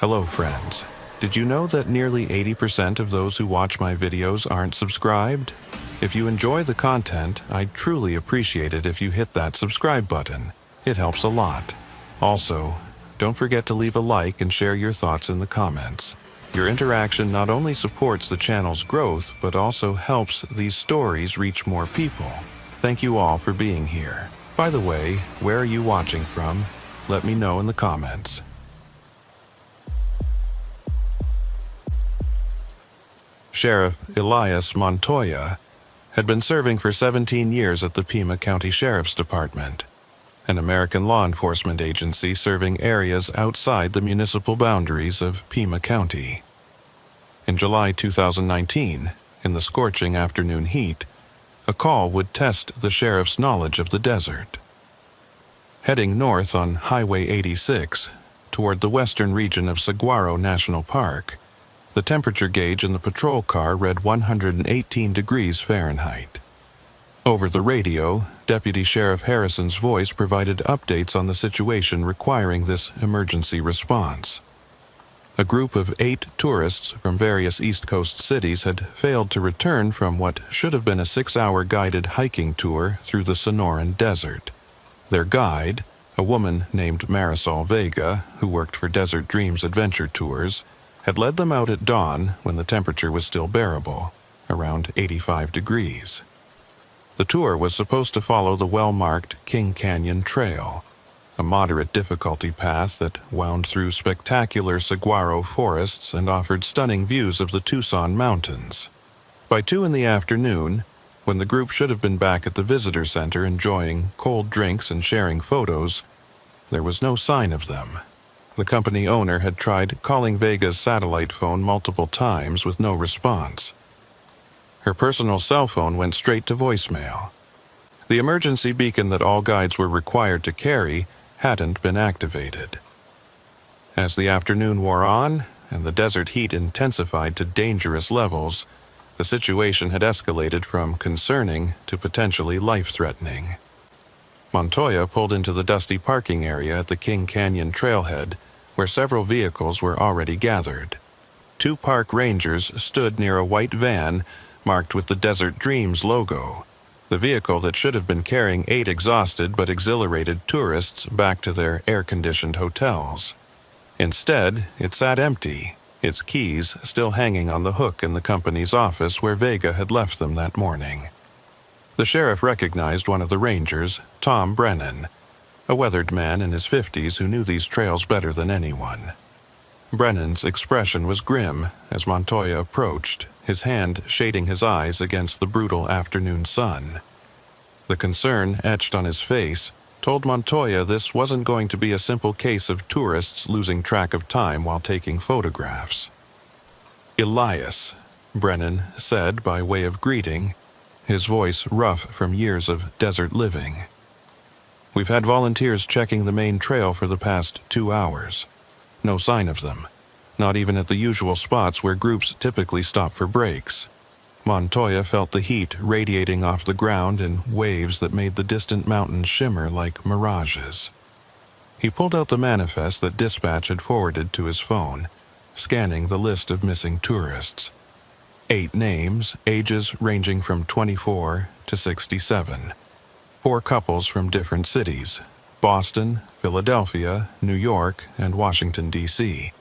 Hello friends. Did you know that nearly 80% of those who watch my videos aren't subscribed? If you enjoy the content, I'd truly appreciate it if you hit that subscribe button. It helps a lot. Also, don't forget to leave a like and share your thoughts in the comments. Your interaction not only supports the channel's growth, but also helps these stories reach more people. Thank you all for being here. By the way, where are you watching from? Let me know in the comments. Sheriff Elias Montoya had been serving for 17 years at the Pima County Sheriff's Department, an American law enforcement agency serving areas outside the municipal boundaries of Pima County. In July 2019, in the scorching afternoon heat, a call would test the sheriff's knowledge of the desert. Heading north on Highway 86 toward the western region of Saguaro National Park, the temperature gauge in the patrol car read 118 degrees Fahrenheit. Over the radio, Deputy Sheriff Harrison's voice provided updates on the situation requiring this emergency response. A group of 8 tourists from various East Coast cities had failed to return from what should have been a 6-hour guided hiking tour through the Sonoran Desert. Their guide, a woman named Marisol Vega, who worked for Desert Dreams Adventure Tours, had led them out at dawn when the temperature was still bearable, around 85 degrees. The tour was supposed to follow the well-marked King Canyon Trail, a moderate difficulty path that wound through spectacular saguaro forests and offered stunning views of the Tucson Mountains. By 2 in the afternoon, when the group should have been back at the visitor center enjoying cold drinks and sharing photos, there was no sign of them. The company owner had tried calling Vega's satellite phone multiple times with no response. Her personal cell phone went straight to voicemail. The emergency beacon that all guides were required to carry hadn't been activated. As the afternoon wore on and the desert heat intensified to dangerous levels, the situation had escalated from concerning to potentially life-threatening. Montoya pulled into the dusty parking area at the King Canyon trailhead, where several vehicles were already gathered. 2 park rangers stood near a white van marked with the Desert Dreams logo, the vehicle that should have been carrying 8 exhausted but exhilarated tourists back to their air-conditioned hotels. Instead, it sat empty, its keys still hanging on the hook in the company's office where Vega had left them that morning. The sheriff recognized one of the rangers, Tom Brennan, a weathered man in his 50s who knew these trails better than anyone. Brennan's expression was grim as Montoya approached, his hand shading his eyes against the brutal afternoon sun. The concern etched on his face told Montoya this wasn't going to be a simple case of tourists losing track of time while taking photographs. "Elias," Brennan said by way of greeting, his voice rough from years of desert living. "We've had volunteers checking the main trail for the past 2 hours. No sign of them, not even at the usual spots where groups typically stop for breaks." Montoya felt the heat radiating off the ground in waves that made the distant mountains shimmer like mirages. He pulled out the manifest that dispatch had forwarded to his phone, scanning the list of missing tourists. 8 names, ages ranging from 24 to 67. 4 couples from different cities: Boston, Philadelphia, New York, and Washington, D.C.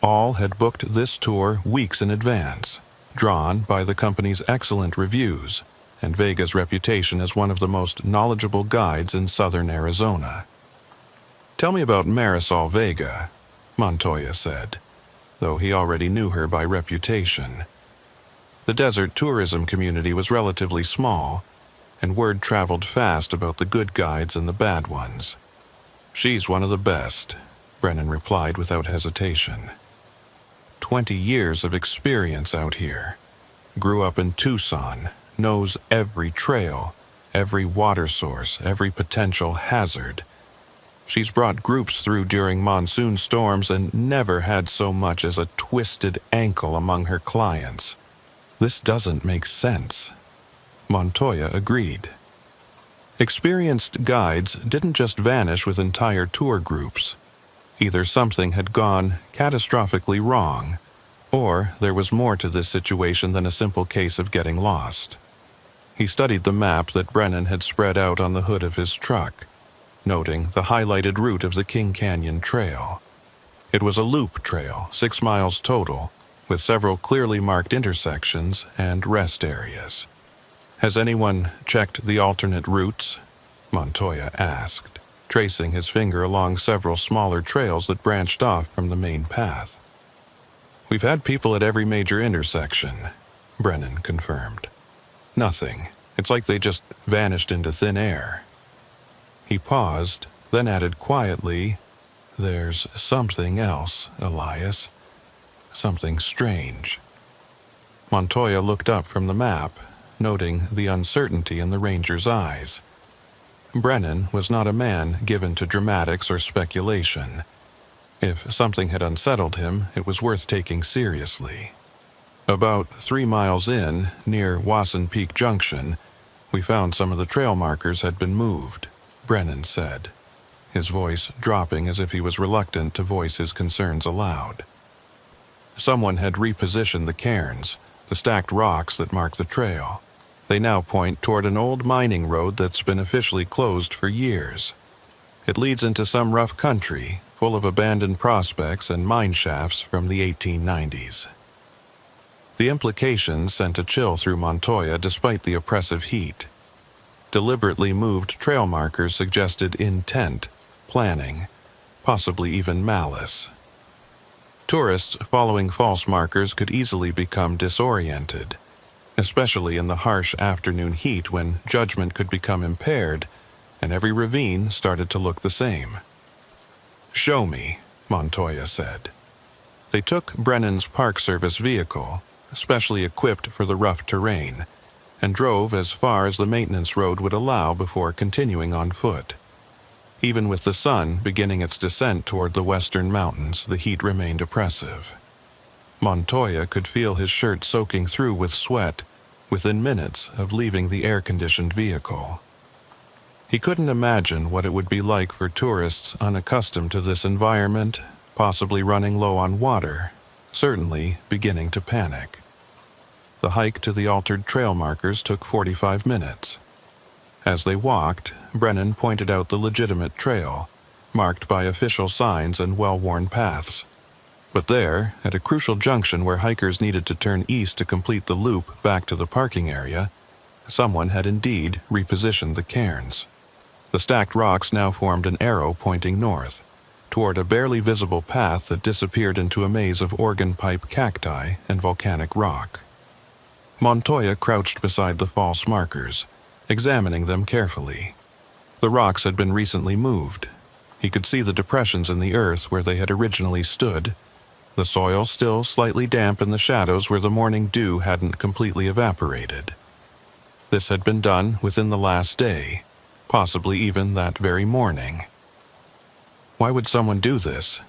All had booked this tour weeks in advance, drawn by the company's excellent reviews and Vega's reputation as one of the most knowledgeable guides in southern Arizona. "Tell me about Marisol Vega," Montoya said, though he already knew her by reputation. The desert tourism community was relatively small, and word traveled fast about the good guides and the bad ones. "She's one of the best," Brennan replied without hesitation. 20 years of experience out here. Grew up in Tucson, knows every trail, every water source, every potential hazard. She's brought groups through during monsoon storms and never had so much as a twisted ankle among her clients. This doesn't make sense. Montoya agreed. Experienced guides didn't just vanish with entire tour groups. Either something had gone catastrophically wrong, or there was more to this situation than a simple case of getting lost. He studied the map that Brennan had spread out on the hood of his truck, noting the highlighted route of the King Canyon Trail. It was a loop trail, 6 miles total, with several clearly marked intersections and rest areas. "Has anyone checked the alternate routes?" Montoya asked, tracing his finger along several smaller trails that branched off from the main path. "We've had people at every major intersection," Brennan confirmed. "Nothing. It's like they just vanished into thin air." He paused, then added quietly, "There's something else, Elias. Something strange." Montoya looked up from the map, noting the uncertainty in the ranger's eyes. Brennan was not a man given to dramatics or speculation. If something had unsettled him, it was worth taking seriously. "About 3 miles in, near Wasson Peak Junction, we found some of the trail markers had been moved," Brennan said, his voice dropping as if he was reluctant to voice his concerns aloud. "Someone had repositioned the cairns, the stacked rocks that mark the trail. They now point toward an old mining road that's been officially closed for years. It leads into some rough country, full of abandoned prospects and mine shafts from the 1890s. The implications sent a chill through Montoya despite the oppressive heat. Deliberately moved trail markers suggested intent, planning, possibly even malice. Tourists following false markers could easily become disoriented, especially in the harsh afternoon heat when judgment could become impaired and every ravine started to look the same. "Show me," Montoya said. They took Brennan's Park Service vehicle, specially equipped for the rough terrain, and drove as far as the maintenance road would allow before continuing on foot. Even with the sun beginning its descent toward the western mountains, the heat remained oppressive. Montoya could feel his shirt soaking through with sweat within minutes of leaving the air-conditioned vehicle. He couldn't imagine what it would be like for tourists unaccustomed to this environment, possibly running low on water, certainly beginning to panic. The hike to the altered trail markers took 45 minutes. As they walked, Brennan pointed out the legitimate trail, marked by official signs and well-worn paths. But there, at a crucial junction where hikers needed to turn east to complete the loop back to the parking area, someone had indeed repositioned the cairns. The stacked rocks now formed an arrow pointing north, toward a barely visible path that disappeared into a maze of organ pipe cacti and volcanic rock. Montoya crouched beside the false markers, examining them carefully. The rocks had been recently moved. He could see the depressions in the earth where they had originally stood, the soil still slightly damp in the shadows where the morning dew hadn't completely evaporated. This had been done within the last day, possibly even that very morning. "Why would someone do this?"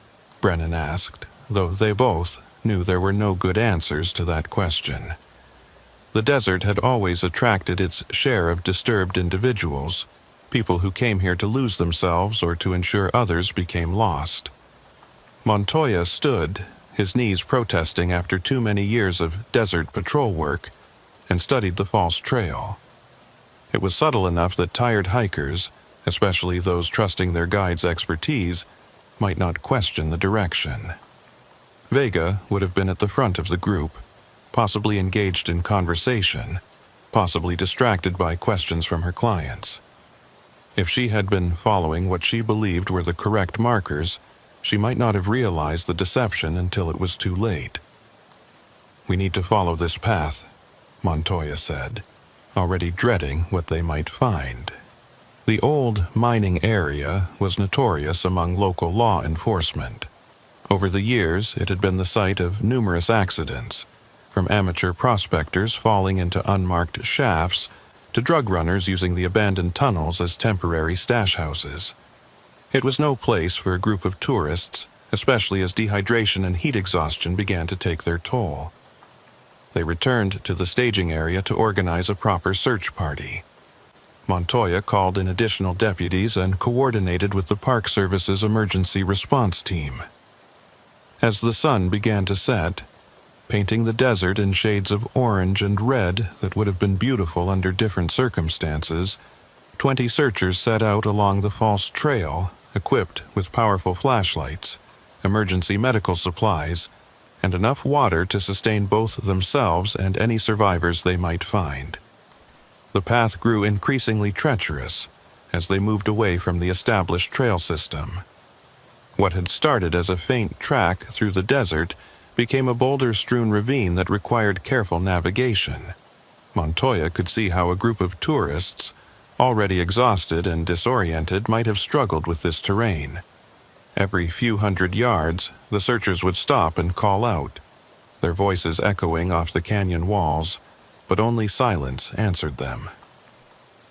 Brennan asked, though they both knew there were no good answers to that question. The desert had always attracted its share of disturbed individuals, people who came here to lose themselves or to ensure others became lost. Montoya stood, his knees protesting after too many years of desert patrol work, and studied the false trail. It was subtle enough that tired hikers, especially those trusting their guide's expertise, might not question the direction. Vega would have been at the front of the group, possibly engaged in conversation, possibly distracted by questions from her clients. If she had been following what she believed were the correct markers, she might not have realized the deception until it was too late. "We need to follow this path," Montoya said, already dreading what they might find. The old mining area was notorious among local law enforcement. Over the years, it had been the site of numerous accidents, from amateur prospectors falling into unmarked shafts to drug runners using the abandoned tunnels as temporary stash houses. It was no place for a group of tourists, especially as dehydration and heat exhaustion began to take their toll. They returned to the staging area to organize a proper search party. Montoya called in additional deputies and coordinated with the Park Service's emergency response team. As the sun began to set, painting the desert in shades of orange and red that would have been beautiful under different circumstances, 20 searchers set out along the false trail, equipped with powerful flashlights, emergency medical supplies, and enough water to sustain both themselves and any survivors they might find. The path grew increasingly treacherous as they moved away from the established trail system. What had started as a faint track through the desert became a boulder-strewn ravine that required careful navigation. Montoya could see how a group of tourists, already exhausted and disoriented, might have struggled with this terrain. Every few hundred yards, the searchers would stop and call out, their voices echoing off the canyon walls, but only silence answered them.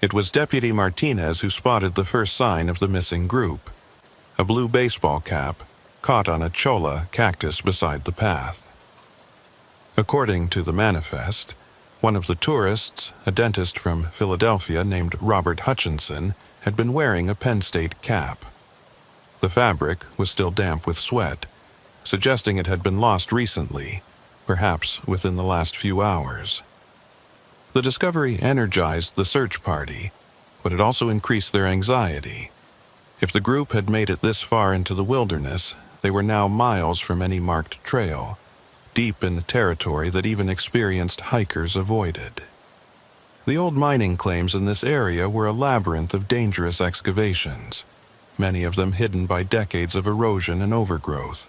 It was Deputy Martinez who spotted the first sign of the missing group, a blue baseball cap caught on a cholla cactus beside the path. According to the manifest, one of the tourists, a dentist from Philadelphia named Robert Hutchinson, had been wearing a Penn State cap. The fabric was still damp with sweat, suggesting it had been lost recently, perhaps within the last few hours. The discovery energized the search party, but it also increased their anxiety. If the group had made it this far into the wilderness, they were now miles from any marked trail, deep in the territory that even experienced hikers avoided. The old mining claims in this area were a labyrinth of dangerous excavations, many of them hidden by decades of erosion and overgrowth.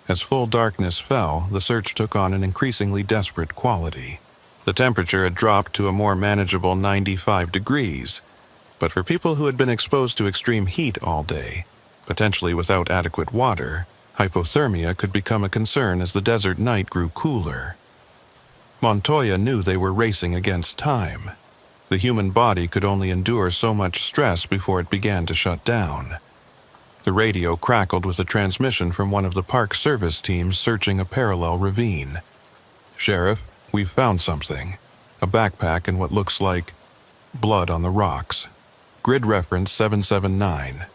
As full darkness fell, the search took on an increasingly desperate quality. The temperature had dropped to a more manageable 95 degrees, but for people who had been exposed to extreme heat all day, potentially without adequate water, hypothermia could become a concern as the desert night grew cooler. Montoya knew they were racing against time. The human body could only endure so much stress before it began to shut down. The radio crackled with a transmission from one of the Park Service teams searching a parallel ravine. "Sheriff, we've found something. A backpack and what looks like blood on the rocks. Grid reference 779.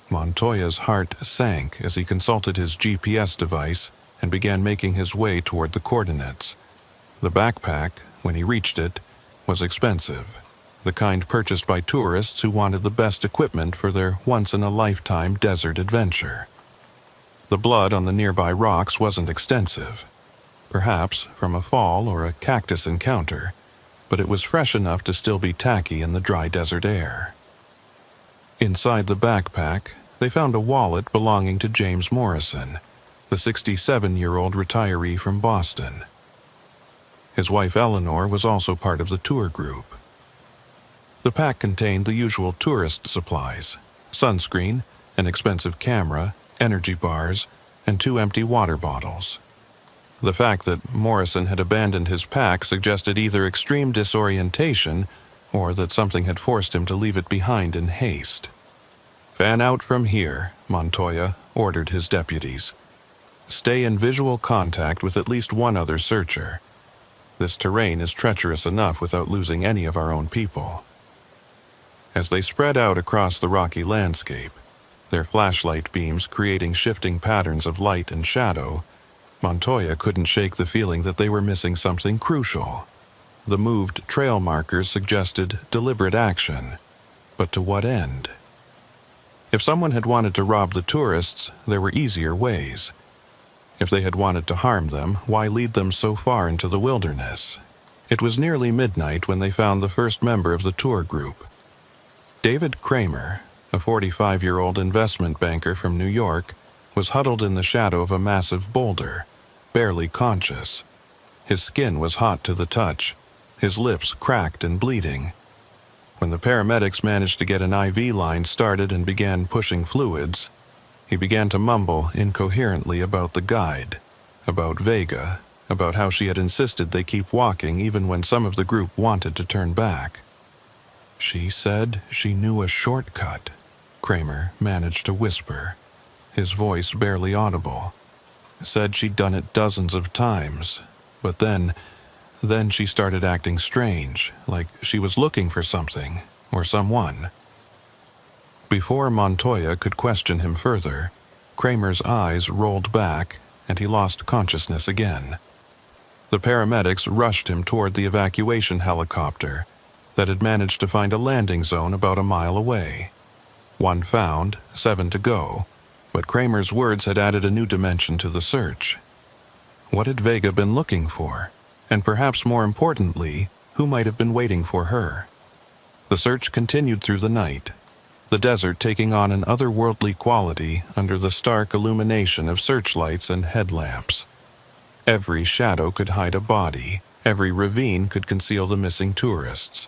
Montoya's heart sank as he consulted his GPS device and began making his way toward the coordinates. The backpack, when he reached it, was expensive, the kind purchased by tourists who wanted the best equipment for their once-in-a-lifetime desert adventure. The blood on the nearby rocks wasn't extensive, perhaps from a fall or a cactus encounter, but it was fresh enough to still be tacky in the dry desert air. Inside the backpack, they found a wallet belonging to James Morrison, the 67-year-old retiree from Boston. His wife Eleanor was also part of the tour group. The pack contained the usual tourist supplies: sunscreen, an expensive camera, energy bars, and 2 empty water bottles. The fact that Morrison had abandoned his pack suggested either extreme disorientation or that something had forced him to leave it behind in haste. "Fan out from here," Montoya ordered his deputies. "Stay in visual contact with at least one other searcher. This terrain is treacherous enough without losing any of our own people." As they spread out across the rocky landscape, their flashlight beams creating shifting patterns of light and shadow, Montoya couldn't shake the feeling that they were missing something crucial. The moved trail markers suggested deliberate action, but to what end? If someone had wanted to rob the tourists, there were easier ways. If they had wanted to harm them, why lead them so far into the wilderness? It was nearly midnight when they found the first member of the tour group. David Kramer, a 45-year-old investment banker from New York, was huddled in the shadow of a massive boulder, barely conscious. His skin was hot to the touch, his lips cracked and bleeding. When the paramedics managed to get an IV line started and began pushing fluids, he began to mumble incoherently about the guide, about Vega, about how she had insisted they keep walking even when some of the group wanted to turn back. "She said she knew a shortcut," Kramer managed to whisper, his voice barely audible. "Said she'd done it dozens of times, but then Then she started acting strange, like she was looking for something or someone. Before Montoya could question him further, Kramer's eyes rolled back and he lost consciousness again. The paramedics rushed him toward the evacuation helicopter that had managed to find a landing zone about a mile away. 1 found, 7 to go, but Kramer's words had added a new dimension to the search. What had Vega been looking for? And perhaps more importantly, who might have been waiting for her? The search continued through the night, the desert taking on an otherworldly quality under the stark illumination of searchlights and headlamps. Every shadow could hide a body, every ravine could conceal the missing tourists.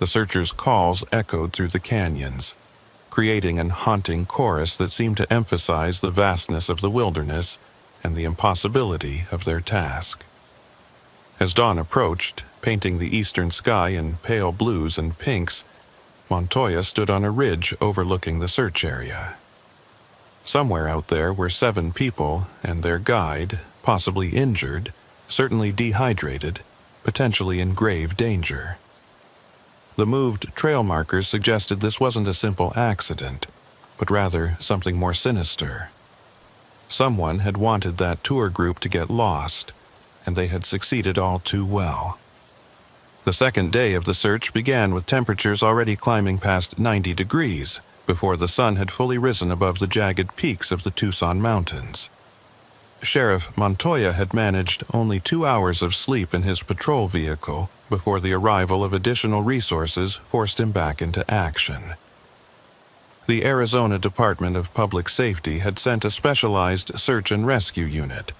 The searchers' calls echoed through the canyons, creating an haunting chorus that seemed to emphasize the vastness of the wilderness and the impossibility of their task. As dawn approached, painting the eastern sky in pale blues and pinks, Montoya stood on a ridge overlooking the search area. Somewhere out there were 7 people and their guide, possibly injured, certainly dehydrated, potentially in grave danger. The moved trail markers suggested this wasn't a simple accident, but rather something more sinister. Someone had wanted that tour group to get lost, and they had succeeded all too well. The second day of the search began with temperatures already climbing past 90 degrees before the sun had fully risen above the jagged peaks of the Tucson Mountains. Sheriff Montoya had managed only 2 hours of sleep in his patrol vehicle before the arrival of additional resources forced him back into action. The Arizona Department of Public Safety had sent a specialized search and rescue unit,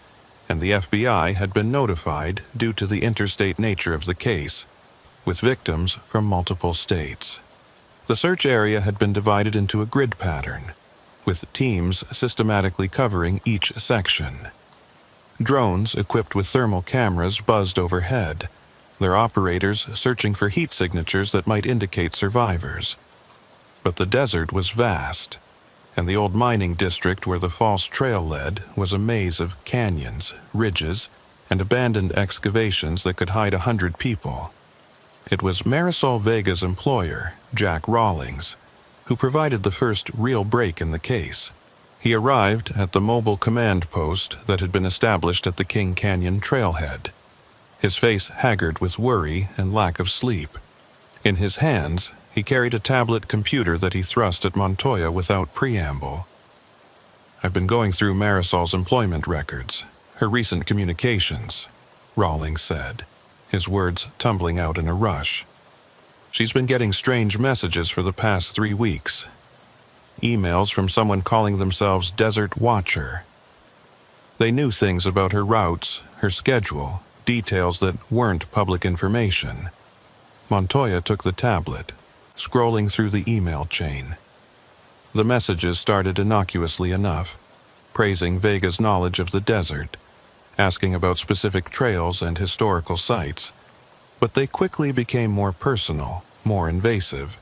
and the FBI had been notified due to the interstate nature of the case, with victims from multiple states. The search area had been divided into a grid pattern, with teams systematically covering each section. Drones equipped with thermal cameras buzzed overhead, their operators searching for heat signatures that might indicate survivors. But the desert was vast, and the old mining district where the false trail led was a maze of canyons, ridges, and abandoned excavations that could hide 100 people. It was Marisol Vega's employer, Jack Rawlings, who provided the first real break in the case. He arrived at the mobile command post that had been established at the King Canyon trailhead, his face haggard with worry and lack of sleep. In his hands, he carried a tablet computer that he thrust at Montoya without preamble. "I've been going through Marisol's employment records, her recent communications," Rawlings said, his words tumbling out in a rush. "She's been getting strange messages for the past 3 weeks. Emails from someone calling themselves Desert Watcher. They knew things about her routes, her schedule, details that weren't public information." Montoya took the tablet, scrolling through the email chain. The messages started innocuously enough, praising Vega's knowledge of the desert, asking about specific trails and historical sites, but they quickly became more personal, more invasive.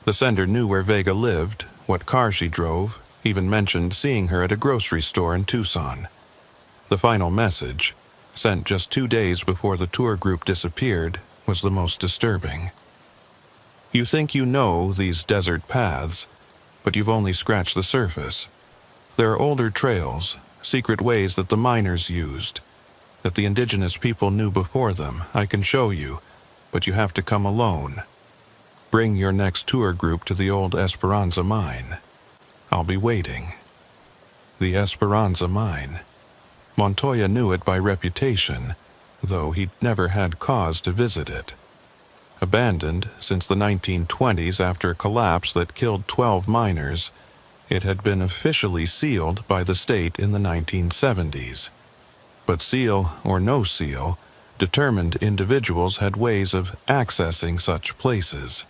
The sender knew where Vega lived, what car she drove, even mentioned seeing her at a grocery store in Tucson. The final message, sent just 2 days before the tour group disappeared, was the most disturbing. "You think you know these desert paths, but you've only scratched the surface. There are older trails, secret ways that the miners used, that the indigenous people knew before them. I can show you, but you have to come alone. Bring your next tour group to the old Esperanza mine. I'll be waiting." The Esperanza mine. Montoya knew it by reputation, though he'd never had cause to visit it. Abandoned since the 1920s after a collapse that killed 12 miners, it had been officially sealed by the state in the 1970s. But seal or no seal, determined individuals had ways of accessing such places.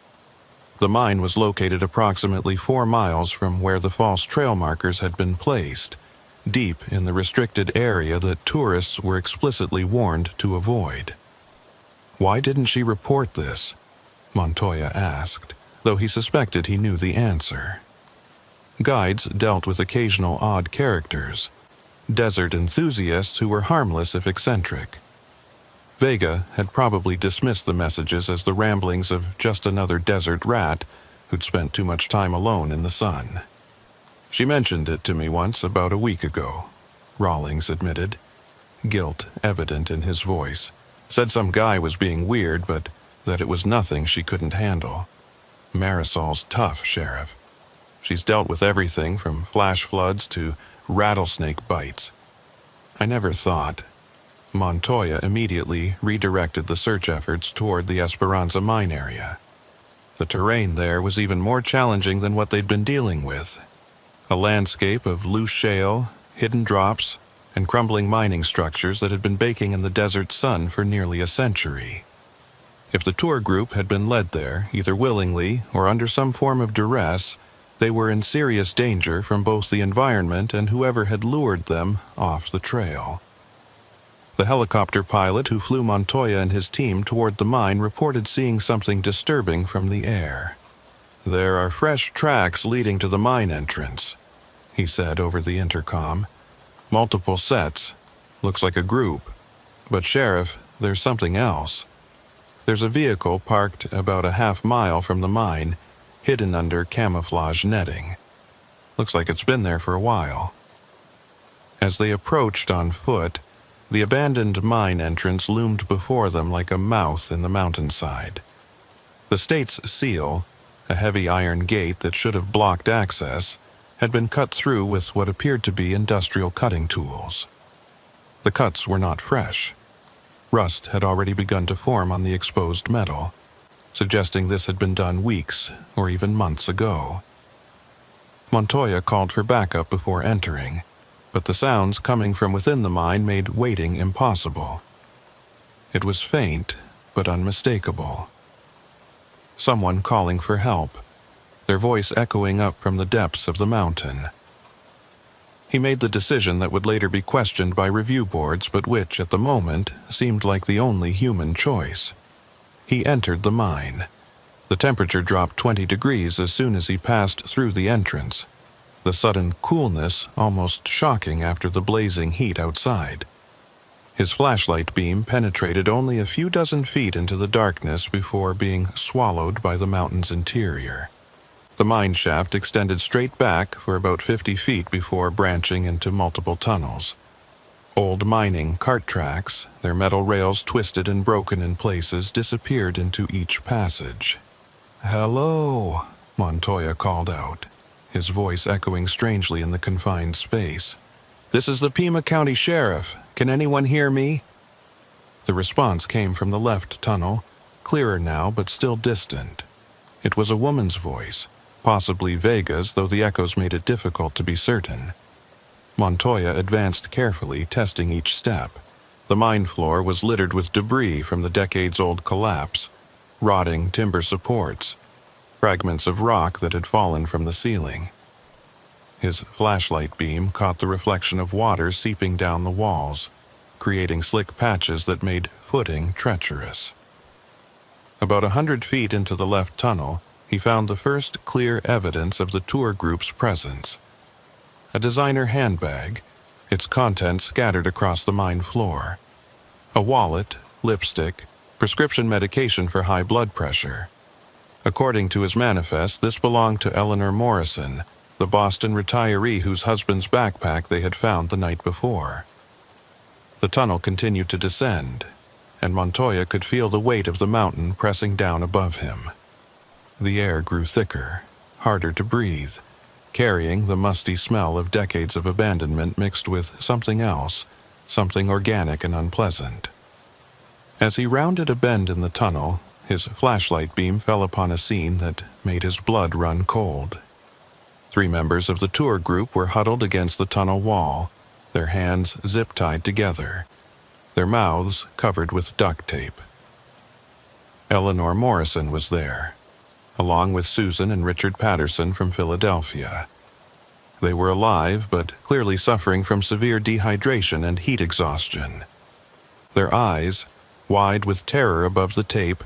The mine was located approximately 4 miles from where the false trail markers had been placed, deep in the restricted area that tourists were explicitly warned to avoid. "Why didn't she report this?" Montoya asked, though he suspected he knew the answer. Guides dealt with occasional odd characters, desert enthusiasts who were harmless if eccentric. Vega had probably dismissed the messages as the ramblings of just another desert rat who'd spent too much time alone in the sun. "She mentioned it to me once about a week ago," Rawlings admitted, guilt evident in his voice. "Said some guy was being weird, but that it was nothing she couldn't handle. Marisol's tough, Sheriff. She's dealt with everything from flash floods to rattlesnake bites. I never thought." Montoya immediately redirected the search efforts toward the Esperanza mine area. The terrain there was even more challenging than what they'd been dealing with. A landscape of loose shale, hidden drops, and crumbling mining structures that had been baking in the desert sun for nearly a century. If the tour group had been led there, either willingly or under some form of duress, they were in serious danger from both the environment and whoever had lured them off the trail. The helicopter pilot who flew Montoya and his team toward the mine reported seeing something disturbing from the air. "There are fresh tracks leading to the mine entrance," he said over the intercom. "Multiple sets. Looks like a group. But Sheriff, there's something else. There's a vehicle parked about a half-mile from the mine, hidden under camouflage netting. Looks like it's been there for a while." As they approached on foot, the abandoned mine entrance loomed before them like a mouth in the mountainside. The state's seal, a heavy iron gate that should have blocked access, had been cut through with what appeared to be industrial cutting tools. The cuts were not fresh. Rust had already begun to form on the exposed metal, suggesting this had been done weeks or even months ago. Montoya called for backup before entering, but the sounds coming from within the mine made waiting impossible. It was faint, but unmistakable. Someone calling for help, their voice echoing up from the depths of the mountain. He made the decision that would later be questioned by review boards, but which, at the moment, seemed like the only human choice. He entered the mine. The temperature dropped 20 degrees as soon as he passed through the entrance, the sudden coolness almost shocking after the blazing heat outside. His flashlight beam penetrated only a few dozen feet into the darkness before being swallowed by the mountain's interior. The mine shaft extended straight back for about 50 feet before branching into multiple tunnels. Old mining cart tracks, their metal rails twisted and broken in places, disappeared into each passage. "Hello," Montoya called out, his voice echoing strangely in the confined space. "This is the Pima County Sheriff. Can anyone hear me?" The response came from the left tunnel, clearer now but still distant. It was a woman's voice, possibly Vega's, though the echoes made it difficult to be certain. Montoya advanced carefully, testing each step. The mine floor was littered with debris from the decades-old collapse, rotting timber supports, fragments of rock that had fallen from the ceiling. His flashlight beam caught the reflection of water seeping down the walls, creating slick patches that made footing treacherous. About 100 feet into the left tunnel, he found the first clear evidence of the tour group's presence. A designer handbag, its contents scattered across the mine floor. A wallet, lipstick, prescription medication for high blood pressure. According to his manifest, this belonged to Eleanor Morrison, the Boston retiree whose husband's backpack they had found the night before. The tunnel continued to descend, and Montoya could feel the weight of the mountain pressing down above him. The air grew thicker, harder to breathe, carrying the musty smell of decades of abandonment mixed with something else, something organic and unpleasant. As he rounded a bend in the tunnel, his flashlight beam fell upon a scene that made his blood run cold. 3 members of the tour group were huddled against the tunnel wall, their hands zip-tied together, their mouths covered with duct tape. Eleanor Morrison was there, along with Susan and Richard Patterson from Philadelphia. They were alive, but clearly suffering from severe dehydration and heat exhaustion. Their eyes, wide with terror above the tape,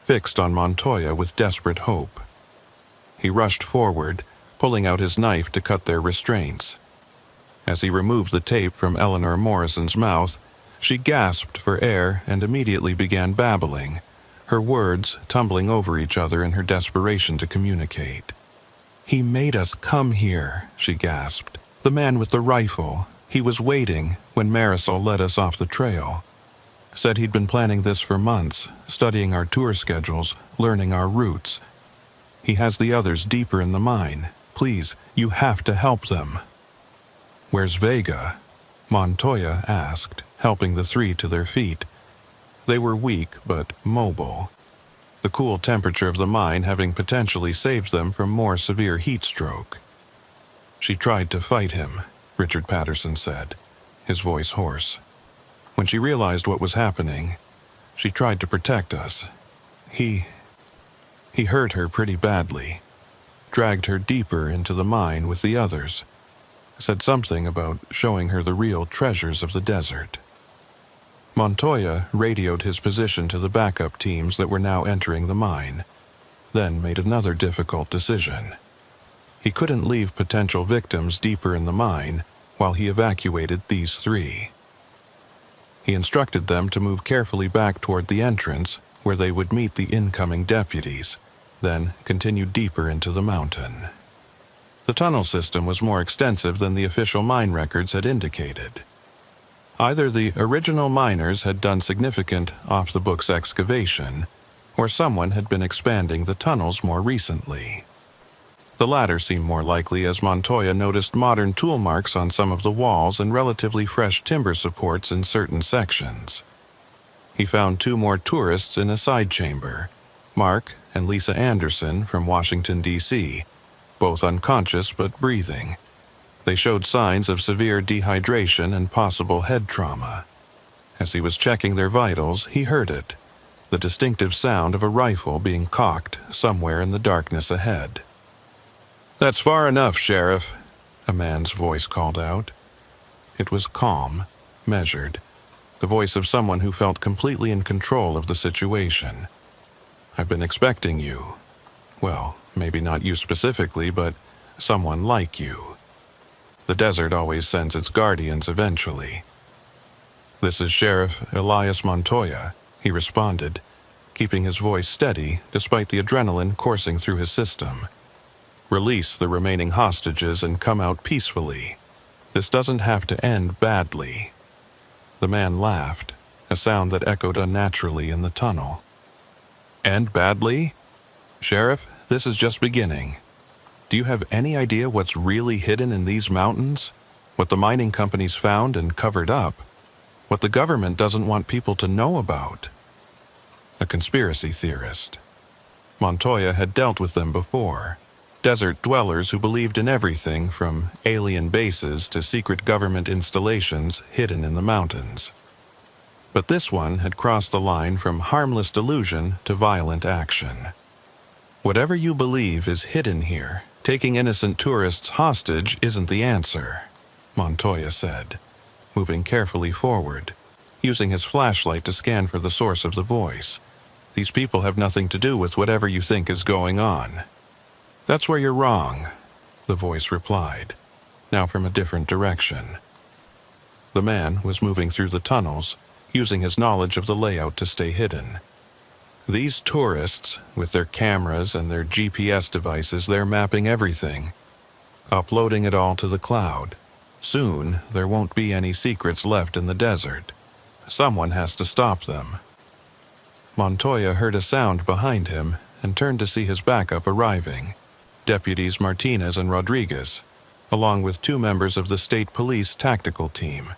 fixed on Montoya with desperate hope. He rushed forward, pulling out his knife to cut their restraints. As he removed the tape from Eleanor Morrison's mouth, She gasped for air and immediately began babbling, her words tumbling over each other in her desperation to communicate. "He made us come here," she gasped. "The man with the rifle. He was waiting when Marisol led us off the trail. Said he'd been planning this for months, studying our tour schedules, learning our routes. He has the others deeper in the mine. Please, you have to help them." "Where's Vega?" Montoya asked, helping the three to their feet. They were weak but mobile, the cool temperature of the mine having potentially saved them from more severe heat stroke. "She tried to fight him," Richard Patterson said, his voice hoarse. "When she realized what was happening, she tried to protect us. He hurt her pretty badly, dragged her deeper into the mine with the others, said something about showing her the real treasures of the desert." Montoya radioed his position to the backup teams that were now entering the mine, then made another difficult decision. He couldn't leave potential victims deeper in the mine while he evacuated these three. He instructed them to move carefully back toward the entrance where they would meet the incoming deputies, then continue deeper into the mountain. The tunnel system was more extensive than the official mine records had indicated. Either the original miners had done significant off-the-books excavation, or someone had been expanding the tunnels more recently. The latter seemed more likely as Montoya noticed modern tool marks on some of the walls and relatively fresh timber supports in certain sections. He found two more tourists in a side chamber, Mark and Lisa Anderson from Washington, D.C., both unconscious but breathing. They showed signs of severe dehydration and possible head trauma. As he was checking their vitals, he heard it, the distinctive sound of a rifle being cocked somewhere in the darkness ahead. "That's far enough, Sheriff," a man's voice called out. It was calm, measured, the voice of someone who felt completely in control of the situation. "I've been expecting you. Well, maybe not you specifically, but someone like you. The desert always sends its guardians eventually." "This is Sheriff Elias Montoya," he responded, keeping his voice steady despite the adrenaline coursing through his system. "Release the remaining hostages and come out peacefully. This doesn't have to end badly." The man laughed, a sound that echoed unnaturally in the tunnel. "End badly? Sheriff, this is just beginning. Do you have any idea what's really hidden in these mountains? What the mining companies found and covered up? What the government doesn't want people to know about?" A conspiracy theorist. Montoya had dealt with them before. Desert dwellers who believed in everything from alien bases to secret government installations hidden in the mountains. But this one had crossed the line from harmless delusion to violent action. "Whatever you believe is hidden here, taking innocent tourists hostage isn't the answer," Montoya said, moving carefully forward, using his flashlight to scan for the source of the voice. "These people have nothing to do with whatever you think is going on." "That's where you're wrong," the voice replied, now from a different direction. The man was moving through the tunnels, using his knowledge of the layout to stay hidden. "These tourists, with their cameras and their GPS devices, they're mapping everything, uploading it all to the cloud. Soon, there won't be any secrets left in the desert. Someone has to stop them." Montoya heard a sound behind him and turned to see his backup arriving, Deputies Martinez and Rodriguez, along with two members of the state police tactical team.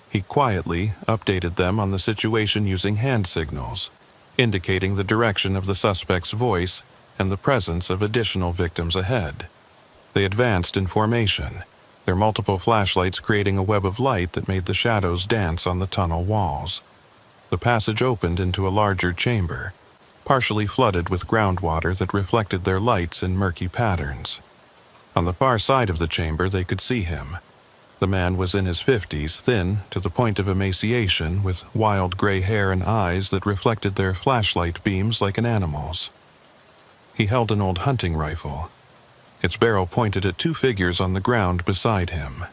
He quietly updated them on the situation using hand signals, indicating the direction of the suspect's voice and the presence of additional victims ahead. They advanced in formation, their multiple flashlights creating a web of light that made the shadows dance on the tunnel walls. The passage opened into a larger chamber, partially flooded with groundwater that reflected their lights in murky patterns. On the far side of the chamber they could see him. The man was in his 50s, thin to the point of emaciation, with wild gray hair and eyes that reflected their flashlight beams like an animal's. He held an old hunting rifle. Its barrel pointed at two figures on the ground beside him.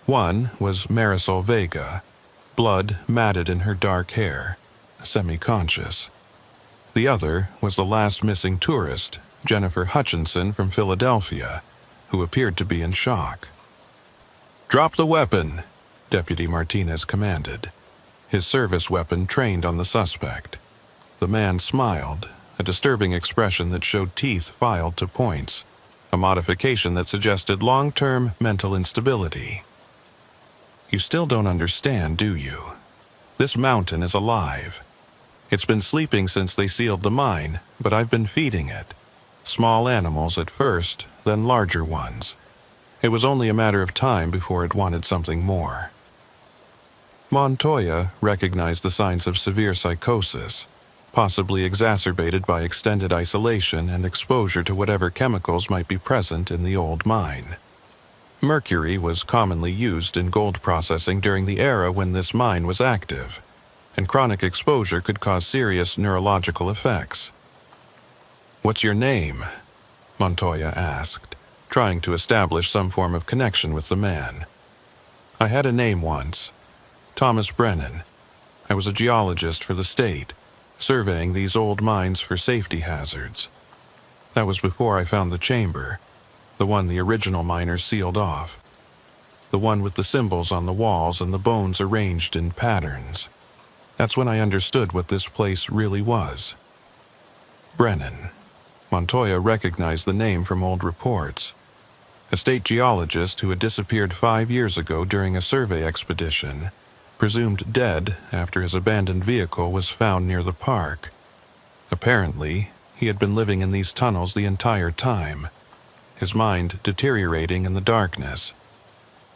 One was Marisol Vega, blood matted in her dark hair, semi-conscious. The other was the last missing tourist, Jennifer Hutchinson from Philadelphia, who appeared to be in shock. "Drop the weapon," Deputy Martinez commanded, his service weapon trained on the suspect. The man smiled, a disturbing expression that showed teeth filed to points, a modification that suggested long-term mental instability. "You still don't understand, do you? This mountain is alive. It's been sleeping since they sealed the mine, but I've been feeding it. Small animals at first, then larger ones. It was only a matter of time before it wanted something more." Montoya recognized the signs of severe psychosis, possibly exacerbated by extended isolation and exposure to whatever chemicals might be present in the old mine. Mercury was commonly used in gold processing during the era when this mine was active, and chronic exposure could cause serious neurological effects. "What's your name?" Montoya asked, trying to establish some form of connection with the man. "I had a name once. Thomas Brennan. I was a geologist for the state, surveying these old mines for safety hazards. That was before I found the chamber, the one the original miners sealed off. The one with the symbols on the walls and the bones arranged in patterns. That's when I understood what this place really was." Brennan. Montoya recognized the name from old reports. A state geologist who had disappeared 5 years ago during a survey expedition, presumed dead after his abandoned vehicle was found near the park. Apparently, he had been living in these tunnels the entire time, his mind deteriorating in the darkness.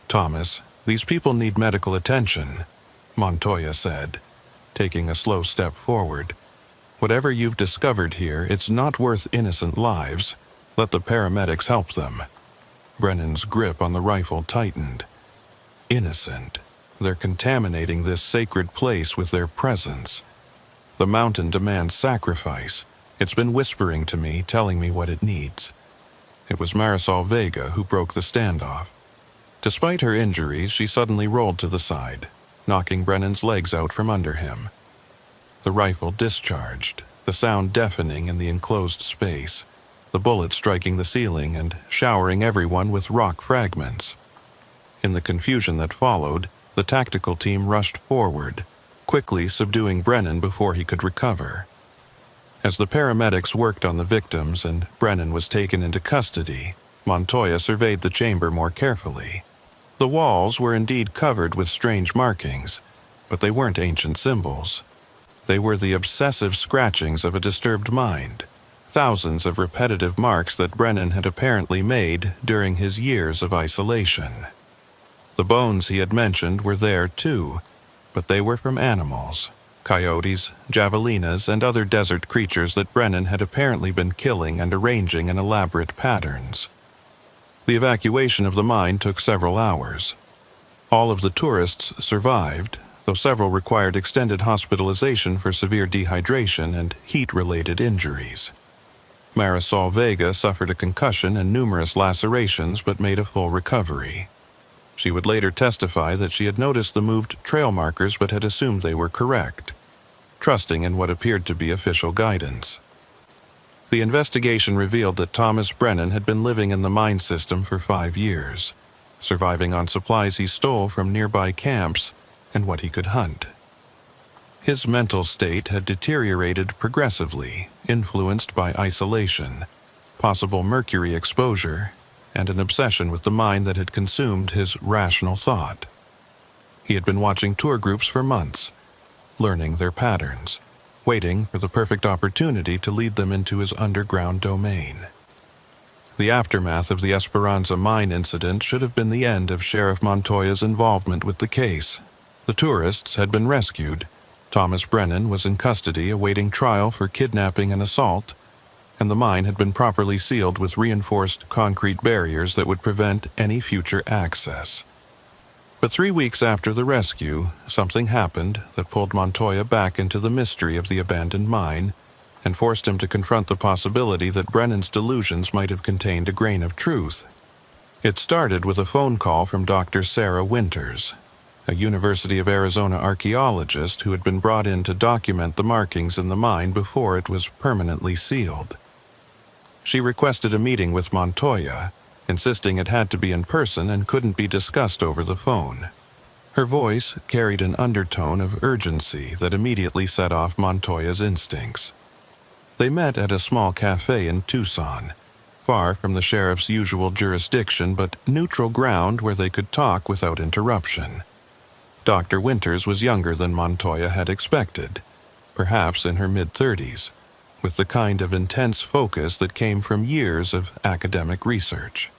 "Thomas, these people need medical attention," Montoya said, taking a slow step forward. "Whatever you've discovered here, it's not worth innocent lives. Let the paramedics help them." Brennan's grip on the rifle tightened. Innocent. They're contaminating this sacred place with their presence. The mountain demands sacrifice. It's been whispering to me, telling me what it needs. It was Marisol Vega who broke the standoff. Despite her injuries, she suddenly rolled to the side, knocking Brennan's legs out from under him. The rifle discharged, the sound deafening in the enclosed space, the bullet striking the ceiling and showering everyone with rock fragments. In the confusion that followed, the tactical team rushed forward, quickly subduing Brennan before he could recover. As the paramedics worked on the victims and Brennan was taken into custody, Montoya surveyed the chamber more carefully. The walls were indeed covered with strange markings, but they weren't ancient symbols. They were the obsessive scratchings of a disturbed mind, thousands of repetitive marks that Brennan had apparently made during his years of isolation. The bones he had mentioned were there too, but they were from animals, coyotes, javelinas, and other desert creatures that Brennan had apparently been killing and arranging in elaborate patterns. The evacuation of the mine took several hours. All of the tourists survived, though several required extended hospitalization for severe dehydration and heat-related injuries. Marisol Vega suffered a concussion and numerous lacerations but made a full recovery. She would later testify that she had noticed the moved trail markers but had assumed they were correct, trusting in what appeared to be official guidance. The investigation revealed that Thomas Brennan had been living in the mine system for 5 years, surviving on supplies he stole from nearby camps and what he could hunt. His mental state had deteriorated progressively, influenced by isolation, possible mercury exposure, and an obsession with the mine that had consumed his rational thought. He had been watching tour groups for months, learning their patterns, waiting for the perfect opportunity to lead them into his underground domain. The aftermath of the Esperanza mine incident should have been the end of Sheriff Montoya's involvement with the case. The tourists had been rescued. Thomas Brennan was in custody awaiting trial for kidnapping and assault, and the mine had been properly sealed with reinforced concrete barriers that would prevent any future access. But 3 weeks after the rescue, something happened that pulled Montoya back into the mystery of the abandoned mine and forced him to confront the possibility that Brennan's delusions might have contained a grain of truth. It started with a phone call from Dr. Sarah Winters, a University of Arizona archaeologist who had been brought in to document the markings in the mine before it was permanently sealed. She requested a meeting with Montoya, insisting it had to be in person and couldn't be discussed over the phone. Her voice carried an undertone of urgency that immediately set off Montoya's instincts. They met at a small cafe in Tucson, far from the sheriff's usual jurisdiction but neutral ground where they could talk without interruption. Dr. Winters was younger than Montoya had expected, perhaps in her mid-30s, with the kind of intense focus that came from years of academic research.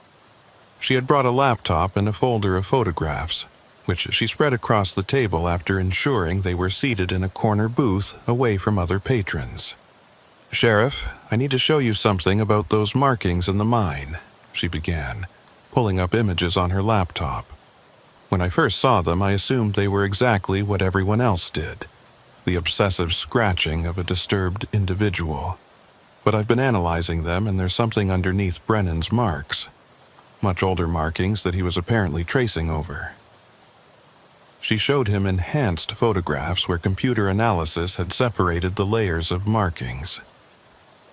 She had brought a laptop and a folder of photographs, which she spread across the table after ensuring they were seated in a corner booth away from other patrons. "Sheriff, I need to show you something about those markings in the mine," she began, pulling up images on her laptop. "When I first saw them, I assumed they were exactly what everyone else did, the obsessive scratching of a disturbed individual. But I've been analyzing them, and there's something underneath Brennan's marks, much older markings that he was apparently tracing over." She showed him enhanced photographs where computer analysis had separated the layers of markings.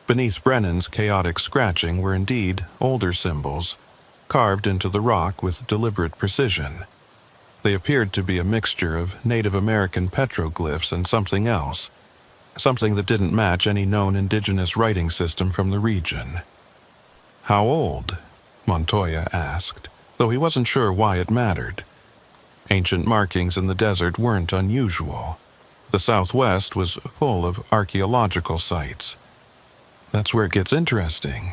Beneath Brennan's chaotic scratching were indeed older symbols, carved into the rock with deliberate precision. They appeared to be a mixture of Native American petroglyphs and something else, something that didn't match any known indigenous writing system from the region. "How old?" Montoya asked, though he wasn't sure why it mattered. Ancient markings in the desert weren't unusual. The Southwest was full of archaeological sites. "That's where it gets interesting,"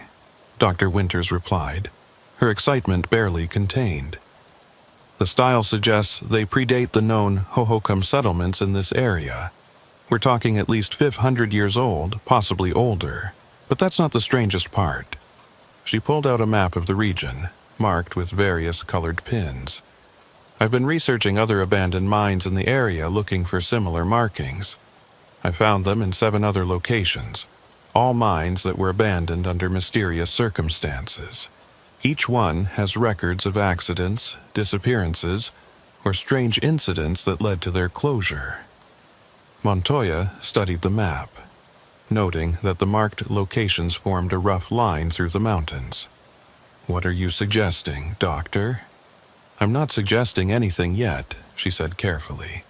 Dr. Winters replied, her excitement barely contained. "The style suggests they predate the known Hohokam settlements in this area. We're talking at least 500 years old, possibly older. But that's not the strangest part." She pulled out a map of the region, marked with various colored pins. "I've been researching other abandoned mines in the area looking for similar markings. I found them in 7 other locations, all mines that were abandoned under mysterious circumstances. Each one has records of accidents, disappearances, or strange incidents that led to their closure." Montoya studied the map, noting that the marked locations formed a rough line through the mountains. "What are you suggesting, Doctor?" "I'm not suggesting anything yet," she said carefully.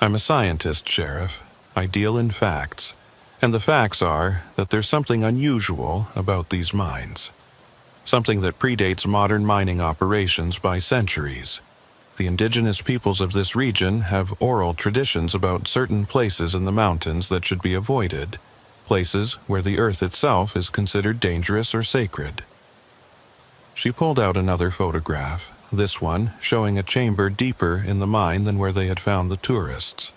"I'm a scientist, Sheriff. I deal in facts, and the facts are that there's something unusual about these mines. Something that predates modern mining operations by centuries. The indigenous peoples of this region have oral traditions about certain places in the mountains that should be avoided, places where the earth itself is considered dangerous or sacred." She pulled out another photograph, this one showing a chamber deeper in the mine than where they had found the tourists.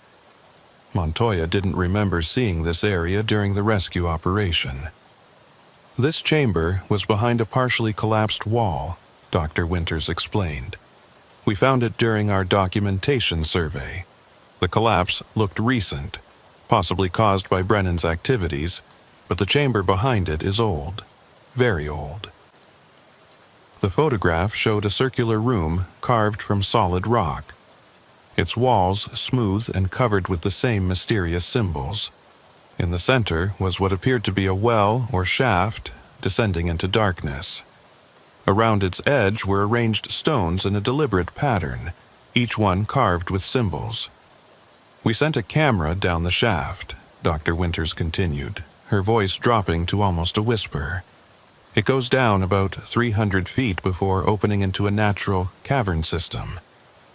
Montoya didn't remember seeing this area during the rescue operation. "This chamber was behind a partially collapsed wall," Dr. Winters explained. "We found it during our documentation survey. The collapse looked recent, possibly caused by Brennan's activities, but the chamber behind it is old, very old." The photograph showed a circular room carved from solid rock, its walls smooth and covered with the same mysterious symbols. In the center was what appeared to be a well or shaft descending into darkness. Around its edge were arranged stones in a deliberate pattern, each one carved with symbols. "We sent a camera down the shaft," Dr. Winters continued, her voice dropping to almost a whisper. "It goes down about 300 feet before opening into a natural cavern system.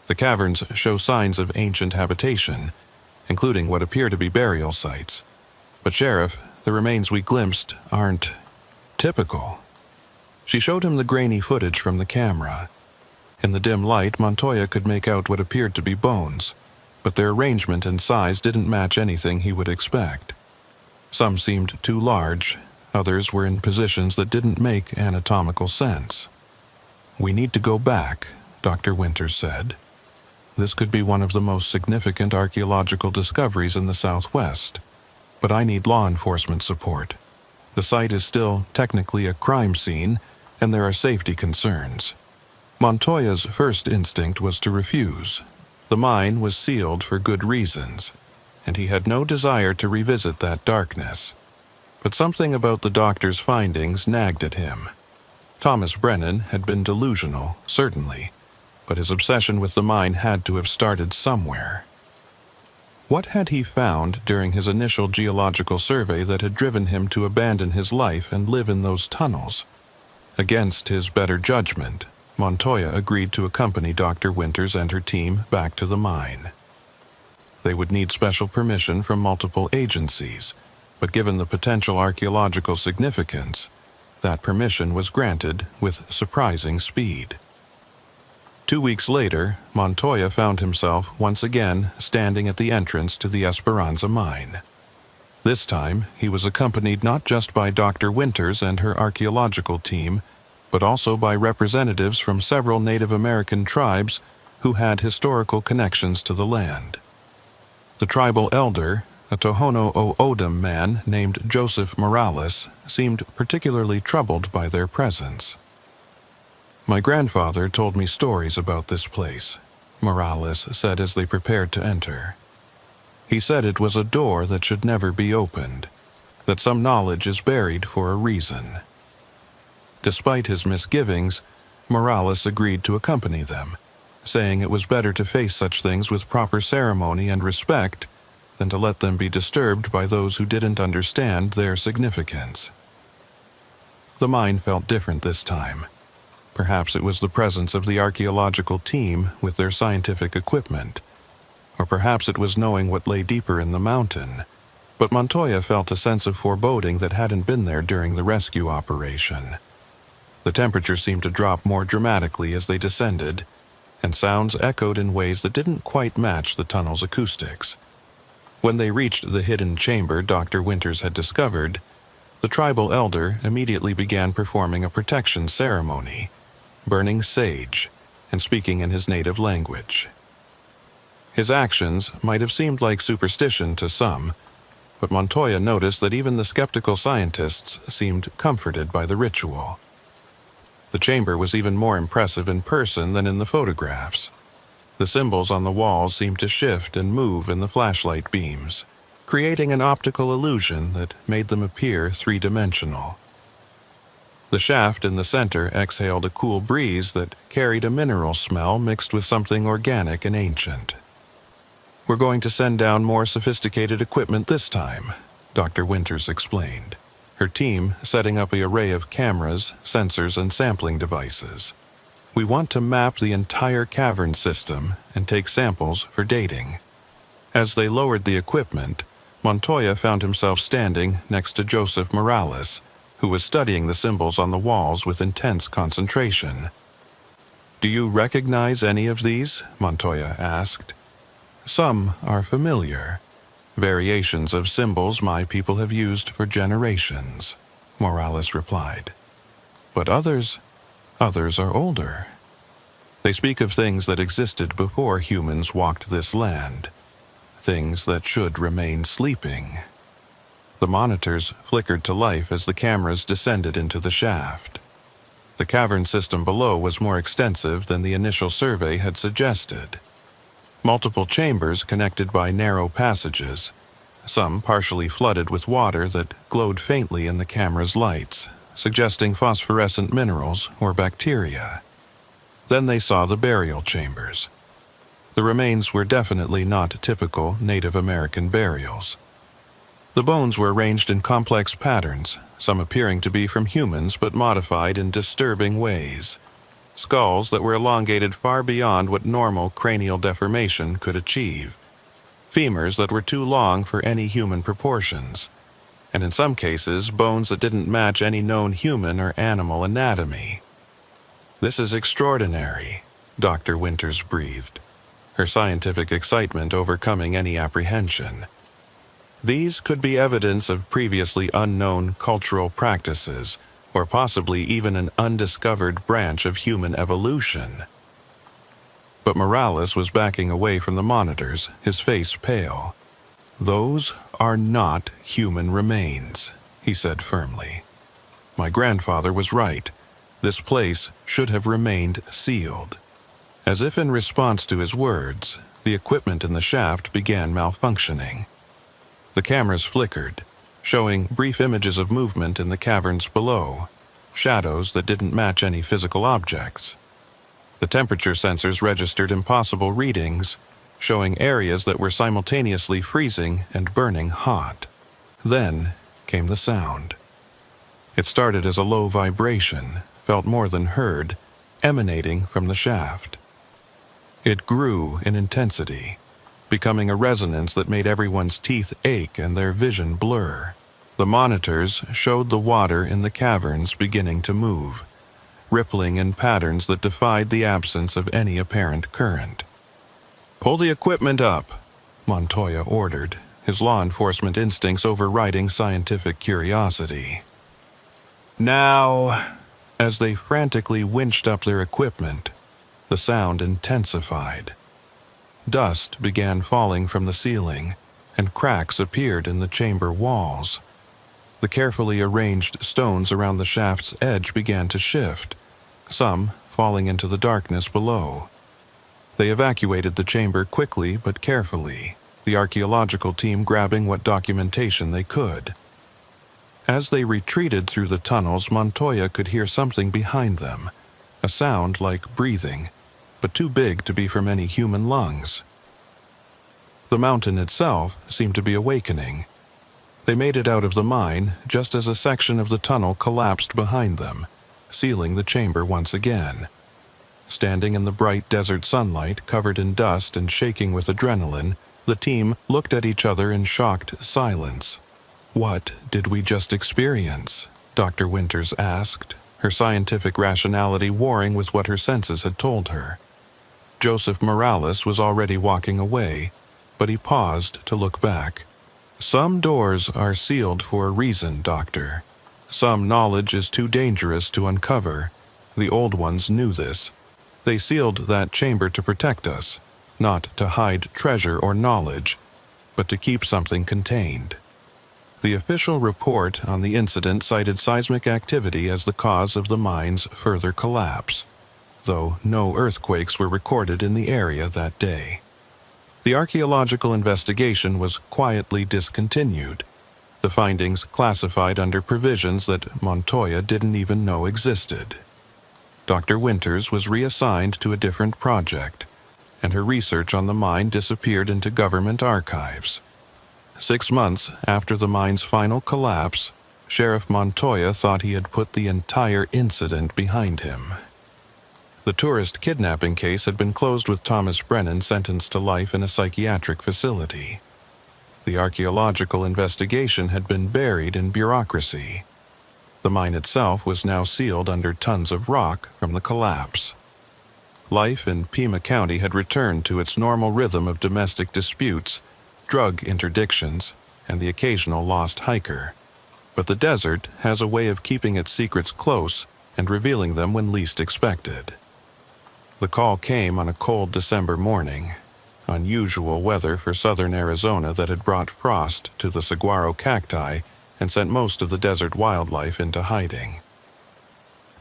The caverns show signs of ancient habitation, including what appear to be burial sites. But Sheriff, the remains we glimpsed aren't typical." She showed him the grainy footage from the camera. In the dim light, Montoya could make out what appeared to be bones, but their arrangement and size didn't match anything he would expect. Some seemed too large, others were in positions that didn't make anatomical sense. "We need to go back," Dr. Winters said. "This could be one of the most significant archaeological discoveries in the Southwest, but I need law enforcement support. The site is still technically a crime scene, and there are safety concerns." Montoya's first instinct was to refuse, The mine was sealed for good reasons, and he had no desire to revisit that darkness. But something about the doctor's findings nagged at him. Thomas Brennan had been delusional, certainly, but his obsession with the mine had to have started somewhere. What had he found during his initial geological survey that had driven him to abandon his life and live in those tunnels? Against his better judgment, Montoya agreed to accompany Dr. Winters and her team back to the mine. They would need special permission from multiple agencies, but given the potential archaeological significance, that permission was granted with surprising speed. 2 weeks later, Montoya found himself once again standing at the entrance to the Esperanza mine. This time, he was accompanied not just by Dr. Winters and her archaeological team, but also by representatives from several Native American tribes who had historical connections to the land. The tribal elder, a Tohono O'odham man named Joseph Morales, seemed particularly troubled by their presence. "My grandfather told me stories about this place," Morales said as they prepared to enter. "He said it was a door that should never be opened, that some knowledge is buried for a reason." Despite his misgivings, Morales agreed to accompany them, saying it was better to face such things with proper ceremony and respect than to let them be disturbed by those who didn't understand their significance. The mine felt different this time. Perhaps it was the presence of the archaeological team with their scientific equipment, or perhaps it was knowing what lay deeper in the mountain, but Montoya felt a sense of foreboding that hadn't been there during the rescue operation. The temperature seemed to drop more dramatically as they descended, and sounds echoed in ways that didn't quite match the tunnel's acoustics. When they reached the hidden chamber Dr. Winters had discovered, the tribal elder immediately began performing a protection ceremony, burning sage and speaking in his native language. His actions might have seemed like superstition to some, but Montoya noticed that even the skeptical scientists seemed comforted by the ritual. The chamber was even more impressive in person than in the photographs. The symbols on the walls seemed to shift and move in the flashlight beams, creating an optical illusion that made them appear three-dimensional. The shaft in the center exhaled a cool breeze that carried a mineral smell mixed with something organic and ancient. "We're going to send down more sophisticated equipment this time," Dr. Winters explained, her team setting up an array of cameras, sensors, and sampling devices. "We want to map the entire cavern system and take samples for dating." As they lowered the equipment, Montoya found himself standing next to Joseph Morales, who was studying the symbols on the walls with intense concentration. "Do you recognize any of these?" Montoya asked. "Some are familiar. Variations of symbols my people have used for generations," Morales replied. "But others are older. They speak of things that existed before humans walked this land, things that should remain sleeping." The monitors flickered to life as the cameras descended into the shaft. The cavern system below was more extensive than the initial survey had suggested. Multiple chambers connected by narrow passages, some partially flooded with water that glowed faintly in the camera's lights, suggesting phosphorescent minerals or bacteria. Then they saw the burial chambers. The remains were definitely not typical Native American burials. The bones were arranged in complex patterns, some appearing to be from humans but modified in disturbing ways. Skulls that were elongated far beyond what normal cranial deformation could achieve. Femurs that were too long for any human proportions. And in some cases, bones that didn't match any known human or animal anatomy. "This is extraordinary," Dr. Winters breathed, her scientific excitement overcoming any apprehension. These could be evidence of previously unknown cultural practices, or possibly even an undiscovered branch of human evolution. But Morales was backing away from the monitors, his face pale. "Those are not human remains," he said firmly. "My grandfather was right. This place should have remained sealed." As if in response to his words, the equipment in the shaft began malfunctioning. The cameras flickered, showing brief images of movement in the caverns below, shadows that didn't match any physical objects. The temperature sensors registered impossible readings, showing areas that were simultaneously freezing and burning hot. Then came the sound. It started as a low vibration, felt more than heard, emanating from the shaft. It grew in intensity, becoming a resonance that made everyone's teeth ache and their vision blur. The monitors showed the water in the caverns beginning to move, rippling in patterns that defied the absence of any apparent current. "Pull the equipment up," Montoya ordered, his law enforcement instincts overriding scientific curiosity. "Now," as they frantically winched up their equipment, the sound intensified. Dust began falling from the ceiling, and cracks appeared in the chamber walls. The carefully arranged stones around the shaft's edge began to shift, some falling into the darkness below. They evacuated the chamber quickly but carefully, the archaeological team grabbing what documentation they could. As they retreated through the tunnels, Montoya could hear something behind them, a sound like breathing, but too big to be from any human lungs. The mountain itself seemed to be awakening. They made it out of the mine just as a section of the tunnel collapsed behind them, sealing the chamber once again. Standing in the bright desert sunlight, covered in dust and shaking with adrenaline, the team looked at each other in shocked silence. "What did we just experience?" Dr. Winters asked, her scientific rationality warring with what her senses had told her. Joseph Morales was already walking away, but he paused to look back. "Some doors are sealed for a reason, Doctor. Some knowledge is too dangerous to uncover. The old ones knew this. They sealed that chamber to protect us, not to hide treasure or knowledge, but to keep something contained." The official report on the incident cited seismic activity as the cause of the mine's further collapse, though no earthquakes were recorded in the area that day. The archaeological investigation was quietly discontinued, the findings classified under provisions that Montoya didn't even know existed. Dr. Winters was reassigned to a different project, and her research on the mine disappeared into government archives. 6 months after the mine's final collapse, Sheriff Montoya thought he had put the entire incident behind him. The tourist kidnapping case had been closed with Thomas Brennan sentenced to life in a psychiatric facility. The archaeological investigation had been buried in bureaucracy. The mine itself was now sealed under tons of rock from the collapse. Life in Pima County had returned to its normal rhythm of domestic disputes, drug interdictions, and the occasional lost hiker. But the desert has a way of keeping its secrets close and revealing them when least expected. The call came on a cold December morning, unusual weather for southern Arizona that had brought frost to the saguaro cacti and sent most of the desert wildlife into hiding.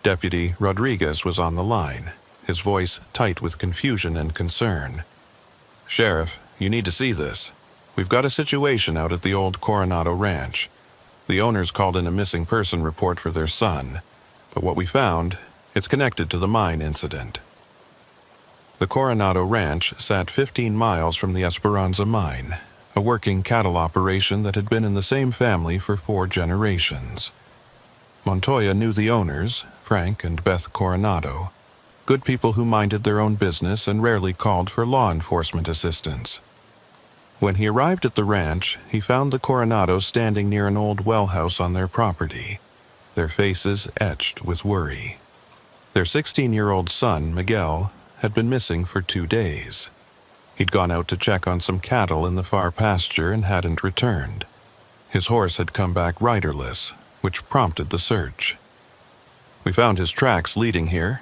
Deputy Rodriguez was on the line, his voice tight with confusion and concern. "Sheriff, you need to see this. We've got a situation out at the old Coronado Ranch. The owners called in a missing person report for their son, but what we found, it's connected to the mine incident." The Coronado Ranch sat 15 miles from the Esperanza mine, a working cattle operation that had been in the same family for 4 generations. Montoya knew the owners, Frank and Beth Coronado, good people who minded their own business and rarely called for law enforcement assistance. When he arrived at the ranch, he found the Coronados standing near an old well house on their property, their faces etched with worry. Their 16-year-old son, Miguel, had been missing for 2 days. He'd gone out to check on some cattle in the far pasture and hadn't returned. His horse had come back riderless, which prompted the search. "We found his tracks leading here,"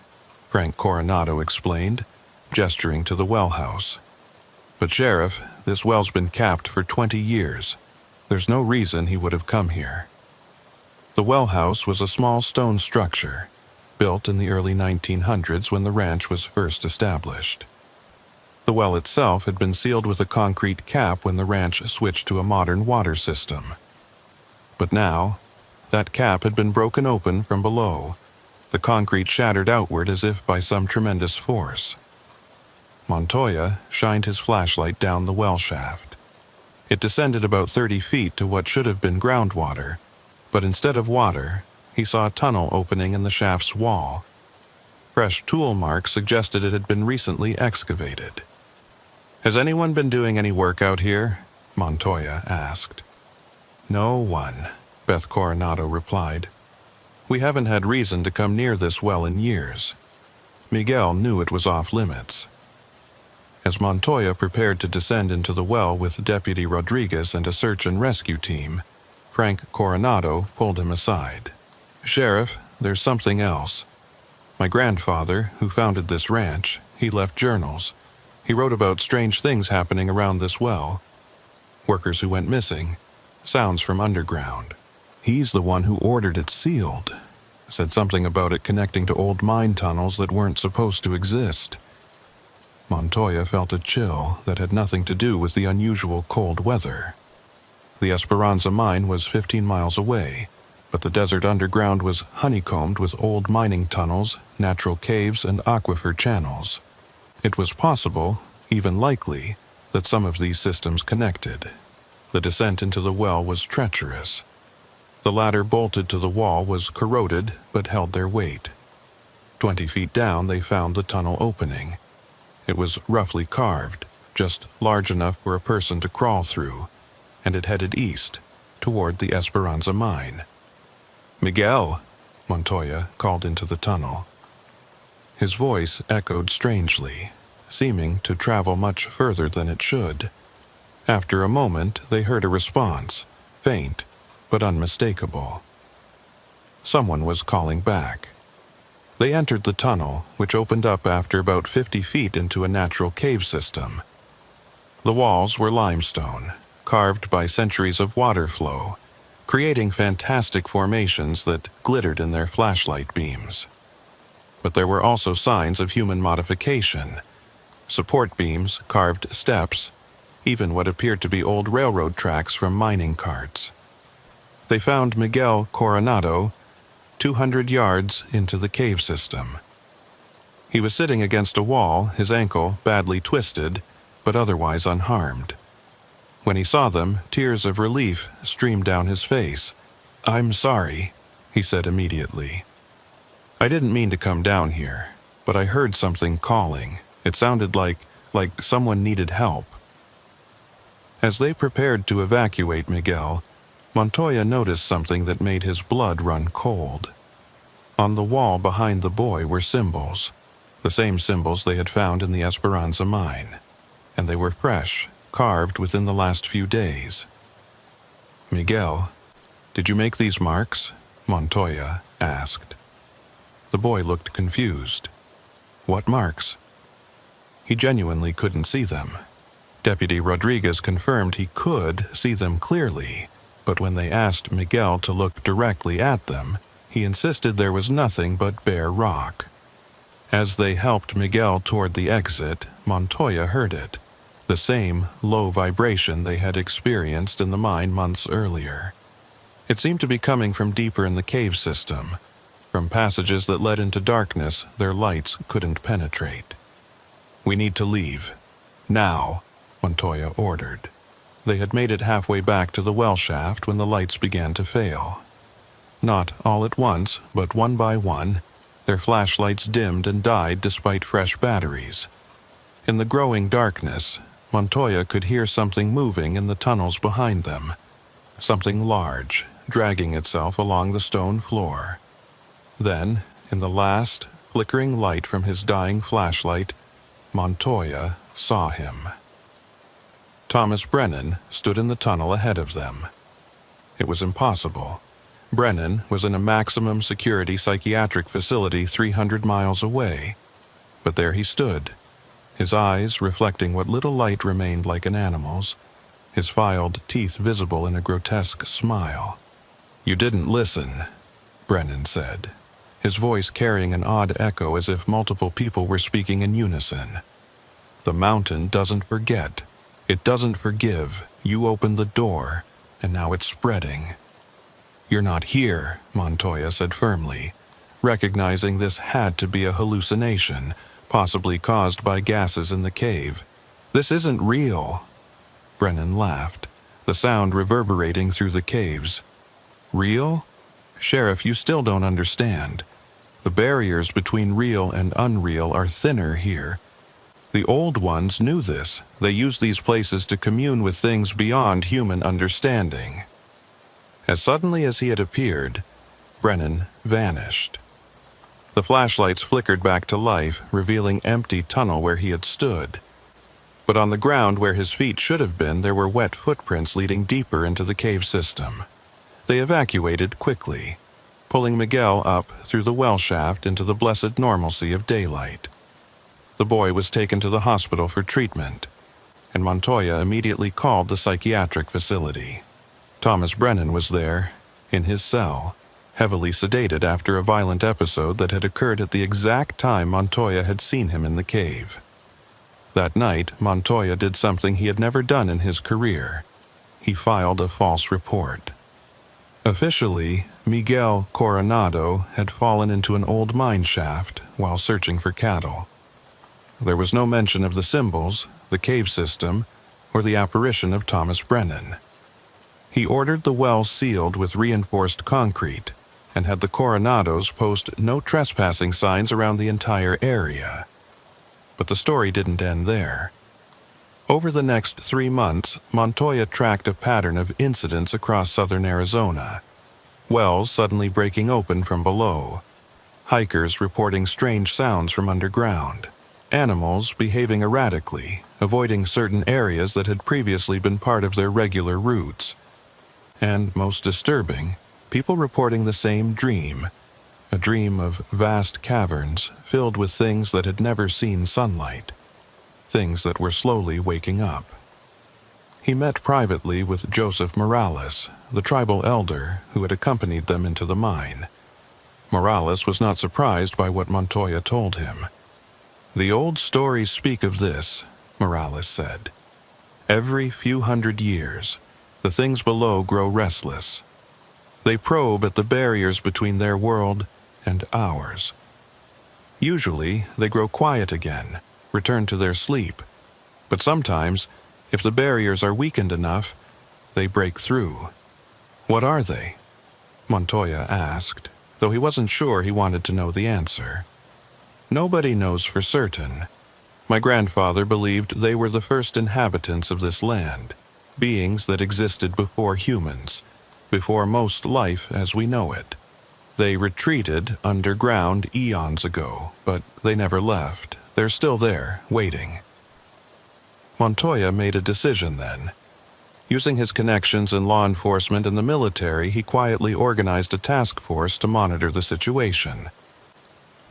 Frank Coronado explained, gesturing to the well house. "But Sheriff, this well's been capped for 20 years. There's no reason he would have come here." The well house was a small stone structure, built in the early 1900s when the ranch was first established. The well itself had been sealed with a concrete cap when the ranch switched to a modern water system. But now, that cap had been broken open from below, the concrete shattered outward as if by some tremendous force. Montoya shined his flashlight down the well shaft. It descended about 30 feet to what should have been groundwater, but instead of water, he saw a tunnel opening in the shaft's wall. Fresh tool marks suggested it had been recently excavated. "Has anyone been doing any work out here?" Montoya asked. "No one," Beth Coronado replied. "We haven't had reason to come near this well in years." Miguel knew it was off limits. As Montoya prepared to descend into the well with Deputy Rodriguez and a search and rescue team, Frank Coronado pulled him aside. "Sheriff, there's something else. My grandfather, who founded this ranch, he left journals. He wrote about strange things happening around this well. Workers who went missing, sounds from underground. He's the one who ordered it sealed. Said something about it connecting to old mine tunnels that weren't supposed to exist." Montoya felt a chill that had nothing to do with the unusual cold weather. The Esperanza mine was 15 miles away, but the desert underground was honeycombed with old mining tunnels, natural caves, and aquifer channels. It was possible, even likely, that some of these systems connected. The descent into the well was treacherous. The ladder bolted to the wall was corroded but held their weight. 20 feet down they found the tunnel opening. It was roughly carved, just large enough for a person to crawl through, and it headed east, toward the Esperanza mine. "Miguel!" Montoya called into the tunnel. His voice echoed strangely, seeming to travel much further than it should. After a moment, they heard a response, faint but unmistakable. Someone was calling back. They entered the tunnel, which opened up after about 50 feet into a natural cave system. The walls were limestone, carved by centuries of water flow, creating fantastic formations that glittered in their flashlight beams. But there were also signs of human modification. Support beams, carved steps, even what appeared to be old railroad tracks from mining carts. They found Miguel Coronado 200 yards into the cave system. He was sitting against a wall, his ankle badly twisted, but otherwise unharmed. When he saw them, tears of relief streamed down his face. "I'm sorry," he said immediately. "I didn't mean to come down here, but I heard something calling. It sounded like someone needed help." As they prepared to evacuate Miguel, Montoya noticed something that made his blood run cold. On the wall behind the boy were symbols, the same symbols they had found in the Esperanza mine, and they were fresh, carved within the last few days. "Miguel, did you make these marks?" Montoya asked. The boy looked confused. "What marks?" He genuinely couldn't see them. Deputy Rodriguez confirmed he could see them clearly, but when they asked Miguel to look directly at them, he insisted there was nothing but bare rock. As they helped Miguel toward the exit, Montoya heard it, the same low vibration they had experienced in the mine months earlier. It seemed to be coming from deeper in the cave system, from passages that led into darkness their lights couldn't penetrate. "We need to leave. Now," Montoya ordered. They had made it halfway back to the well shaft when the lights began to fail. Not all at once, but one by one, their flashlights dimmed and died despite fresh batteries. In the growing darkness, Montoya could hear something moving in the tunnels behind them, something large, dragging itself along the stone floor. Then, in the last, flickering light from his dying flashlight, Montoya saw him. Thomas Brennan stood in the tunnel ahead of them. It was impossible. Brennan was in a maximum security psychiatric facility 300 miles away. But there he stood, his eyes reflecting what little light remained like an animal's, his filed teeth visible in a grotesque smile. "You didn't listen," Brennan said, his voice carrying an odd echo as if multiple people were speaking in unison. The mountain doesn't forget. It doesn't forgive. You opened the door, and now it's spreading. You're not here, Montoya said firmly, recognizing this had to be a hallucination, possibly caused by gases in the cave. This isn't real. Brennan laughed, the sound reverberating through the caves. Real? Sheriff, you still don't understand. The barriers between real and unreal are thinner here. The old ones knew this. They used these places to commune with things beyond human understanding. As suddenly as he had appeared, Brennan vanished. The flashlights flickered back to life, revealing empty tunnel where he had stood. But on the ground where his feet should have been, there were wet footprints leading deeper into the cave system. They evacuated quickly, pulling Miguel up through the well shaft into the blessed normalcy of daylight. The boy was taken to the hospital for treatment, and Montoya immediately called the psychiatric facility. Thomas Brennan was there, in his cell, heavily sedated after a violent episode that had occurred at the exact time Montoya had seen him in the cave. That night, Montoya did something he had never done in his career. He filed a false report. Officially, Miguel Coronado had fallen into an old mine shaft while searching for cattle. There was no mention of the symbols, the cave system, or the apparition of Thomas Brennan. He ordered the well sealed with reinforced concrete and had the Coronados post no trespassing signs around the entire area. But the story didn't end there. Over the next 3 months, Montoya tracked a pattern of incidents across southern Arizona. Wells suddenly breaking open from below. Hikers reporting strange sounds from underground. Animals behaving erratically, avoiding certain areas that had previously been part of their regular routes. And, most disturbing, people reporting the same dream. A dream of vast caverns filled with things that had never seen sunlight. Things that were slowly waking up. He met privately with Joseph Morales, the tribal elder who had accompanied them into the mine. Morales was not surprised by what Montoya told him. The old stories speak of this, Morales said. Every few hundred years, the things below grow restless. They probe at the barriers between their world and ours. Usually, they grow quiet again, return to their sleep. But sometimes, if the barriers are weakened enough, they break through. What are they? Montoya asked, though he wasn't sure he wanted to know the answer. Nobody knows for certain. My grandfather believed they were the first inhabitants of this land, beings that existed before humans, before most life as we know it. They retreated underground eons ago, but they never left. They're still there, waiting. Montoya made a decision then. Using his connections in law enforcement and the military, he quietly organized a task force to monitor the situation.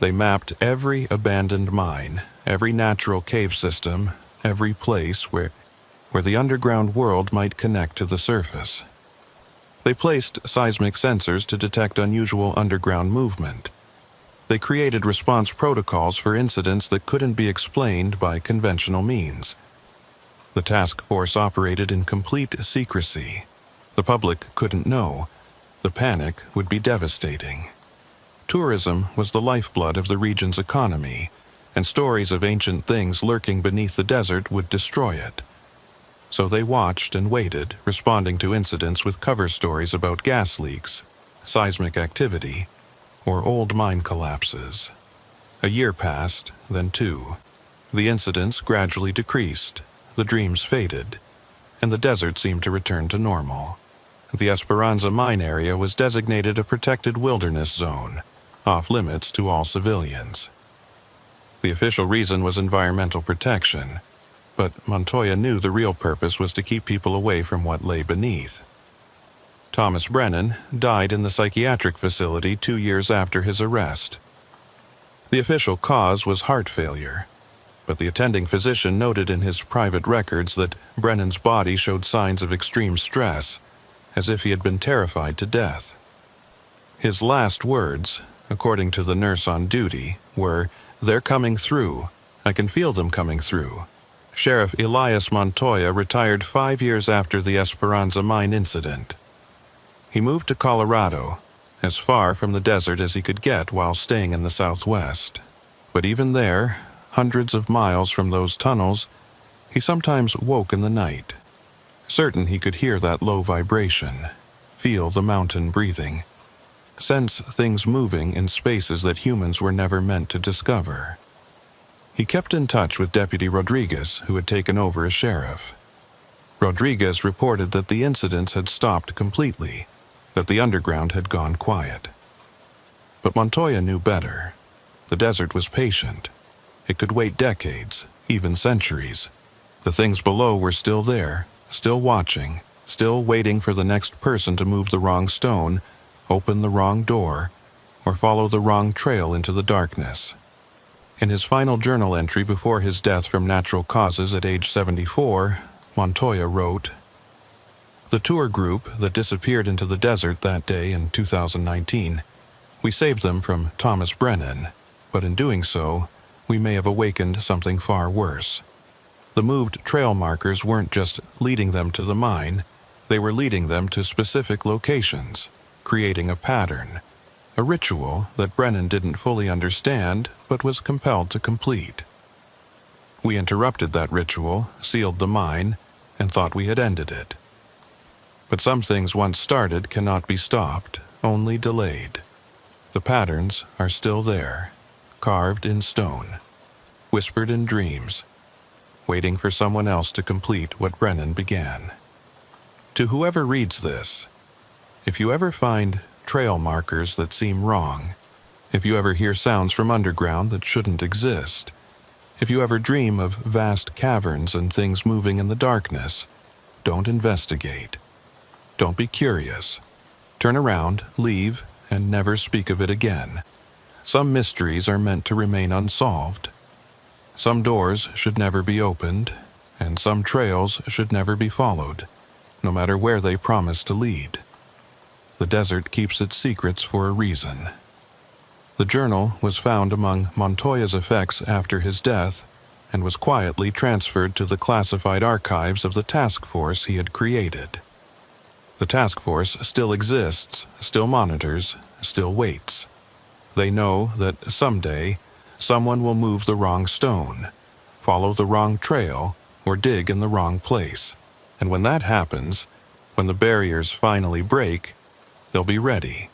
They mapped every abandoned mine, every natural cave system, every place where the underground world might connect to the surface. They placed seismic sensors to detect unusual underground movement. They created response protocols for incidents that couldn't be explained by conventional means. The task force operated in complete secrecy. The public couldn't know. The panic would be devastating. Tourism was the lifeblood of the region's economy, and stories of ancient things lurking beneath the desert would destroy it. So they watched and waited, responding to incidents with cover stories about gas leaks, seismic activity, or old mine collapses. A year passed, then 2. The incidents gradually decreased, the dreams faded, and the desert seemed to return to normal. The Esperanza mine area was designated a protected wilderness zone, off limits to all civilians. The official reason was environmental protection, but Montoya knew the real purpose was to keep people away from what lay beneath. Thomas Brennan died in the psychiatric facility 2 years after his arrest. The official cause was heart failure, but the attending physician noted in his private records that Brennan's body showed signs of extreme stress, as if he had been terrified to death. His last words, according to the nurse on duty, were, "They're coming through. I can feel them coming through. Sheriff Elias Montoya retired 5 years after the Esperanza mine incident. He moved to Colorado, as far from the desert as he could get while staying in the Southwest. But even there, hundreds of miles from those tunnels, he sometimes woke in the night, certain he could hear that low vibration, feel the mountain breathing, sense things moving in spaces that humans were never meant to discover. He kept in touch with Deputy Rodriguez, who had taken over as sheriff. Rodriguez reported that the incidents had stopped completely, that the underground had gone quiet. But Montoya knew better. The desert was patient. It could wait decades, even centuries. The things below were still there, still watching, still waiting for the next person to move the wrong stone, open the wrong door, or follow the wrong trail into the darkness. In his final journal entry before his death from natural causes at age 74, Montoya wrote, "The tour group that disappeared into the desert that day in 2019, we saved them from Thomas Brennan, but in doing so, we may have awakened something far worse. The moved trail markers weren't just leading them to the mine, they were leading them to specific locations, creating a pattern, a ritual that Brennan didn't fully understand but was compelled to complete. We interrupted that ritual, sealed the mine, and thought we had ended it. But some things once started cannot be stopped, only delayed. The patterns are still there, carved in stone, whispered in dreams, waiting for someone else to complete what Brennan began." To whoever reads this, if you ever find trail markers that seem wrong, if you ever hear sounds from underground that shouldn't exist, if you ever dream of vast caverns and things moving in the darkness, don't investigate. Don't be curious. Turn around, leave, and never speak of it again. Some mysteries are meant to remain unsolved. Some doors should never be opened, and some trails should never be followed, no matter where they promise to lead. The desert keeps its secrets for a reason. The journal was found among Montoya's effects after his death and was quietly transferred to the classified archives of the task force he had created. The task force still exists, still monitors, still waits. They know that someday someone will move the wrong stone, follow the wrong trail, or dig in the wrong place. And when that happens, when the barriers finally break, they'll be ready.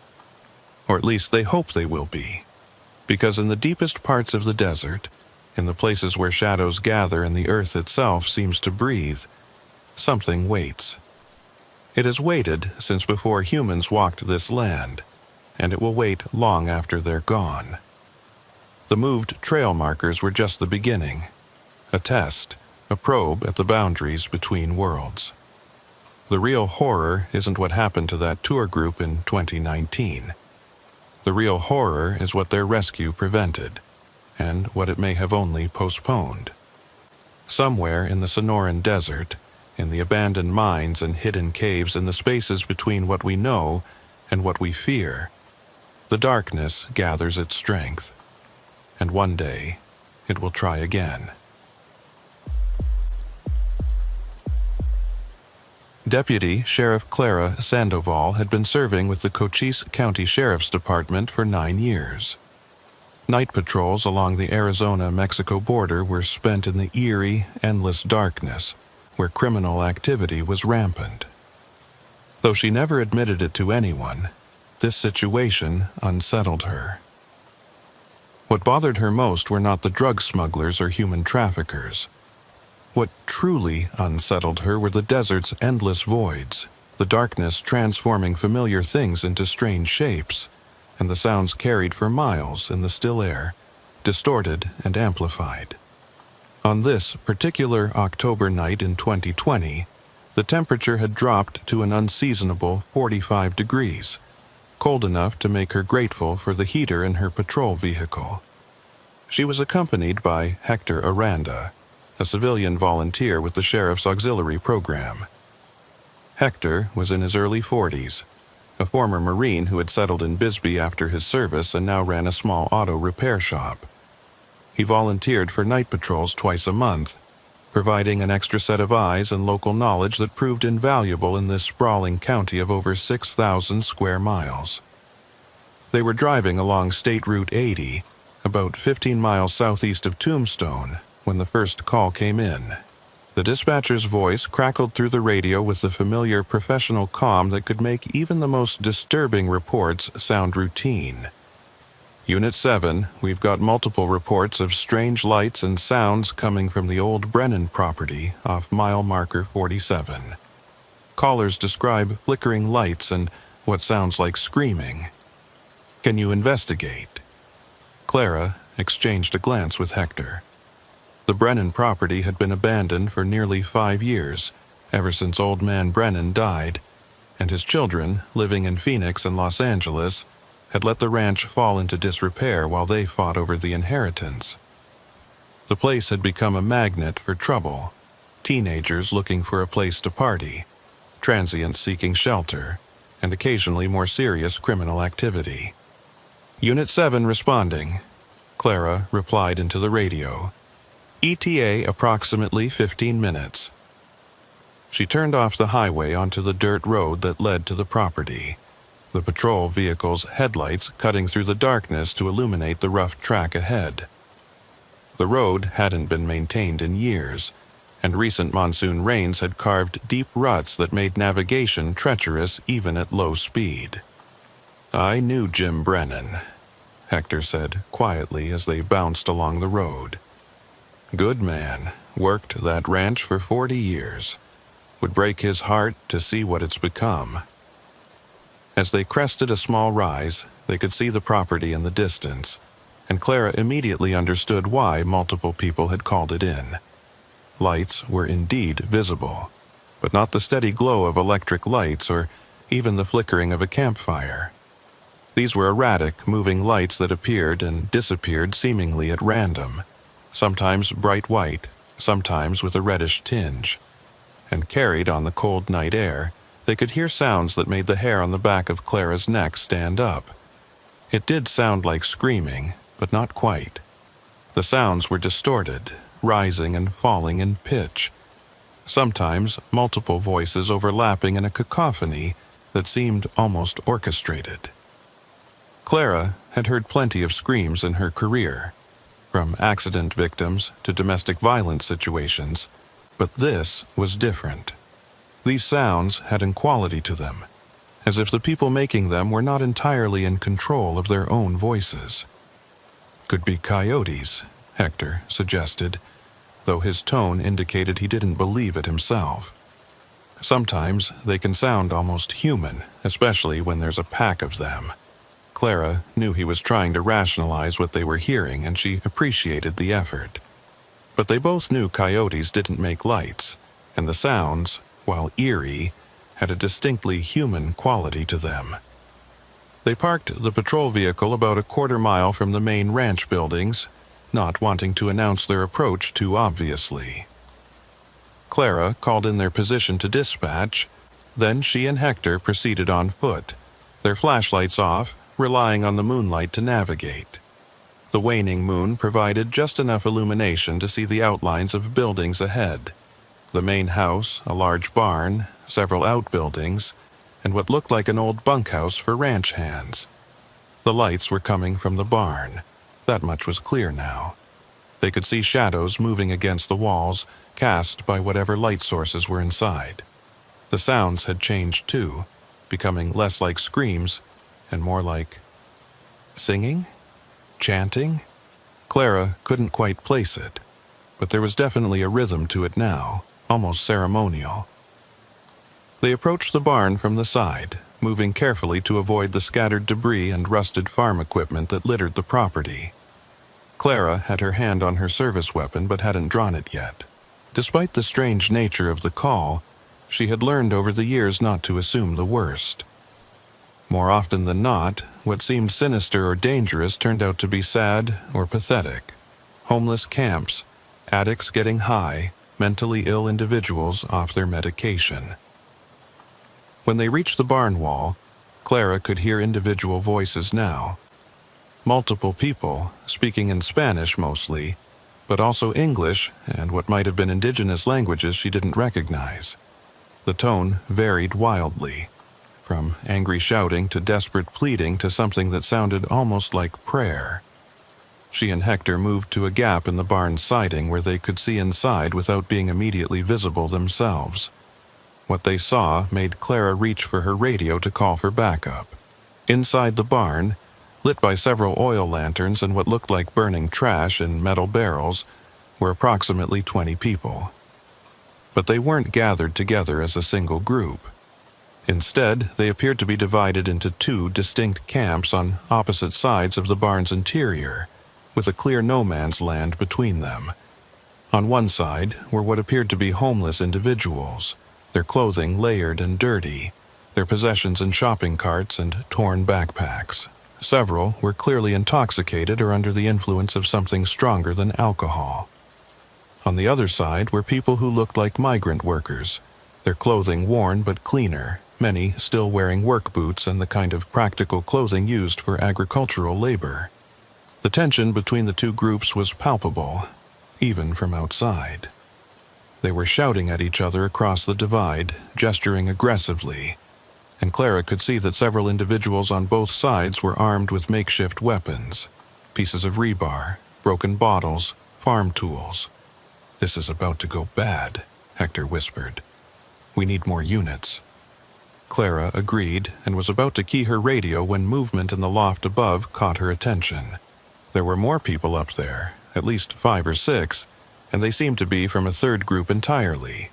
Or at least they hope they will be. Because in the deepest parts of the desert, in the places where shadows gather and the earth itself seems to breathe, something waits. It has waited since before humans walked this land, and it will wait long after they're gone. The moved trail markers were just the beginning, a test, a probe at the boundaries between worlds. The real horror isn't what happened to that tour group in 2019. The real horror is what their rescue prevented, and what it may have only postponed. Somewhere in the Sonoran Desert, in the abandoned mines and hidden caves in the spaces between what we know and what we fear, the darkness gathers its strength, and one day it will try again. Deputy Sheriff Clara Sandoval had been serving with the Cochise County Sheriff's Department for 9 years. Night patrols along the Arizona-Mexico border were spent in the eerie, endless darkness, where criminal activity was rampant. Though she never admitted it to anyone, this situation unsettled her. What bothered her most were not the drug smugglers or human traffickers. What truly unsettled her were the desert's endless voids, the darkness transforming familiar things into strange shapes, and the sounds carried for miles in the still air, distorted and amplified. On this particular October night in 2020, the temperature had dropped to an unseasonable 45 degrees, cold enough to make her grateful for the heater in her patrol vehicle. She was accompanied by Hector Aranda, a civilian volunteer with the Sheriff's Auxiliary Program. Hector was in his early 40s, a former Marine who had settled in Bisbee after his service and now ran a small auto repair shop. He volunteered for night patrols twice a month, providing an extra set of eyes and local knowledge that proved invaluable in this sprawling county of over 6,000 square miles. They were driving along State Route 80, about 15 miles southeast of Tombstone, when the first call came in. The dispatcher's voice crackled through the radio with the familiar professional calm that could make even the most disturbing reports sound routine. Unit 7, we've got multiple reports of strange lights and sounds coming from the old Brennan property off mile marker 47. Callers describe flickering lights and what sounds like screaming. Can you investigate? Clara exchanged a glance with Hector. The Brennan property had been abandoned for nearly 5 years, ever since Old Man Brennan died, and his children, living in Phoenix and Los Angeles, had let the ranch fall into disrepair while they fought over the inheritance. The place had become a magnet for trouble, teenagers looking for a place to party, transients seeking shelter, and occasionally more serious criminal activity. Unit 7 responding. Clara replied into the radio. ETA approximately 15 minutes. She turned off the highway onto the dirt road that led to the property, the patrol vehicle's headlights cutting through the darkness to illuminate the rough track ahead. The road hadn't been maintained in years, and recent monsoon rains had carved deep ruts that made navigation treacherous even at low speed. I knew Jim Brennan, Hector said quietly as they bounced along the road. Good man, worked that ranch for 40 years. Would break his heart to see what it's become. As they crested a small rise, they could see the property in the distance, and Clara immediately understood why multiple people had called it in. Lights were indeed visible, but not the steady glow of electric lights or even the flickering of a campfire. These were erratic, moving lights that appeared and disappeared seemingly at random, sometimes bright white, sometimes with a reddish tinge. And carried on the cold night air, they could hear sounds that made the hair on the back of Clara's neck stand up. It did sound like screaming, but not quite. The sounds were distorted, rising and falling in pitch. Sometimes multiple voices overlapping in a cacophony that seemed almost orchestrated. Clara had heard plenty of screams in her career, from accident victims to domestic violence situations, but this was different. These sounds had an quality to them, as if the people making them were not entirely in control of their own voices. Could be coyotes, Hector suggested, though his tone indicated he didn't believe it himself. Sometimes they can sound almost human, especially when there's a pack of them. Clara knew he was trying to rationalize what they were hearing, and she appreciated the effort. But they both knew coyotes didn't make lights, and the sounds, while eerie, had a distinctly human quality to them. They parked the patrol vehicle about a quarter mile from the main ranch buildings, not wanting to announce their approach too obviously. Clara called in their position to dispatch, then she and Hector proceeded on foot, their flashlights off, relying on the moonlight to navigate. The waning moon provided just enough illumination to see the outlines of buildings ahead. The main house, a large barn, several outbuildings, and what looked like an old bunkhouse for ranch hands. The lights were coming from the barn. That much was clear now. They could see shadows moving against the walls, cast by whatever light sources were inside. The sounds had changed too, becoming less like screams and more like singing? Chanting? Clara couldn't quite place it, but there was definitely a rhythm to it now, almost ceremonial. They approached the barn from the side, moving carefully to avoid the scattered debris and rusted farm equipment that littered the property. Clara had her hand on her service weapon but hadn't drawn it yet. Despite the strange nature of the call, she had learned over the years not to assume the worst. More often than not, what seemed sinister or dangerous turned out to be sad or pathetic. Homeless camps, addicts getting high, mentally ill individuals off their medication. When they reached the barn wall, Clara could hear individual voices now. Multiple people, speaking in Spanish mostly, but also English and what might have been indigenous languages she didn't recognize. The tone varied wildly, from angry shouting to desperate pleading to something that sounded almost like prayer. She and Hector moved to a gap in the barn's siding where they could see inside without being immediately visible themselves. What they saw made Clara reach for her radio to call for backup. Inside the barn, lit by several oil lanterns and what looked like burning trash in metal barrels, were approximately 20 people. But they weren't gathered together as a single group. Instead, they appeared to be divided into two distinct camps on opposite sides of the barn's interior, with a clear no-man's land between them. On one side were what appeared to be homeless individuals, their clothing layered and dirty, their possessions in shopping carts and torn backpacks. Several were clearly intoxicated or under the influence of something stronger than alcohol. On the other side were people who looked like migrant workers, their clothing worn but cleaner, many still wearing work boots and the kind of practical clothing used for agricultural labor. The tension between the two groups was palpable, even from outside. They were shouting at each other across the divide, gesturing aggressively, and Clara could see that several individuals on both sides were armed with makeshift weapons, pieces of rebar, broken bottles, farm tools. "This is about to go bad," Hector whispered. "We need more units." Clara agreed and was about to key her radio when movement in the loft above caught her attention. There were more people up there, at least 5 or 6, and they seemed to be from a third group entirely.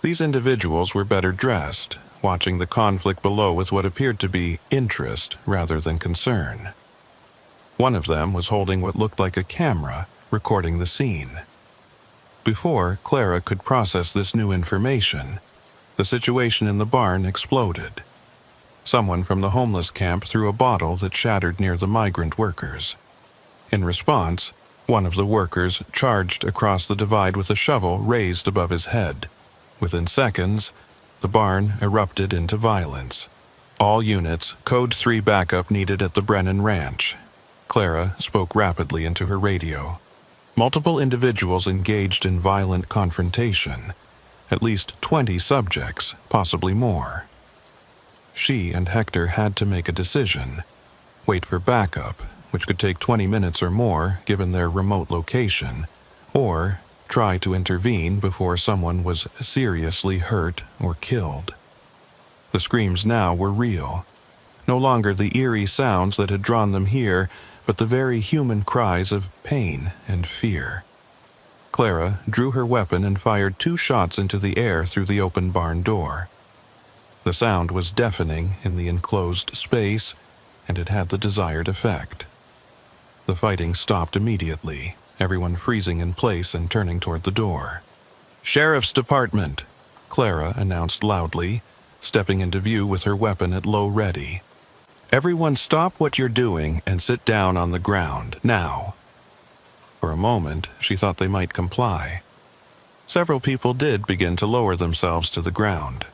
These individuals were better dressed, watching the conflict below with what appeared to be interest rather than concern. One of them was holding what looked like a camera, recording the scene. Before Clara could process this new information, the situation in the barn exploded. Someone from the homeless camp threw a bottle that shattered near the migrant workers. In response, one of the workers charged across the divide with a shovel raised above his head. Within seconds, the barn erupted into violence. "All units, Code 3 backup needed at the Brennan Ranch." Clara spoke rapidly into her radio. Multiple individuals engaged in violent confrontation. At least 20 subjects, possibly more. She and Hector had to make a decision. Wait for backup, which could take 20 minutes or more given their remote location, or try to intervene before someone was seriously hurt or killed. The screams now were real. No longer the eerie sounds that had drawn them here, but the very human cries of pain and fear. Clara drew her weapon and fired 2 shots into the air through the open barn door. The sound was deafening in the enclosed space, and it had the desired effect. The fighting stopped immediately, everyone freezing in place and turning toward the door. "Sheriff's Department," Clara announced loudly, stepping into view with her weapon at low ready. "Everyone stop what you're doing and sit down on the ground, now." For a moment, she thought they might comply. Several people did begin to lower themselves to the ground.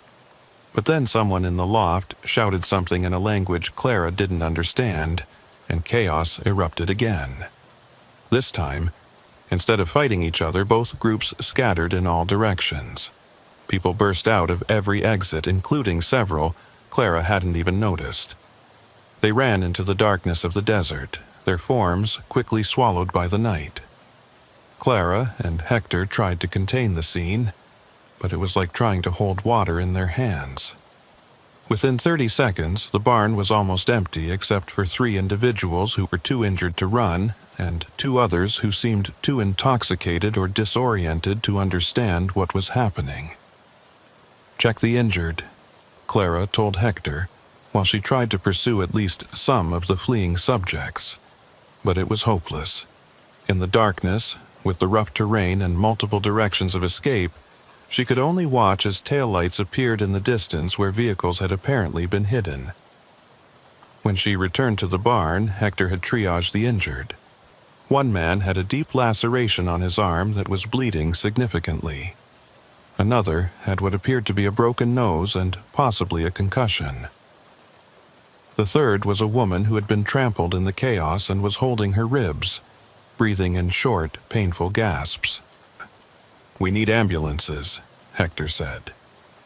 But then someone in the loft shouted something in a language Clara didn't understand, and chaos erupted again. This time, instead of fighting each other, both groups scattered in all directions. People burst out of every exit, including several Clara hadn't even noticed. They ran into the darkness of the desert, their forms quickly swallowed by the night. Clara and Hector tried to contain the scene, but it was like trying to hold water in their hands. Within 30 seconds, the barn was almost empty except for 3 individuals who were too injured to run, and 2 others who seemed too intoxicated or disoriented to understand what was happening. "Check the injured," Clara told Hector, while she tried to pursue at least some of the fleeing subjects. But it was hopeless. In the darkness, with the rough terrain and multiple directions of escape, she could only watch as taillights appeared in the distance where vehicles had apparently been hidden. When she returned to the barn, Hector had triaged the injured. One man had a deep laceration on his arm that was bleeding significantly. Another had what appeared to be a broken nose and possibly a concussion. The third was a woman who had been trampled in the chaos and was holding her ribs. breathing in short, painful gasps. "We need ambulances," Hector said,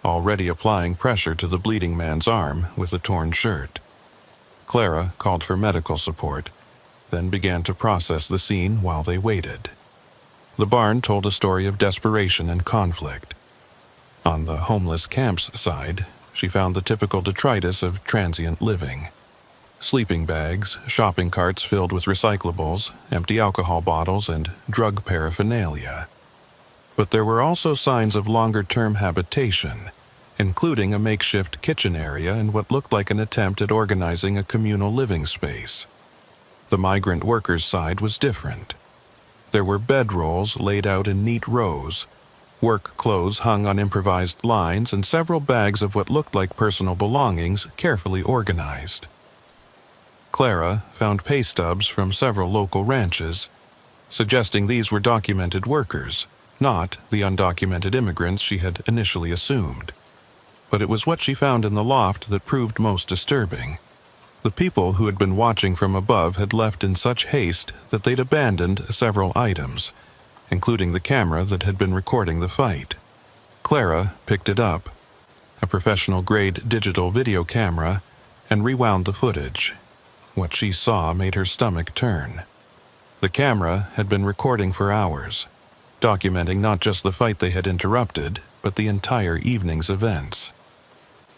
already applying pressure to the bleeding man's arm with a torn shirt. Clara called for medical support, then began to process the scene while they waited. The barn told a story of desperation and conflict. On the homeless camp's side, she found the typical detritus of transient living. Sleeping bags, shopping carts filled with recyclables, empty alcohol bottles, and drug paraphernalia. But there were also signs of longer-term habitation, including a makeshift kitchen area and what looked like an attempt at organizing a communal living space. The migrant workers' side was different. There were bedrolls laid out in neat rows, work clothes hung on improvised lines, and several bags of what looked like personal belongings carefully organized. Clara found pay stubs from several local ranches, suggesting these were documented workers, not the undocumented immigrants she had initially assumed. But it was what she found in the loft that proved most disturbing. The people who had been watching from above had left in such haste that they'd abandoned several items, including the camera that had been recording the fight. Clara picked it up, a professional-grade digital video camera, and rewound the footage. What she saw made her stomach turn. The camera had been recording for hours, documenting not just the fight they had interrupted, but the entire evening's events.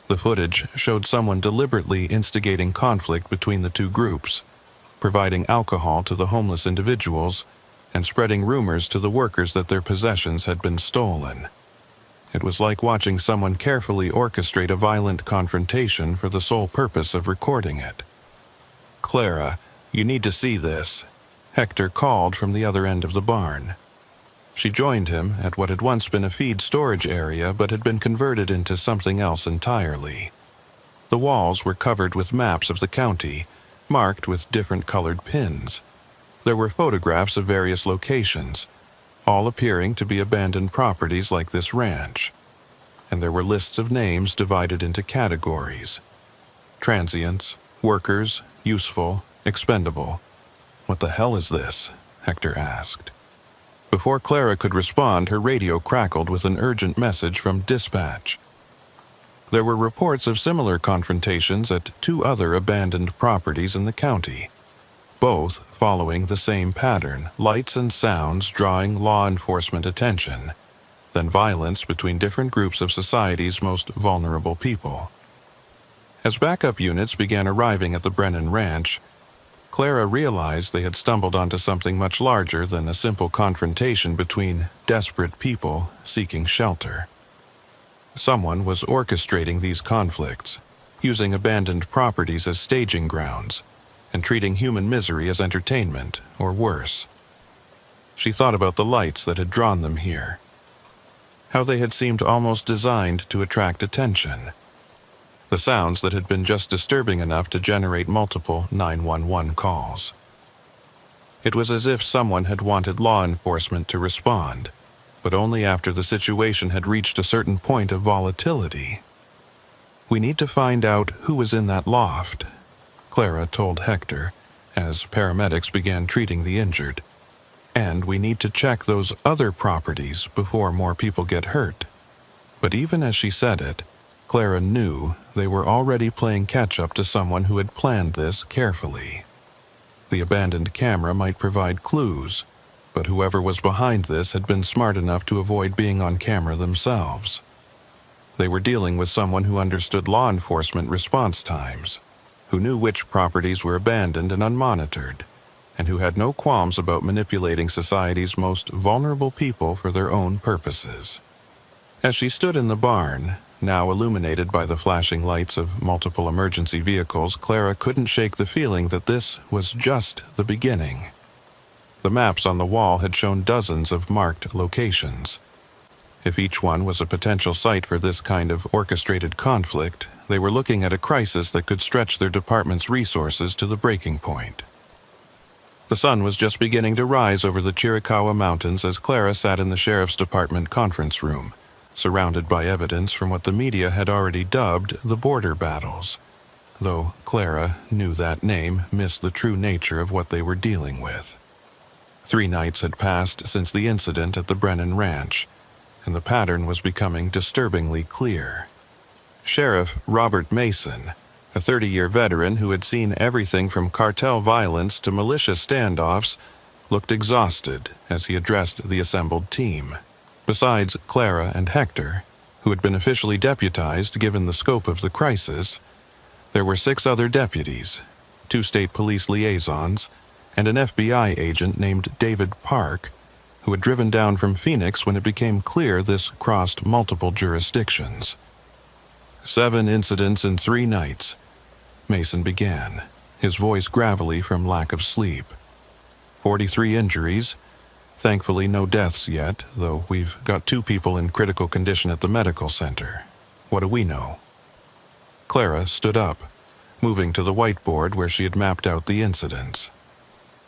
The footage showed someone deliberately instigating conflict between the two groups, providing alcohol to the homeless individuals, and spreading rumors to the workers that their possessions had been stolen. It was like watching someone carefully orchestrate a violent confrontation for the sole purpose of recording it. "Clara, you need to see this," Hector called from the other end of the barn. She joined him at what had once been a feed storage area but had been converted into something else entirely. The walls were covered with maps of the county, marked with different colored pins. There were photographs of various locations, all appearing to be abandoned properties like this ranch. And there were lists of names divided into categories: transients, workers, useful, expendable. "What the hell is this?" Hector asked. Before Clara could respond, her radio crackled with an urgent message from dispatch. There were reports of similar confrontations at two other abandoned properties in the county, both following the same pattern: lights and sounds drawing law enforcement attention, then violence between different groups of society's most vulnerable people. As backup units began arriving at the Brennan Ranch, Clara realized they had stumbled onto something much larger than a simple confrontation between desperate people seeking shelter. Someone was orchestrating these conflicts, using abandoned properties as staging grounds, and treating human misery as entertainment, or worse. She thought about the lights that had drawn them here, how they had seemed almost designed to attract attention. The sounds that had been just disturbing enough to generate multiple 911 calls. It was as if someone had wanted law enforcement to respond, but only after the situation had reached a certain point of volatility. "We need to find out who was in that loft," Clara told Hector, as paramedics began treating the injured. "And we need to check those other properties before more people get hurt." But even as she said it, Clara knew they were already playing catch-up to someone who had planned this carefully. The abandoned camera might provide clues, but whoever was behind this had been smart enough to avoid being on camera themselves. They were dealing with someone who understood law enforcement response times, who knew which properties were abandoned and unmonitored, and who had no qualms about manipulating society's most vulnerable people for their own purposes. As she stood in the barn, now illuminated by the flashing lights of multiple emergency vehicles, Clara couldn't shake the feeling that this was just the beginning. The maps on the wall had shown dozens of marked locations. If each one was a potential site for this kind of orchestrated conflict, they were looking at a crisis that could stretch their department's resources to the breaking point. The sun was just beginning to rise over the Chiricahua Mountains as Clara sat in the sheriff's department conference room, surrounded by evidence from what the media had already dubbed the border battles, though Clara knew that name missed the true nature of what they were dealing with. 3 nights had passed since the incident at the Brennan Ranch, and the pattern was becoming disturbingly clear. Sheriff Robert Mason, a 30-year veteran who had seen everything from cartel violence to malicious standoffs, looked exhausted as he addressed the assembled team. Besides Clara and Hector, who had been officially deputized given the scope of the crisis, there were 6 other deputies, 2 state police liaisons, and an FBI agent named David Park, who had driven down from Phoenix when it became clear this crossed multiple jurisdictions. 7 incidents in 3 nights, Mason began, his voice gravelly from lack of sleep. 43 injuries, thankfully no deaths yet, though we've got 2 people in critical condition at the medical center. What do we know? Clara stood up, moving to the whiteboard where she had mapped out the incidents.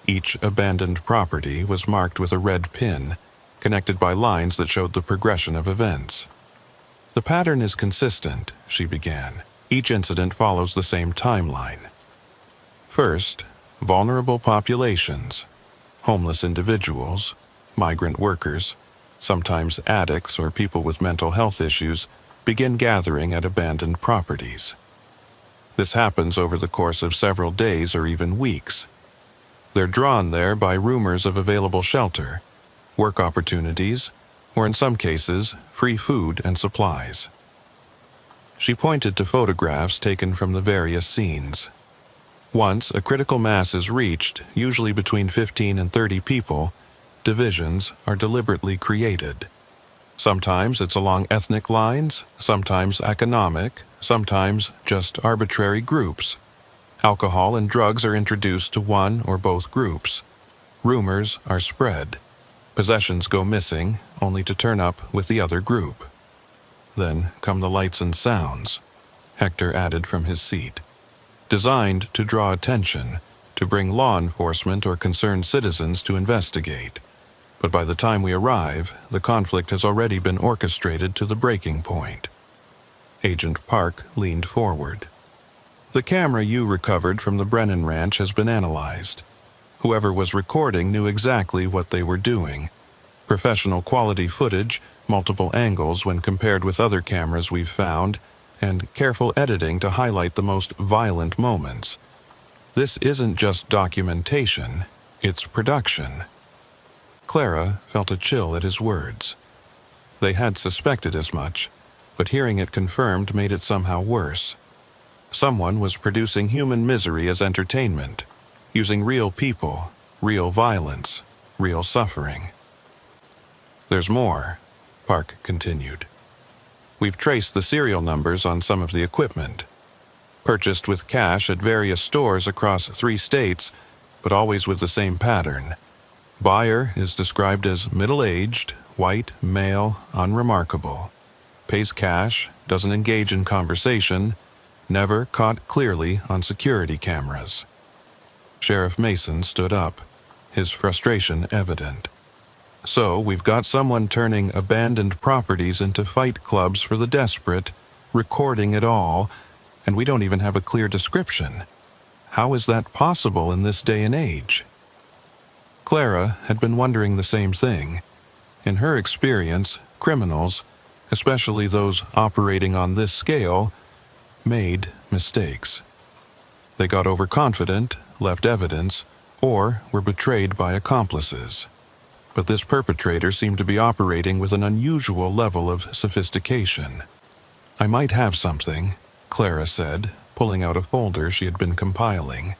Each abandoned property was marked with a red pin, connected by lines that showed the progression of events. The pattern is consistent, she began. Each incident follows the same timeline. First, vulnerable populations, homeless individuals, migrant workers, sometimes addicts or people with mental health issues, begin gathering at abandoned properties. This happens over the course of several days or even weeks. They're drawn there by rumors of available shelter, work opportunities, or in some cases, free food and supplies. She pointed to photographs taken from the various scenes. Once a critical mass is reached, usually between 15 and 30 people, divisions are deliberately created. Sometimes it's along ethnic lines, sometimes economic, sometimes just arbitrary groups. Alcohol and drugs are introduced to one or both groups. Rumors are spread. Possessions go missing, only to turn up with the other group. Then come the lights and sounds, Hector added from his seat. Designed to draw attention, to bring law enforcement or concerned citizens to investigate. But by the time we arrive, the conflict has already been orchestrated to the breaking point. Agent Park leaned forward. The camera you recovered from the Brennan Ranch has been analyzed. Whoever was recording knew exactly what they were doing. Professional quality footage, multiple angles when compared with other cameras we've found, and careful editing to highlight the most violent moments. This isn't just documentation, it's production. Clara felt a chill at his words. They had suspected as much, but hearing it confirmed made it somehow worse. Someone was producing human misery as entertainment, using real people, real violence, real suffering. There's more, Park continued. We've traced the serial numbers on some of the equipment. Purchased with cash at various stores across 3 states, but always with the same pattern. Buyer is described as middle-aged, white, male, unremarkable. Pays cash, doesn't engage in conversation, never caught clearly on security cameras. Sheriff Mason stood up, his frustration evident. So we've got someone turning abandoned properties into fight clubs for the desperate, recording it all, and we don't even have a clear description. How is that possible in this day and age? Clara had been wondering the same thing. In her experience, criminals, especially those operating on this scale, made mistakes. They got overconfident, left evidence, or were betrayed by accomplices. But this perpetrator seemed to be operating with an unusual level of sophistication. I might have something, Clara said, pulling out a folder she had been compiling.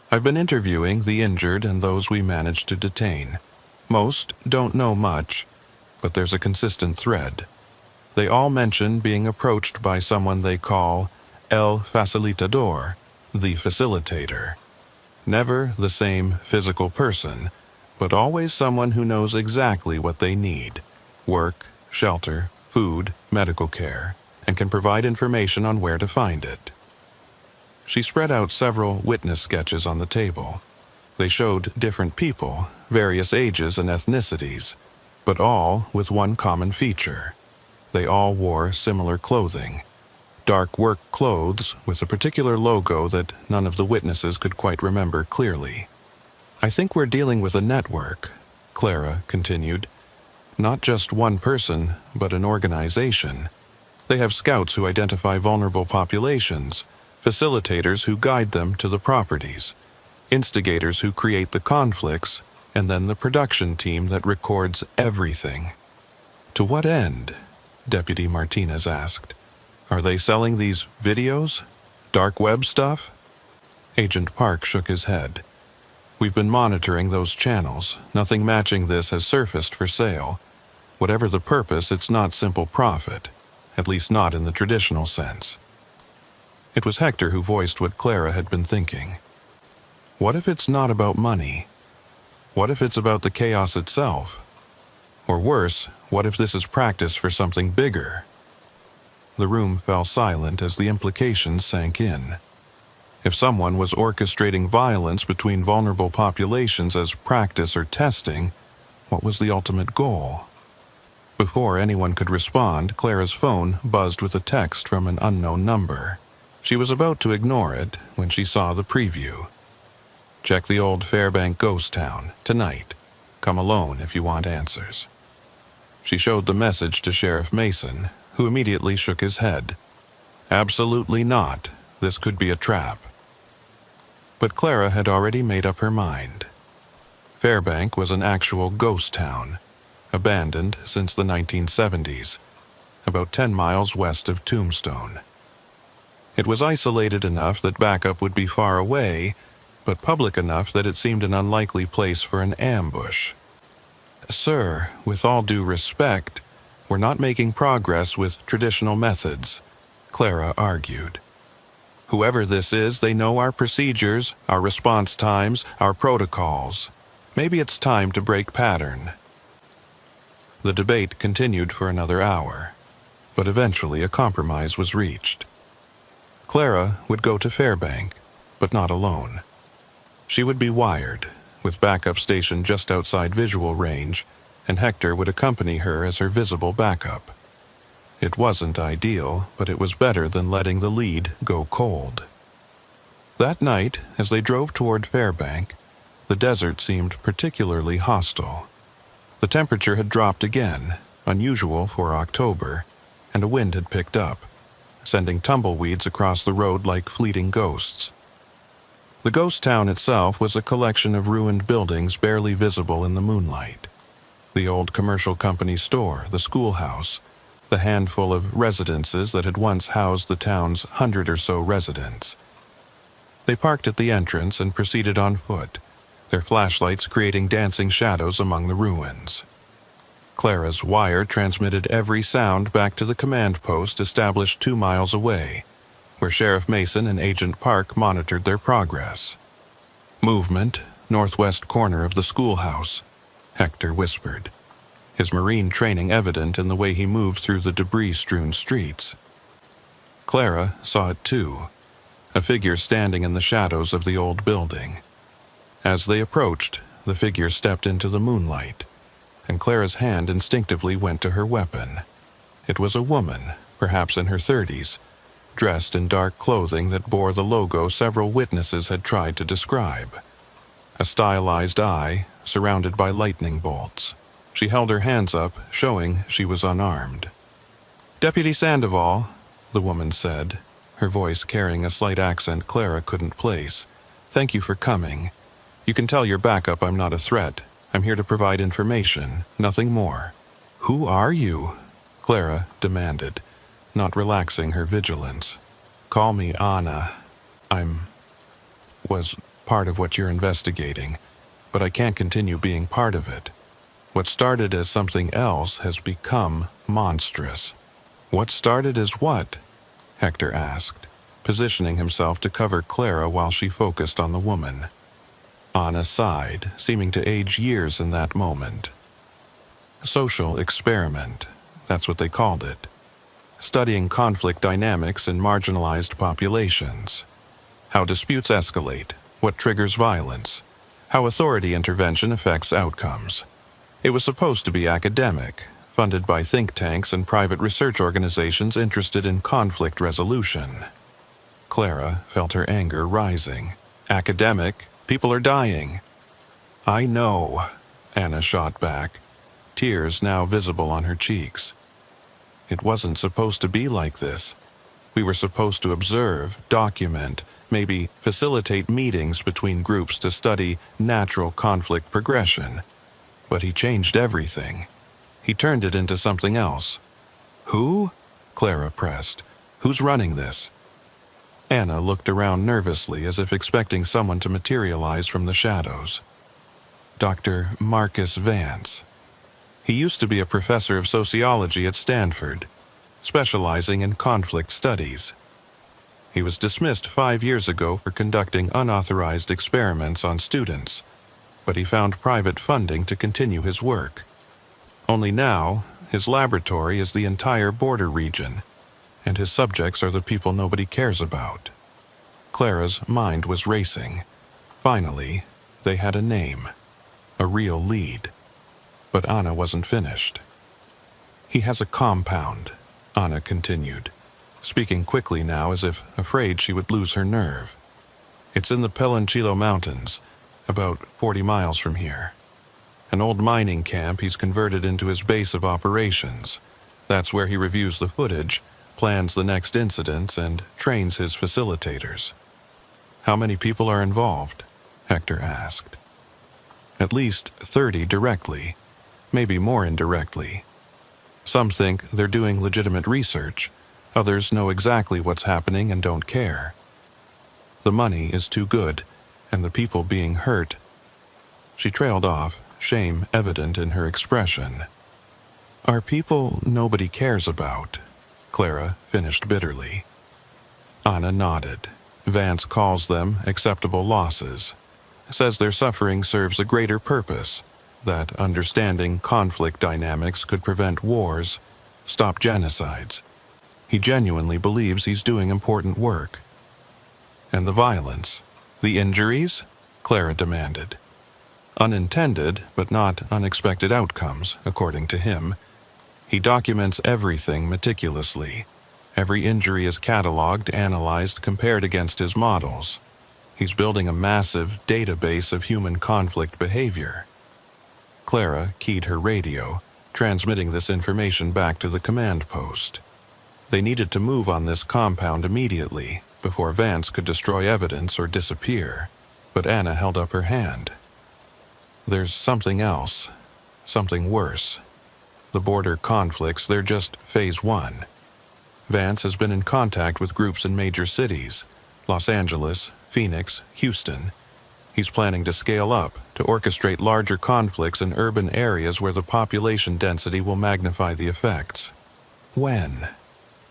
I've been interviewing the injured and those we managed to detain. Most don't know much, but there's a consistent thread. They all mention being approached by someone they call El Facilitador, the facilitator. Never the same physical person, but always someone who knows exactly what they need: work, shelter, food, medical care, and can provide information on where to find it. She spread out several witness sketches on the table. They showed different people, various ages and ethnicities, but all with one common feature. They all wore similar clothing, dark work clothes with a particular logo that none of the witnesses could quite remember clearly. I think we're dealing with a network, Clara continued. Not just one person, but an organization. They have scouts who identify vulnerable populations, facilitators who guide them to the properties, instigators who create the conflicts, and then the production team that records everything. To what end? Deputy Martinez asked. Are they selling these videos? Dark web stuff? Agent Park shook his head. We've been monitoring those channels. Nothing matching this has surfaced for sale. Whatever the purpose, it's not simple profit, at least not in the traditional sense. It was Hector who voiced what Clara had been thinking. What if it's not about money? What if it's about the chaos itself? Or worse, what if this is practice for something bigger? The room fell silent as the implications sank in. If someone was orchestrating violence between vulnerable populations as practice or testing, what was the ultimate goal? Before anyone could respond, Clara's phone buzzed with a text from an unknown number. She was about to ignore it when she saw the preview. Check the old Fairbank ghost town, tonight. Come alone if you want answers. She showed the message to Sheriff Mason, who immediately shook his head. Absolutely not. This could be a trap. But Clara had already made up her mind. Fairbank was an actual ghost town, abandoned since the 1970s, about 10 miles west of Tombstone. It was isolated enough that backup would be far away, but public enough that it seemed an unlikely place for an ambush. Sir, with all due respect, we're not making progress with traditional methods, Clara argued. Whoever this is, they know our procedures, our response times, our protocols. Maybe it's time to break pattern. The debate continued for another hour, but eventually a compromise was reached. Clara would go to Fairbank, but not alone. She would be wired, with backup stationed just outside visual range, and Hector would accompany her as her visible backup. It wasn't ideal, but it was better than letting the lead go cold. That night, as they drove toward Fairbank, the desert seemed particularly hostile. The temperature had dropped again, unusual for October, and a wind had picked up, sending tumbleweeds across the road like fleeting ghosts. The ghost town itself was a collection of ruined buildings barely visible in the moonlight. The old commercial company store, the schoolhouse, the handful of residences that had once housed the town's 100 or so residents. They parked at the entrance and proceeded on foot, their flashlights creating dancing shadows among the ruins. Clara's wire transmitted every sound back to the command post established 2 miles away, where Sheriff Mason and Agent Park monitored their progress. Movement, northwest corner of the schoolhouse, Hector whispered, his Marine training evident in the way he moved through the debris-strewn streets. Clara saw it too, a figure standing in the shadows of the old building. As they approached, the figure stepped into the moonlight, and Clara's hand instinctively went to her weapon. It was a woman, perhaps in her 30s, dressed in dark clothing that bore the logo several witnesses had tried to describe. A stylized eye, surrounded by lightning bolts. She held her hands up, showing she was unarmed. "Deputy Sandoval," the woman said, her voice carrying a slight accent Clara couldn't place. "Thank you for coming. You can tell your backup I'm not a threat. I'm here to provide information, nothing more." "Who are you?" Clara demanded, not relaxing her vigilance. "Call me Anna. Was part of what you're investigating, but I can't continue being part of it. What started as something else has become monstrous." "What started as what?" Hector asked, positioning himself to cover Clara while she focused on the woman. Anna sighed, seeming to age years in that moment. "Social experiment, that's what they called it. Studying conflict dynamics in marginalized populations. How disputes escalate, what triggers violence, how authority intervention affects outcomes. It was supposed to be academic, funded by think tanks and private research organizations interested in conflict resolution." Clara felt her anger rising. "Academic? People are dying." "I know," Anna shot back, tears now visible on her cheeks. "It wasn't supposed to be like this. We were supposed to observe, document, maybe facilitate meetings between groups to study natural conflict progression. But he changed everything. He turned it into something else." "Who?" Clara pressed. "Who's running this?" Anna looked around nervously as if expecting someone to materialize from the shadows. "Dr. Marcus Vance. He used to be a professor of sociology at Stanford, specializing in conflict studies. He was dismissed 5 years ago for conducting unauthorized experiments on students, but he found private funding to continue his work. Only now, his laboratory is the entire border region, and his subjects are the people nobody cares about." Clara's mind was racing. Finally, they had a name, a real lead. But Anna wasn't finished. "He has a compound," Anna continued, speaking quickly now as if afraid she would lose her nerve. "It's in the Pelanchillo Mountains, about 40 miles from here. An old mining camp he's converted into his base of operations. That's where he reviews the footage, plans the next incidents, and trains his facilitators." "How many people are involved?" Hector asked. "At least 30 directly, maybe more indirectly. Some think they're doing legitimate research. Others know exactly what's happening and don't care. The money is too good, and the people being hurt." She trailed off, shame evident in her expression. "Are people nobody cares about?" Clara finished bitterly. Anna nodded. "Vance calls them acceptable losses. Says their suffering serves a greater purpose, that understanding conflict dynamics could prevent wars, stop genocides. He genuinely believes he's doing important work." "And the violence? The injuries?" Clara demanded. "Unintended, but not unexpected outcomes, according to him. He documents everything meticulously. Every injury is cataloged, analyzed, compared against his models. He's building a massive database of human conflict behavior." Clara keyed her radio, transmitting this information back to the command post. They needed to move on this compound immediately, before Vance could destroy evidence or disappear. But Anna held up her hand. "There's something else, something worse. The border conflicts, they're just phase 1. Vance has been in contact with groups in major cities, Los Angeles, Phoenix, Houston. He's planning to scale up, to orchestrate larger conflicts in urban areas where the population density will magnify the effects." "When?"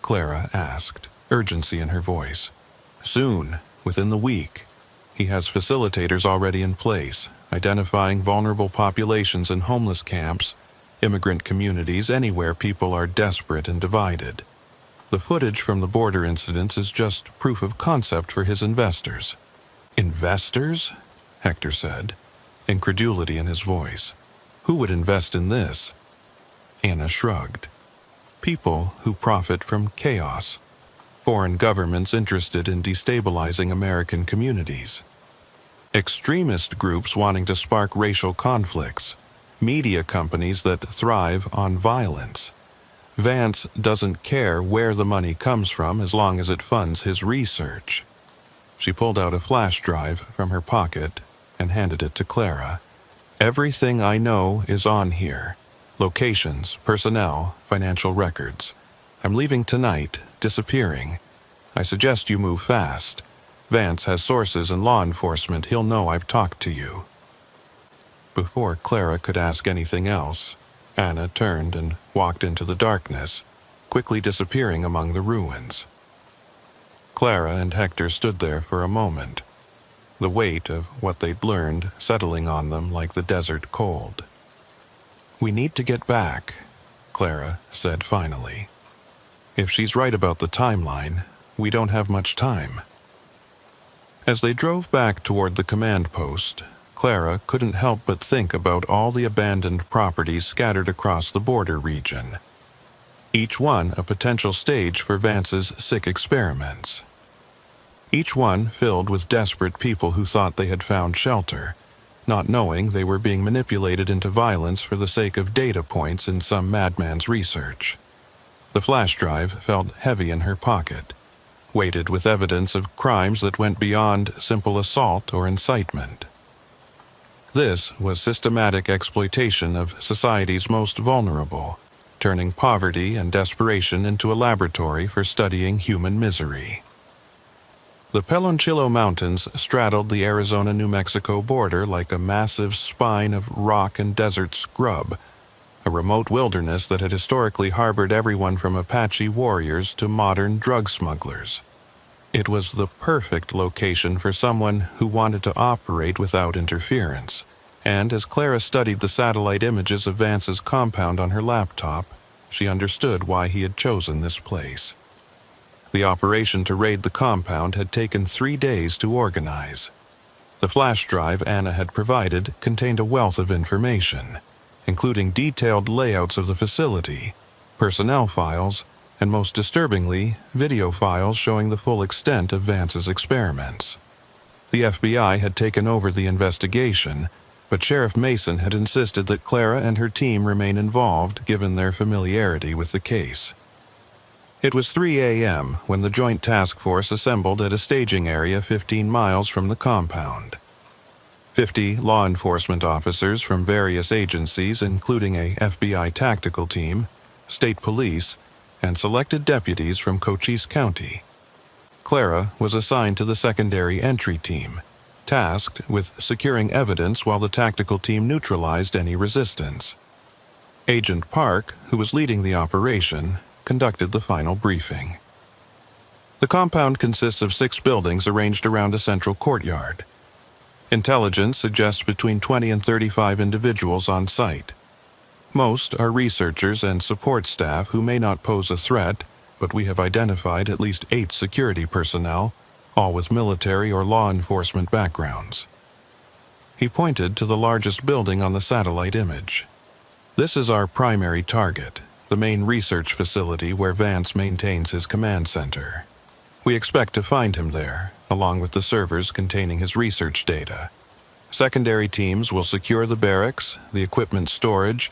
Clara asked, urgency in her voice. "Soon, within the week. He has facilitators already in place, identifying vulnerable populations in homeless camps, immigrant communities, anywhere people are desperate and divided. The footage from the border incidents is just proof of concept for his investors." "Investors?" Hector said, incredulity in his voice. "Who would invest in this?" Anna shrugged. "People who profit from chaos. Foreign governments interested in destabilizing American communities. Extremist groups wanting to spark racial conflicts. Media companies that thrive on violence. Vance doesn't care where the money comes from as long as it funds his research." She pulled out a flash drive from her pocket and handed it to Clara. "Everything I know is on here. Locations, personnel, financial records. I'm leaving tonight, disappearing. I suggest you move fast. Vance has sources in law enforcement. He'll know I've talked to you." Before Clara could ask anything else, Anna turned and walked into the darkness, quickly disappearing among the ruins. Clara and Hector stood there for a moment, the weight of what they'd learned settling on them like the desert cold. "We need to get back," Clara said finally. "If she's right about the timeline, we don't have much time." As they drove back toward the command post, Clara couldn't help but think about all the abandoned properties scattered across the border region, each one a potential stage for Vance's sick experiments. Each one filled with desperate people who thought they had found shelter, not knowing they were being manipulated into violence for the sake of data points in some madman's research. The flash drive felt heavy in her pocket, weighted with evidence of crimes that went beyond simple assault or incitement. This was systematic exploitation of society's most vulnerable, turning poverty and desperation into a laboratory for studying human misery. The Pelonchillo Mountains straddled the Arizona-New Mexico border like a massive spine of rock and desert scrub, a remote wilderness that had historically harbored everyone from Apache warriors to modern drug smugglers. It was the perfect location for someone who wanted to operate without interference, and as Clara studied the satellite images of Vance's compound on her laptop, she understood why he had chosen this place. The operation to raid the compound had taken 3 days to organize. The flash drive Anna had provided contained a wealth of information, including detailed layouts of the facility, personnel files, and most disturbingly, video files showing the full extent of Vance's experiments. The FBI had taken over the investigation, but Sheriff Mason had insisted that Clara and her team remain involved given their familiarity with the case. It was 3 a.m. when the Joint Task Force assembled at a staging area 15 miles from the compound. 50 law enforcement officers from various agencies, including a FBI tactical team, state police, and selected deputies from Cochise County. Clara was assigned to the secondary entry team, tasked with securing evidence while the tactical team neutralized any resistance. Agent Park, who was leading the operation, conducted the final briefing. The compound consists of 6 buildings arranged around a central courtyard. Intelligence suggests between 20 and 35 individuals on site. Most are researchers and support staff who may not pose a threat, but we have identified at least 8 security personnel, all with military or law enforcement backgrounds. He pointed to the largest building on the satellite image. This is our primary target, the main research facility where Vance maintains his command center. We expect to find him there, along with the servers containing his research data. Secondary teams will secure the barracks, the equipment storage,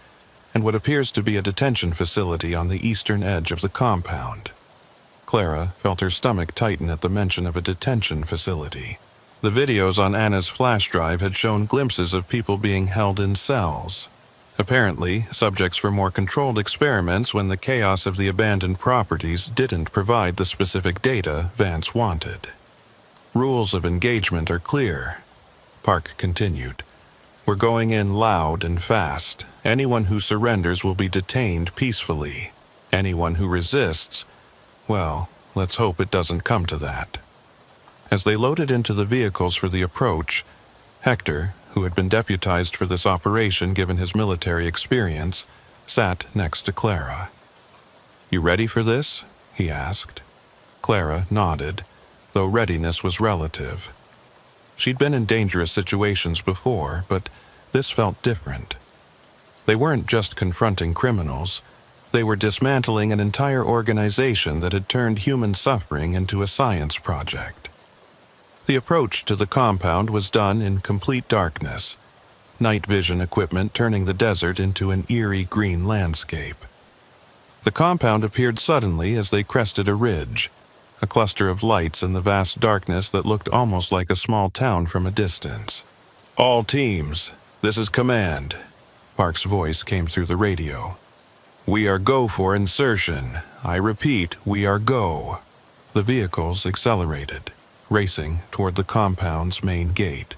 and what appears to be a detention facility on the eastern edge of the compound. Clara felt her stomach tighten at the mention of a detention facility. The videos on Anna's flash drive had shown glimpses of people being held in cells, apparently subjects for more controlled experiments when the chaos of the abandoned properties didn't provide the specific data Vance wanted. Rules of engagement are clear, Park continued. We're going in loud and fast. Anyone who surrenders will be detained peacefully. Anyone who resists, well, let's hope it doesn't come to that. As they loaded into the vehicles for the approach, Hector, who had been deputized for this operation given his military experience, sat next to Clara. You ready for this? He asked. Clara nodded, though readiness was relative. She'd been in dangerous situations before, but this felt different. They weren't just confronting criminals. They were dismantling an entire organization that had turned human suffering into a science project. The approach to the compound was done in complete darkness, night vision equipment turning the desert into an eerie green landscape. The compound appeared suddenly as they crested a ridge, a cluster of lights in the vast darkness that looked almost like a small town from a distance. All teams, this is command. Park's voice came through the radio. We are go for insertion. I repeat, we are go. The vehicles accelerated, racing toward the compound's main gate.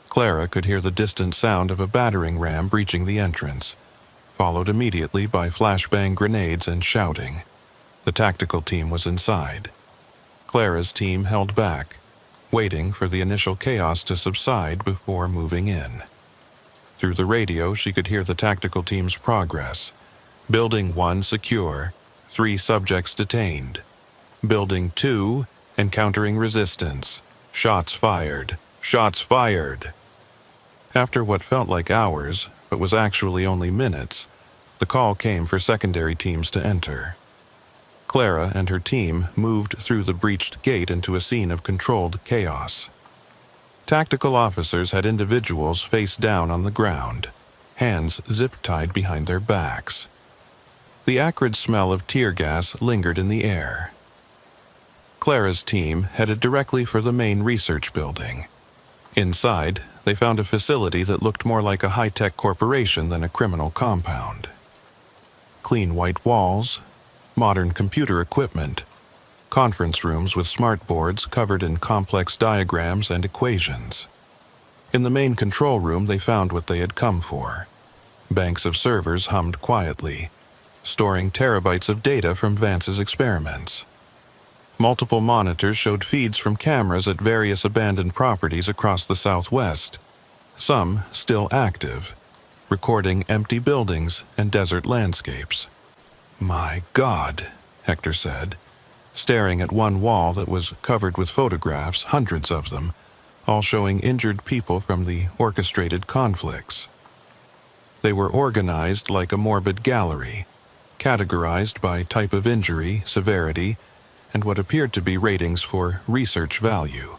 Clara could hear the distant sound of a battering ram breaching the entrance, followed immediately by flashbang grenades and shouting. The tactical team was inside. Clara's team held back, waiting for the initial chaos to subside before moving in. Through the radio, she could hear the tactical team's progress. Building 1 secure, 3 subjects detained. Building 2 encountering resistance. Shots fired. Shots fired. After what felt like hours, but was actually only minutes, the call came for secondary teams to enter. Clara and her team moved through the breached gate into a scene of controlled chaos. Tactical officers had individuals face down on the ground, hands zip-tied behind their backs. The acrid smell of tear gas lingered in the air. Clara's team headed directly for the main research building. Inside, they found a facility that looked more like a high-tech corporation than a criminal compound. Clean white walls, modern computer equipment, conference rooms with smart boards covered in complex diagrams and equations. In the main control room, they found what they had come for. Banks of servers hummed quietly, storing terabytes of data from Vance's experiments. Multiple monitors showed feeds from cameras at various abandoned properties across the Southwest, some still active, recording empty buildings and desert landscapes. "My God," Hector said, staring at one wall that was covered with photographs, hundreds of them, all showing injured people from the orchestrated conflicts. They were organized like a morbid gallery, categorized by type of injury, severity, and what appeared to be ratings for research value.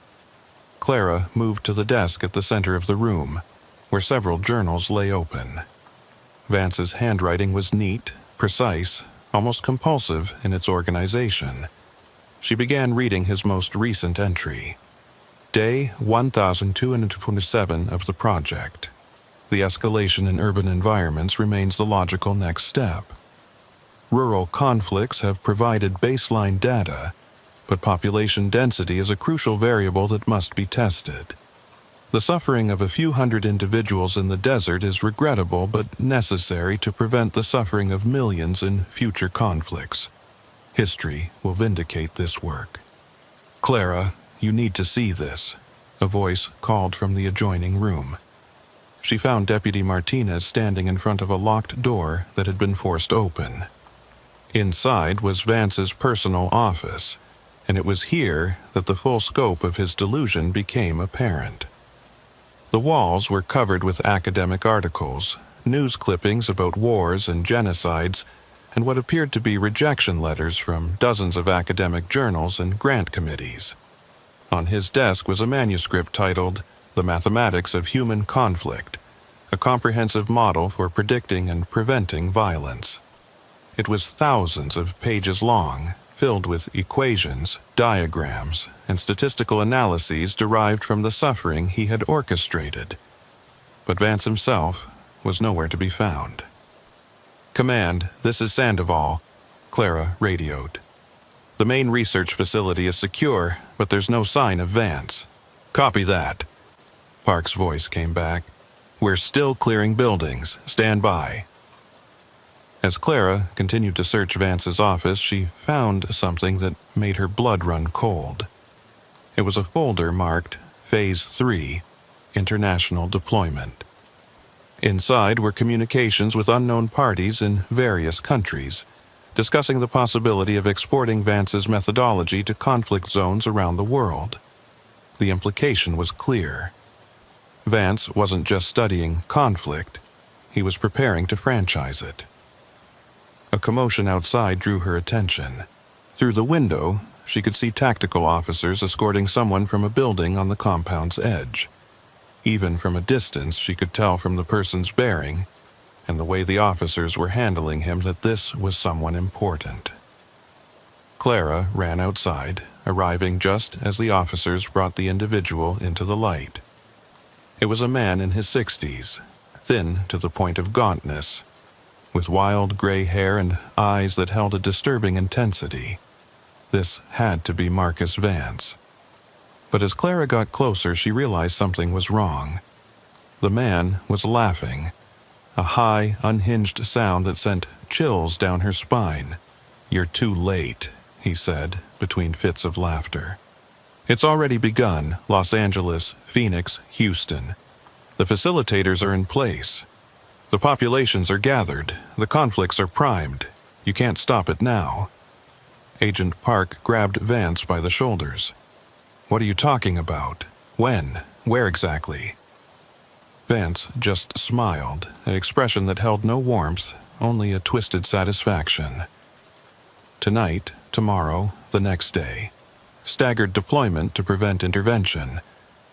Clara moved to the desk at the center of the room, where several journals lay open. Vance's handwriting was neat, precise, almost compulsive in its organization. She began reading his most recent entry. Day 1227 of the project. The escalation in urban environments remains the logical next step. Rural conflicts have provided baseline data, but population density is a crucial variable that must be tested. The suffering of a few hundred individuals in the desert is regrettable but necessary to prevent the suffering of millions in future conflicts. History will vindicate this work. "Clara, you need to see this," a voice called from the adjoining room. She found Deputy Martinez standing in front of a locked door that had been forced open. Inside was Vance's personal office, and it was here that the full scope of his delusion became apparent. The walls were covered with academic articles, news clippings about wars and genocides, and what appeared to be rejection letters from dozens of academic journals and grant committees. On his desk was a manuscript titled "The Mathematics of Human Conflict," a comprehensive model for predicting and preventing violence. It was thousands of pages long, filled with equations, diagrams, and statistical analyses derived from the suffering he had orchestrated. But Vance himself was nowhere to be found. "Command, this is Sandoval," Clara radioed. "The main research facility is secure, but there's no sign of Vance." "Copy that." Park's voice came back. "We're still clearing buildings. Stand by." As Clara continued to search Vance's office, she found something that made her blood run cold. It was a folder marked Phase 3, International Deployment. Inside were communications with unknown parties in various countries, discussing the possibility of exporting Vance's methodology to conflict zones around the world. The implication was clear. Vance wasn't just studying conflict, he was preparing to franchise it. A commotion outside drew her attention. Through the window, she could see tactical officers escorting someone from a building on the compound's edge. Even from a distance, she could tell from the person's bearing and the way the officers were handling him that this was someone important. Clara ran outside, arriving just as the officers brought the individual into the light. It was a man in his 60s, thin to the point of gauntness, with wild gray hair and eyes that held a disturbing intensity. This had to be Marcus Vance. But as Clara got closer, she realized something was wrong. The man was laughing, a high, unhinged sound that sent chills down her spine. "You're too late," he said, between fits of laughter. "It's already begun, Los Angeles, Phoenix, Houston. The facilitators are in place. The populations are gathered. The conflicts are primed. You can't stop it now." Agent Park grabbed Vance by the shoulders. "What are you talking about? When? Where exactly?" Vance just smiled, an expression that held no warmth, only a twisted satisfaction. "Tonight, tomorrow, the next day. Staggered deployment to prevent intervention.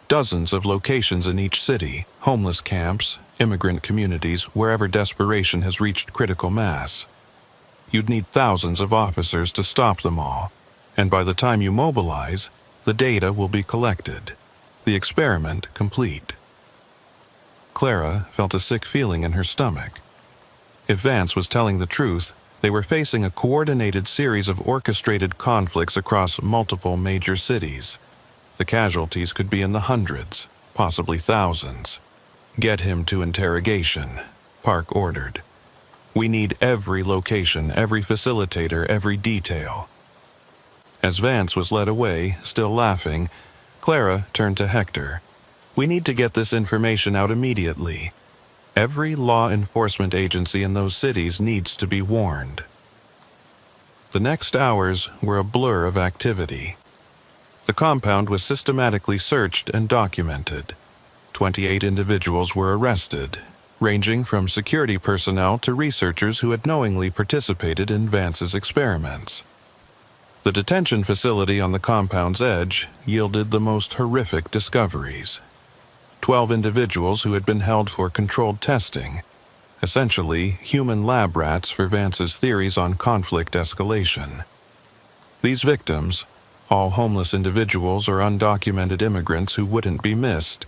Dozens of locations in each city, homeless camps, immigrant communities, wherever desperation has reached critical mass. You'd need thousands of officers to stop them all, and by the time you mobilize, the data will be collected, the experiment complete. Clara felt a sick feeling in her stomach. If Vance was telling the truth, they were facing a coordinated series of orchestrated conflicts across multiple major cities. The casualties could be in the hundreds, possibly thousands. "Get him to interrogation," Park ordered. "We need every location, every facilitator, every detail." As Vance was led away, still laughing, Clara turned to Hector. "We need to get this information out immediately. Every law enforcement agency in those cities needs to be warned." The next hours were a blur of activity. The compound was systematically searched and documented. 28 individuals were arrested, ranging from security personnel to researchers who had knowingly participated in Vance's experiments. The detention facility on the compound's edge yielded the most horrific discoveries. 12 individuals who had been held for controlled testing, essentially human lab rats for Vance's theories on conflict escalation. These victims, all homeless individuals or undocumented immigrants who wouldn't be missed,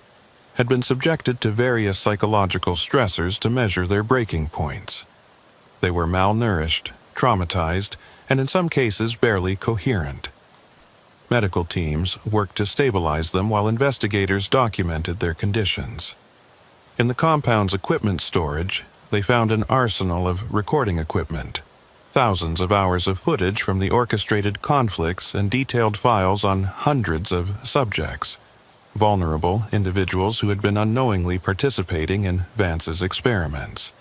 had been subjected to various psychological stressors to measure their breaking points. They were malnourished, traumatized, and in some cases barely coherent. Medical teams worked to stabilize them while investigators documented their conditions. In the compound's equipment storage, they found an arsenal of recording equipment, thousands of hours of footage from the orchestrated conflicts, and detailed files on hundreds of subjects, vulnerable individuals who had been unknowingly participating in Vance's experiments.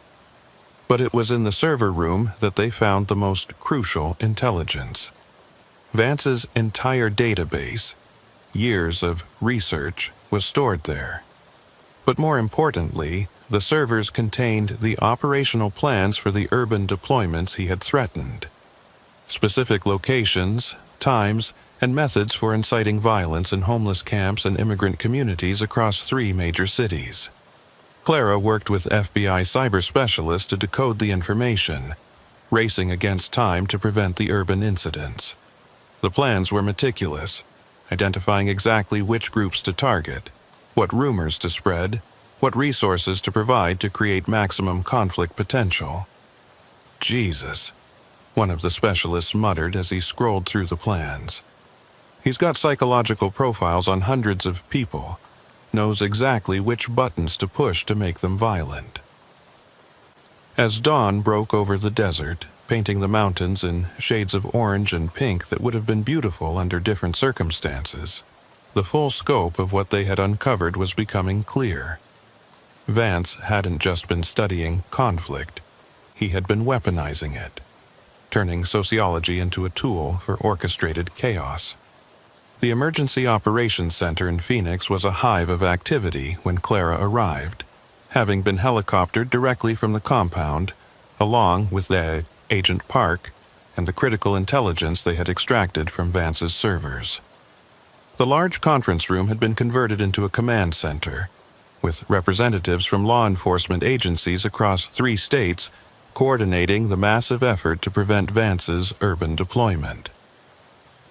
But it was in the server room that they found the most crucial intelligence. Vance's entire database, years of research, was stored there. But more importantly, the servers contained the operational plans for the urban deployments he had threatened. Specific locations, times, and methods for inciting violence in homeless camps and immigrant communities across 3 major cities. Clara worked with FBI cyber specialists to decode the information, racing against time to prevent the urban incidents. The plans were meticulous, identifying exactly which groups to target, what rumors to spread, what resources to provide to create maximum conflict potential. "Jesus," one of the specialists muttered as he scrolled through the plans. "He's got psychological profiles on hundreds of people, knows exactly which buttons to push to make them violent." As dawn broke over the desert, painting the mountains in shades of orange and pink that would have been beautiful under different circumstances, the full scope of what they had uncovered was becoming clear. Vance hadn't just been studying conflict, he had been weaponizing it, turning sociology into a tool for orchestrated chaos. The Emergency Operations Center in Phoenix was a hive of activity when Clara arrived, having been helicoptered directly from the compound, along with Agent Park and the critical intelligence they had extracted from Vance's servers. The large conference room had been converted into a command center, with representatives from law enforcement agencies across 3 states coordinating the massive effort to prevent Vance's urban deployment.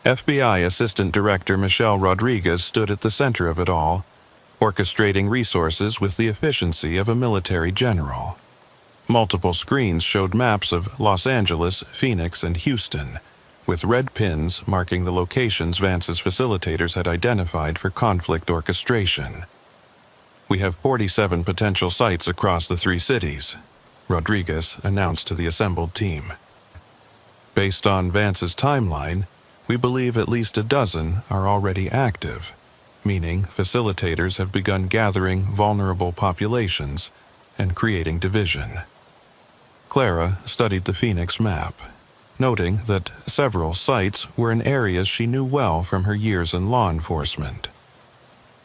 FBI Assistant Director Michelle Rodriguez stood at the center of it all, orchestrating resources with the efficiency of a military general. Multiple screens showed maps of Los Angeles, Phoenix, and Houston, with red pins marking the locations Vance's facilitators had identified for conflict orchestration. "We have 47 potential sites across the 3 cities," Rodriguez announced to the assembled team. "Based on Vance's timeline, we believe at least a dozen are already active, meaning facilitators have begun gathering vulnerable populations and creating division." Clara studied the Phoenix map, noting that several sites were in areas she knew well from her years in law enforcement.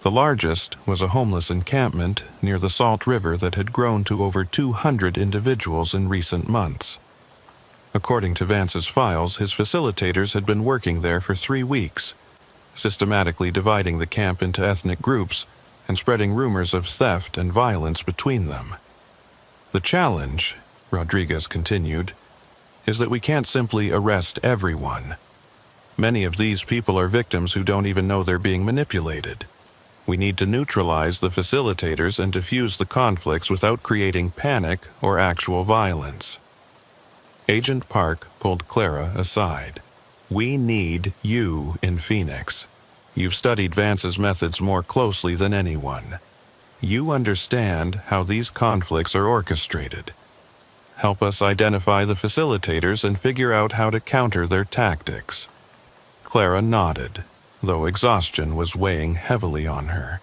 The largest was a homeless encampment near the Salt River that had grown to over 200 individuals in recent months. According to Vance's files, his facilitators had been working there for 3 weeks, systematically dividing the camp into ethnic groups and spreading rumors of theft and violence between them. The challenge, Rodriguez continued, is that we can't simply arrest everyone. Many of these people are victims who don't even know they're being manipulated. We need to neutralize the facilitators and diffuse the conflicts without creating panic or actual violence. Agent Park pulled Clara aside. We need you in Phoenix. You've studied Vance's methods more closely than anyone. You understand how these conflicts are orchestrated. Help us identify the facilitators and figure out how to counter their tactics. Clara nodded, though exhaustion was weighing heavily on her.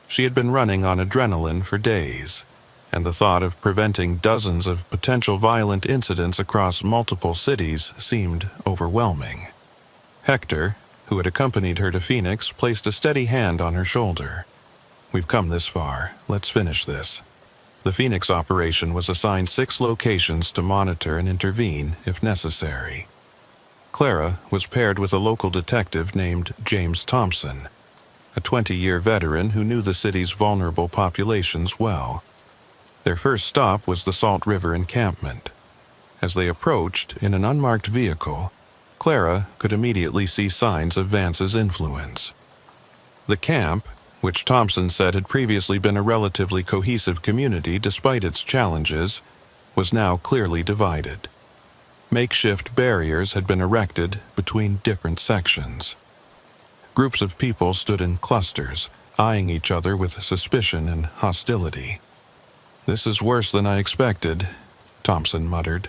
She had been running on adrenaline for days, and the thought of preventing dozens of potential violent incidents across multiple cities seemed overwhelming. Hector, who had accompanied her to Phoenix, placed a steady hand on her shoulder. We've come this far. Let's finish this. The Phoenix operation was assigned 6 locations to monitor and intervene if necessary. Clara was paired with a local detective named James Thompson, a 20-year veteran who knew the city's vulnerable populations well. Their first stop was the Salt River encampment. As they approached in an unmarked vehicle, Clara could immediately see signs of Vance's influence. The camp, which Thompson said had previously been a relatively cohesive community despite its challenges, was now clearly divided. Makeshift barriers had been erected between different sections. Groups of people stood in clusters, eyeing each other with suspicion and hostility. This is worse than I expected, Thompson muttered.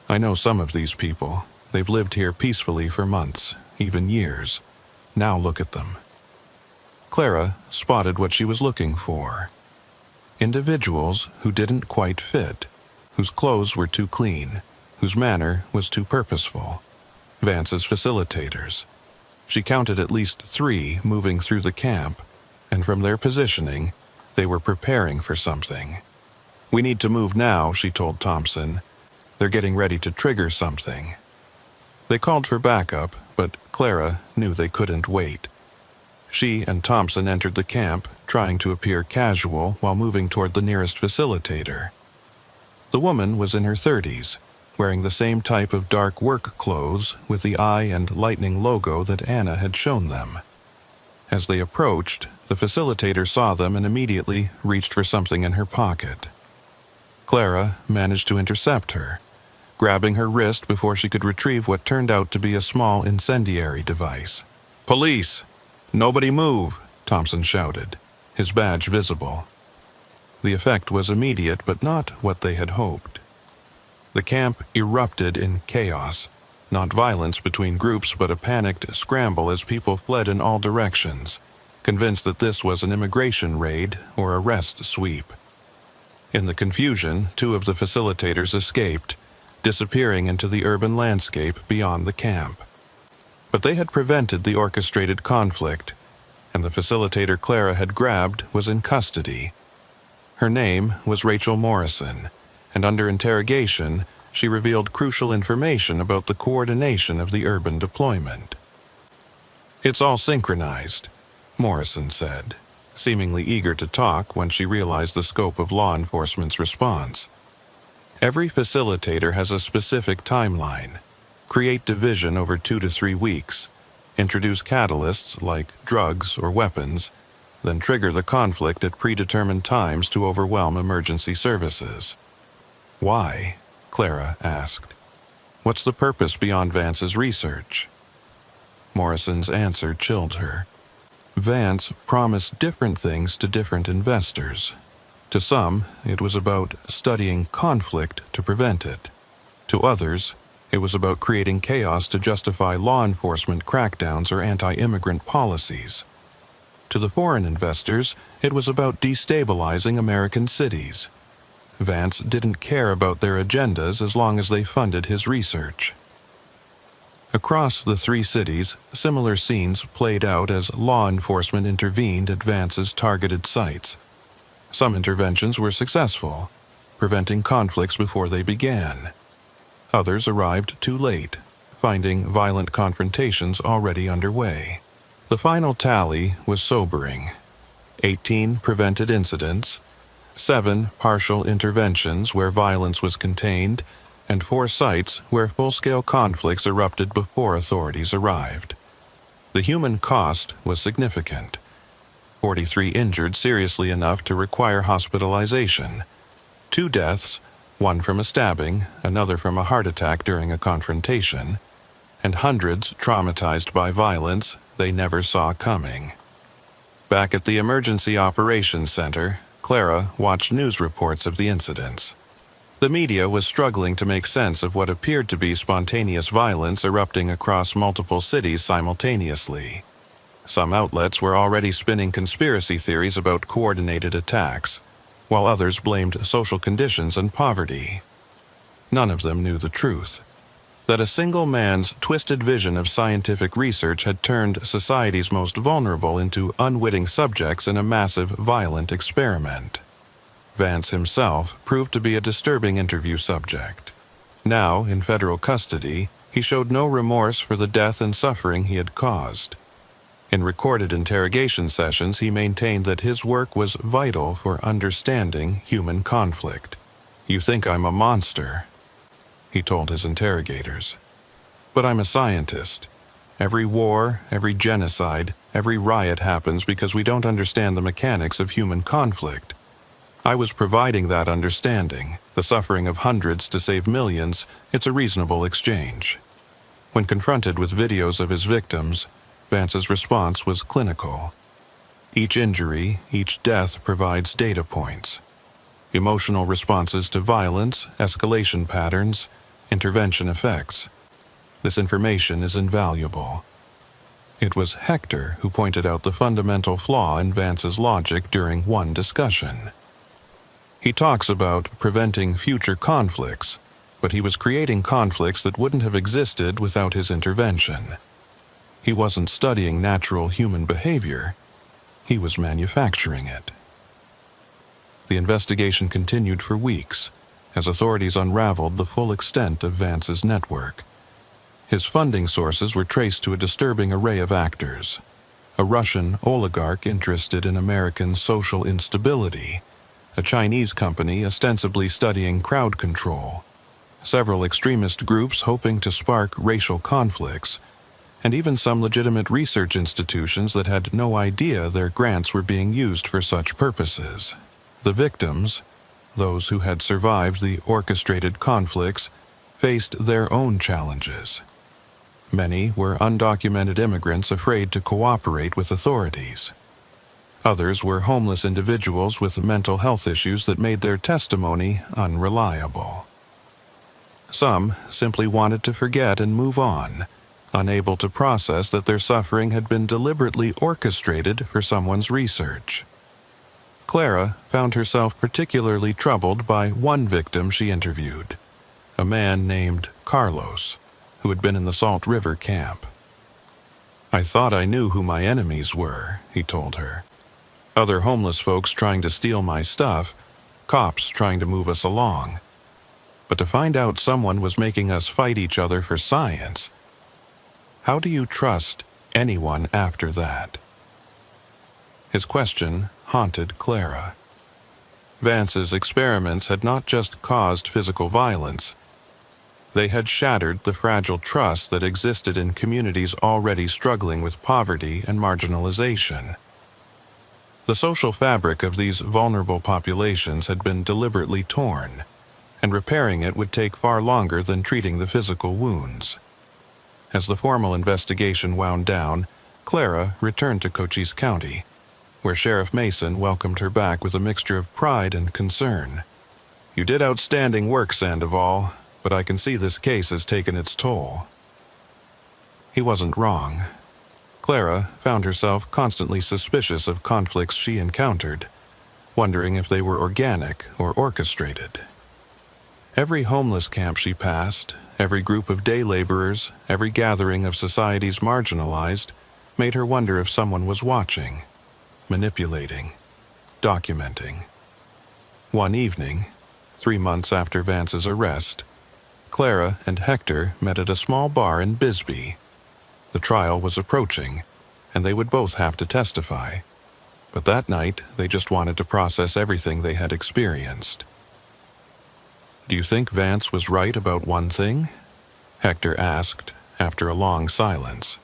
I know some of these people. They've lived here peacefully for months, even years. Now look at them. Clara spotted what she was looking for. Individuals who didn't quite fit, whose clothes were too clean, whose manner was too purposeful. Vance's facilitators. She counted at least 3 moving through the camp, and from their positioning, they were preparing for something. We need to move now, she told Thompson. They're getting ready to trigger something. They called for backup, but Clara knew they couldn't wait. She and Thompson entered the camp, trying to appear casual while moving toward the nearest facilitator. The woman was in her 30s, wearing the same type of dark work clothes with the eye and lightning logo that Anna had shown them. As they approached, the facilitator saw them and immediately reached for something in her pocket. Clara managed to intercept her, grabbing her wrist before she could retrieve what turned out to be a small incendiary device. "Police! Nobody move!" Thompson shouted, his badge visible. The effect was immediate, but not what they had hoped. The camp erupted in chaos, not violence between groups but a panicked scramble as people fled in all directions, convinced that this was an immigration raid or arrest sweep. In the confusion, 2 of the facilitators escaped, disappearing into the urban landscape beyond the camp. But they had prevented the orchestrated conflict, and the facilitator Clara had grabbed was in custody. Her name was Rachel Morrison, and under interrogation, she revealed crucial information about the coordination of the urban deployment. "It's all synchronized," Morrison said, seemingly eager to talk when she realized the scope of law enforcement's response. "Every facilitator has a specific timeline. Create division over 2 to 3 weeks, introduce catalysts like drugs or weapons, then trigger the conflict at predetermined times to overwhelm emergency services." "Why?" Clara asked. "What's the purpose beyond Vance's research?" Morrison's answer chilled her. Vance promised different things to different investors. To some, it was about studying conflict to prevent it. To others, it was about creating chaos to justify law enforcement crackdowns or anti-immigrant policies. To the foreign investors, it was about destabilizing American cities. Vance didn't care about their agendas as long as they funded his research. Across the 3 cities, similar scenes played out as law enforcement intervened at Vance's targeted sites. Some interventions were successful, preventing conflicts before they began. Others arrived too late, finding violent confrontations already underway. The final tally was sobering: 18 prevented incidents, 7 partial interventions where violence was contained, and 4 sites where full-scale conflicts erupted before authorities arrived. The human cost was significant: 43 injured seriously enough to require hospitalization, 2 deaths, one from a stabbing, another from a heart attack during a confrontation, and hundreds traumatized by violence they never saw coming. Back at the Emergency Operations Center, Clara watched news reports of the incidents. The media was struggling to make sense of what appeared to be spontaneous violence erupting across multiple cities simultaneously. Some outlets were already spinning conspiracy theories about coordinated attacks, while others blamed social conditions and poverty. None of them knew the truth: that a single man's twisted vision of scientific research had turned society's most vulnerable into unwitting subjects in a massive, violent experiment. Vance himself proved to be a disturbing interview subject. Now, in federal custody, he showed no remorse for the death and suffering he had caused. In recorded interrogation sessions, he maintained that his work was vital for understanding human conflict. "You think I'm a monster," he told his interrogators. "But I'm a scientist. Every war, every genocide, every riot happens because we don't understand the mechanics of human conflict. I was providing that understanding, the suffering of hundreds to save millions. It's a reasonable exchange." When confronted with videos of his victims, Vance's response was clinical. Each injury, each death provides data points: emotional responses to violence, escalation patterns, intervention effects. This information is invaluable. It was Hector who pointed out the fundamental flaw in Vance's logic during one discussion. He talks about preventing future conflicts, but he was creating conflicts that wouldn't have existed without his intervention. He wasn't studying natural human behavior, he was manufacturing it. The investigation continued for weeks, as authorities unraveled the full extent of Vance's network. His funding sources were traced to a disturbing array of actors: a Russian oligarch interested in American social instability, a Chinese company ostensibly studying crowd control, several extremist groups hoping to spark racial conflicts, and even some legitimate research institutions that had no idea their grants were being used for such purposes. The victims, those who had survived the orchestrated conflicts, faced their own challenges. Many were undocumented immigrants afraid to cooperate with authorities. Others were homeless individuals with mental health issues that made their testimony unreliable. Some simply wanted to forget and move on, unable to process that their suffering had been deliberately orchestrated for someone's research. Clara found herself particularly troubled by one victim she interviewed, a man named Carlos, who had been in the Salt River camp. "I thought I knew who my enemies were," he told her. "Other homeless folks trying to steal my stuff, cops trying to move us along. But to find out someone was making us fight each other for science, how do you trust anyone after that?" His question haunted Clara. Vance's experiments had not just caused physical violence. They had shattered the fragile trust that existed in communities already struggling with poverty and marginalization. The social fabric of these vulnerable populations had been deliberately torn, and repairing it would take far longer than treating the physical wounds. As the formal investigation wound down, Clara returned to Cochise County, where Sheriff Mason welcomed her back with a mixture of pride and concern. "You did outstanding work, Sandoval, but I can see this case has taken its toll." He wasn't wrong. Clara found herself constantly suspicious of conflicts she encountered, wondering if they were organic or orchestrated. Every homeless camp she passed, every group of day laborers, every gathering of society's marginalized, made her wonder if someone was watching, manipulating, documenting. One evening, 3 months after Vance's arrest, Clara and Hector met at a small bar in Bisbee. The trial was approaching, and they would both have to testify. But that night, they just wanted to process everything they had experienced. "Do you think Vance was right about one thing?" Hector asked after a long silence.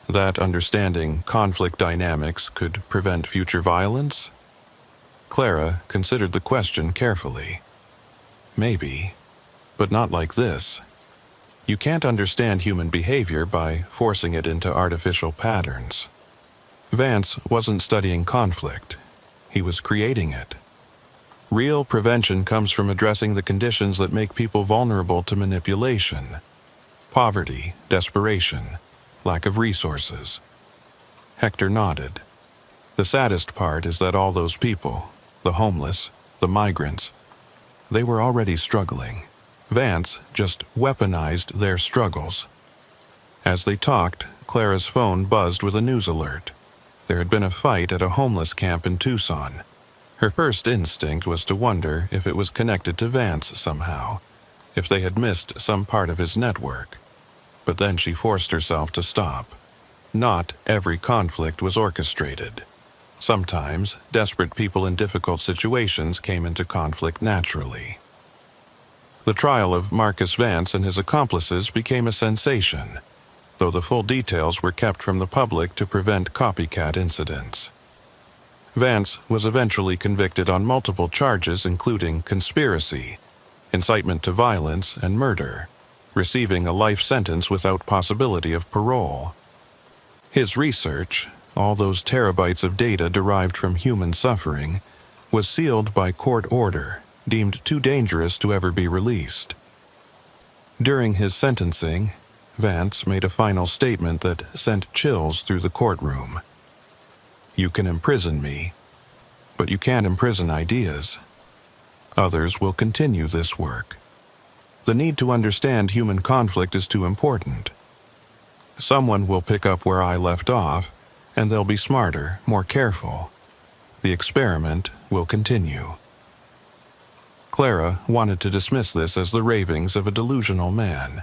"That understanding conflict dynamics could prevent future violence?" Clara considered the question carefully. "Maybe, but not like this. You can't understand human behavior by forcing it into artificial patterns. Vance wasn't studying conflict. He was creating it. Real prevention comes from addressing the conditions that make people vulnerable to manipulation. Poverty, desperation, lack of resources." Hector nodded. "The saddest part is that all those people, the homeless, the migrants, they were already struggling. Vance just weaponized their struggles." As they talked, Clara's phone buzzed with a news alert. There had been a fight at a homeless camp in Tucson. Her first instinct was to wonder if it was connected to Vance somehow, if they had missed some part of his network. But then she forced herself to stop. Not every conflict was orchestrated. Sometimes, desperate people in difficult situations came into conflict naturally. The trial of Marcus Vance and his accomplices became a sensation, though the full details were kept from the public to prevent copycat incidents. Vance was eventually convicted on multiple charges including conspiracy, incitement to violence, and murder, receiving a life sentence without possibility of parole. His research, all those terabytes of data derived from human suffering, was sealed by court order, deemed too dangerous to ever be released. During his sentencing, Vance made a final statement that sent chills through the courtroom. "You can imprison me, but you can't imprison ideas. Others will continue this work. The need to understand human conflict is too important. Someone will pick up where I left off, and they'll be smarter, more careful. The experiment will continue." Clara wanted to dismiss this as the ravings of a delusional man,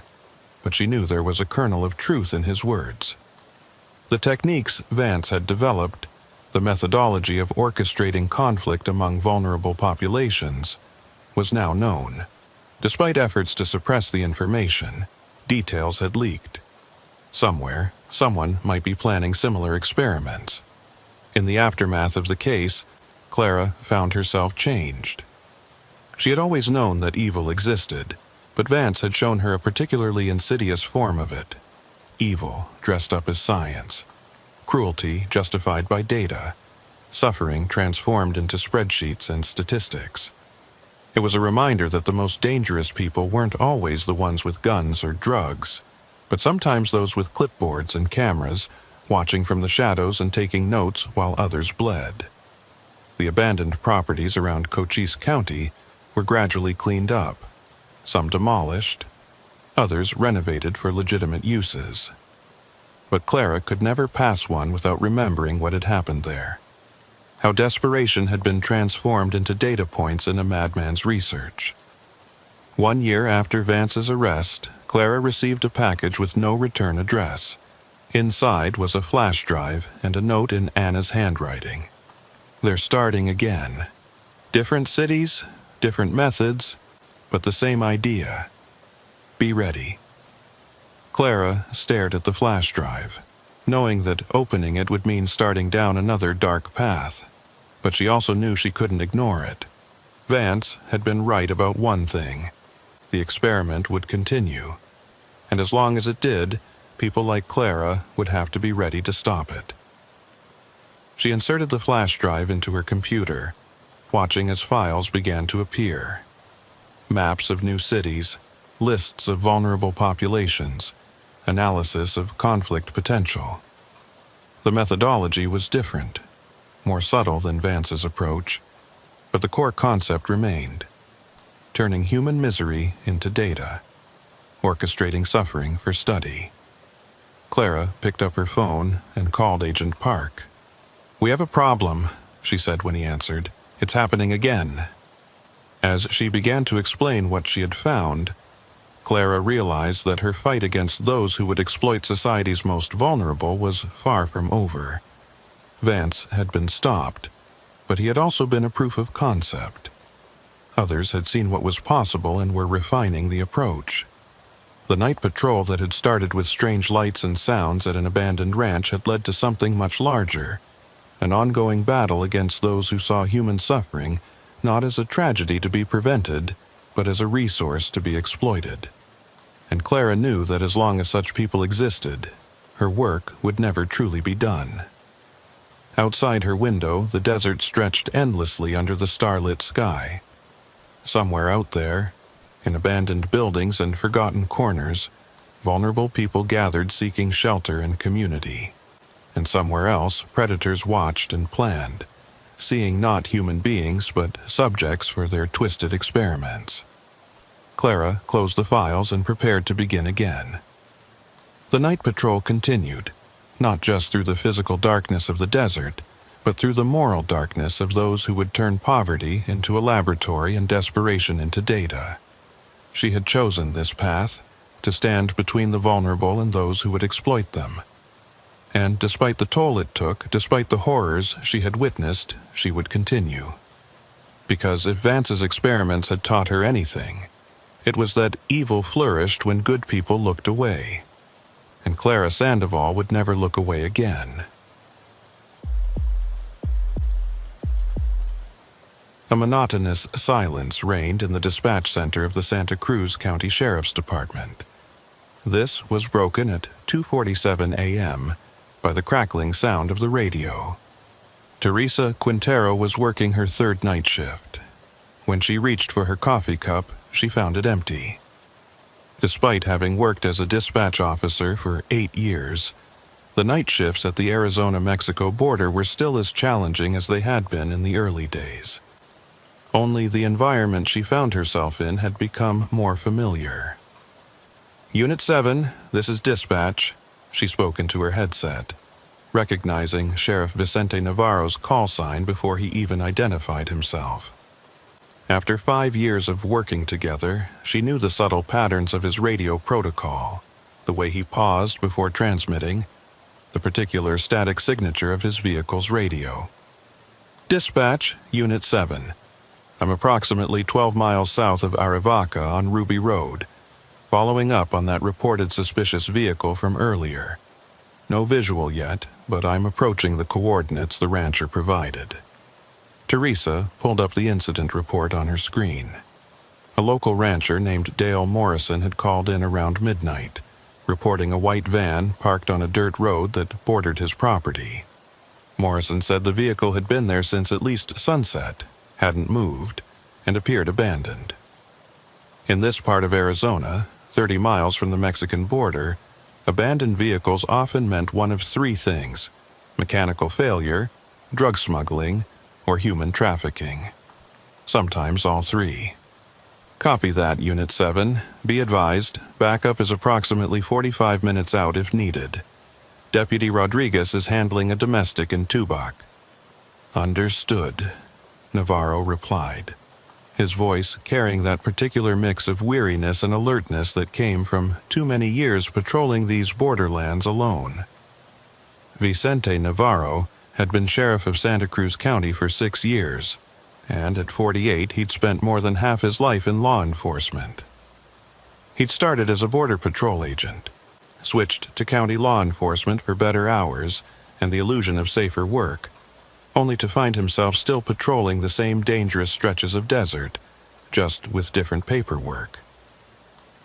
but she knew there was a kernel of truth in his words. The techniques Vance had developed, the methodology of orchestrating conflict among vulnerable populations, was now known. Despite efforts to suppress the information, details had leaked. Somewhere, someone might be planning similar experiments. In the aftermath of the case, Clara found herself changed. She had always known that evil existed, but Vance had shown her a particularly insidious form of it. Evil dressed up as science. Cruelty justified by data. Suffering transformed into spreadsheets and statistics. It was a reminder that the most dangerous people weren't always the ones with guns or drugs, but sometimes those with clipboards and cameras, watching from the shadows and taking notes while others bled. The abandoned properties around Cochise County were gradually cleaned up, some demolished, others renovated for legitimate uses. But Clara could never pass one without remembering what had happened there. How desperation had been transformed into data points in a madman's research. 1 year after Vance's arrest, Clara received a package with no return address. Inside was a flash drive and a note in Anna's handwriting. "They're starting again. Different cities, different methods, but the same idea. Be ready." Clara stared at the flash drive, knowing that opening it would mean starting down another dark path. But she also knew she couldn't ignore it. Vance had been right about one thing. The experiment would continue. And as long as it did, people like Clara would have to be ready to stop it. She inserted the flash drive into her computer, watching as files began to appear. Maps of new cities, lists of vulnerable populations, analysis of conflict potential. The methodology was different, more subtle than Vance's approach, but the core concept remained: turning human misery into data, orchestrating suffering for study. Clara picked up her phone and called Agent Park. "We have a problem," she said when he answered. "It's happening again." As she began to explain what she had found, Clara realized that her fight against those who would exploit society's most vulnerable was far from over. Vance had been stopped, but he had also been a proof of concept. Others had seen what was possible and were refining the approach. The night patrol that had started with strange lights and sounds at an abandoned ranch had led to something much larger, an ongoing battle against those who saw human suffering not as a tragedy to be prevented, but as a resource to be exploited. And Clara knew that as long as such people existed, her work would never truly be done. Outside her window, the desert stretched endlessly under the starlit sky. Somewhere out there, in abandoned buildings and forgotten corners, vulnerable people gathered seeking shelter and community. And somewhere else, predators watched and planned, seeing not human beings but subjects for their twisted experiments. Clara closed the files and prepared to begin again. The night patrol continued, not just through the physical darkness of the desert, but through the moral darkness of those who would turn poverty into a laboratory and desperation into data. She had chosen this path, to stand between the vulnerable and those who would exploit them. And despite the toll it took, despite the horrors she had witnessed, she would continue. Because if Vance's experiments had taught her anything, it was that evil flourished when good people looked away. And Clara Sandoval would never look away again. A monotonous silence reigned in the dispatch center of the Santa Cruz County Sheriff's Department. This was broken at 2:47 a.m. by the crackling sound of the radio. Teresa Quintero was working her third night shift. When she reached for her coffee cup, she found it empty. Despite having worked as a dispatch officer for 8 years, the night shifts at the Arizona-Mexico border were still as challenging as they had been in the early days. Only the environment she found herself in had become more familiar. "Unit 7, this is dispatch," she spoke into her headset, recognizing Sheriff Vicente Navarro's call sign before he even identified himself. After 5 years of working together, she knew the subtle patterns of his radio protocol, the way he paused before transmitting, the particular static signature of his vehicle's radio. "Dispatch, Unit 7. I'm approximately 12 miles south of Arivaca on Ruby Road, following up on that reported suspicious vehicle from earlier. No visual yet, but I'm approaching the coordinates the rancher provided." Teresa pulled up the incident report on her screen. A local rancher named Dale Morrison had called in around midnight, reporting a white van parked on a dirt road that bordered his property. Morrison said the vehicle had been there since at least sunset, hadn't moved, and appeared abandoned. In this part of Arizona, 30 miles from the Mexican border, abandoned vehicles often meant one of 3 things: mechanical failure, drug smuggling, or human trafficking. Sometimes all 3. "Copy that, Unit 7. Be advised, backup is approximately 45 minutes out if needed. Deputy Rodriguez is handling a domestic in Tubac." "Understood," Navarro replied, his voice carrying that particular mix of weariness and alertness that came from too many years patrolling these borderlands alone. Vicente Navarro had been sheriff of Santa Cruz County for 6 years, and at 48 he'd spent more than half his life in law enforcement. He'd started as a border patrol agent, switched to county law enforcement for better hours and the illusion of safer work, only to find himself still patrolling the same dangerous stretches of desert, just with different paperwork.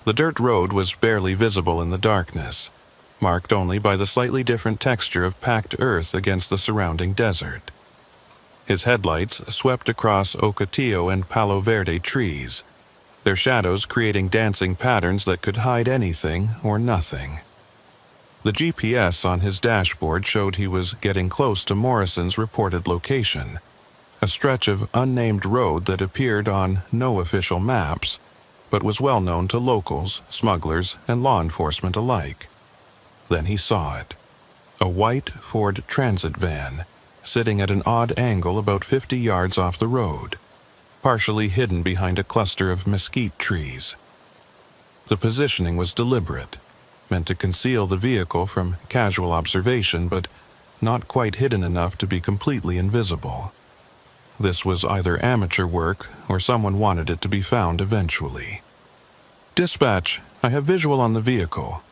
The dirt road was barely visible in the darkness, marked only by the slightly different texture of packed earth against the surrounding desert. His headlights swept across Ocotillo and Palo Verde trees, their shadows creating dancing patterns that could hide anything or nothing. The GPS on his dashboard showed he was getting close to Morrison's reported location, a stretch of unnamed road that appeared on no official maps, but was well known to locals, smugglers, and law enforcement alike. Then he saw it. A white Ford Transit van, sitting at an odd angle about 50 yards off the road, partially hidden behind a cluster of mesquite trees. The positioning was deliberate, meant to conceal the vehicle from casual observation, but not quite hidden enough to be completely invisible. This was either amateur work or someone wanted it to be found eventually. "Dispatch, I have visual on the vehicle,"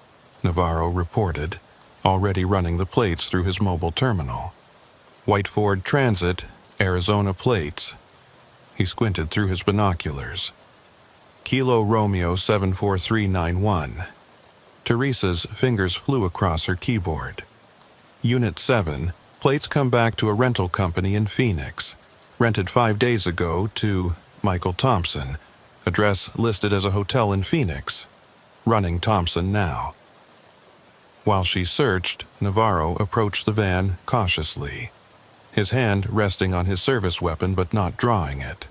Navarro reported, already running the plates through his mobile terminal. "White Ford Transit, Arizona plates." He squinted through his binoculars. "Kilo Romeo 74391. Teresa's fingers flew across her keyboard. "Unit 7, plates come back to a rental company in Phoenix. Rented 5 days ago to Michael Thompson. Address listed as a hotel in Phoenix. Running Thompson now." While she searched, Navarro approached the van cautiously, his hand resting on his service weapon but not drawing it.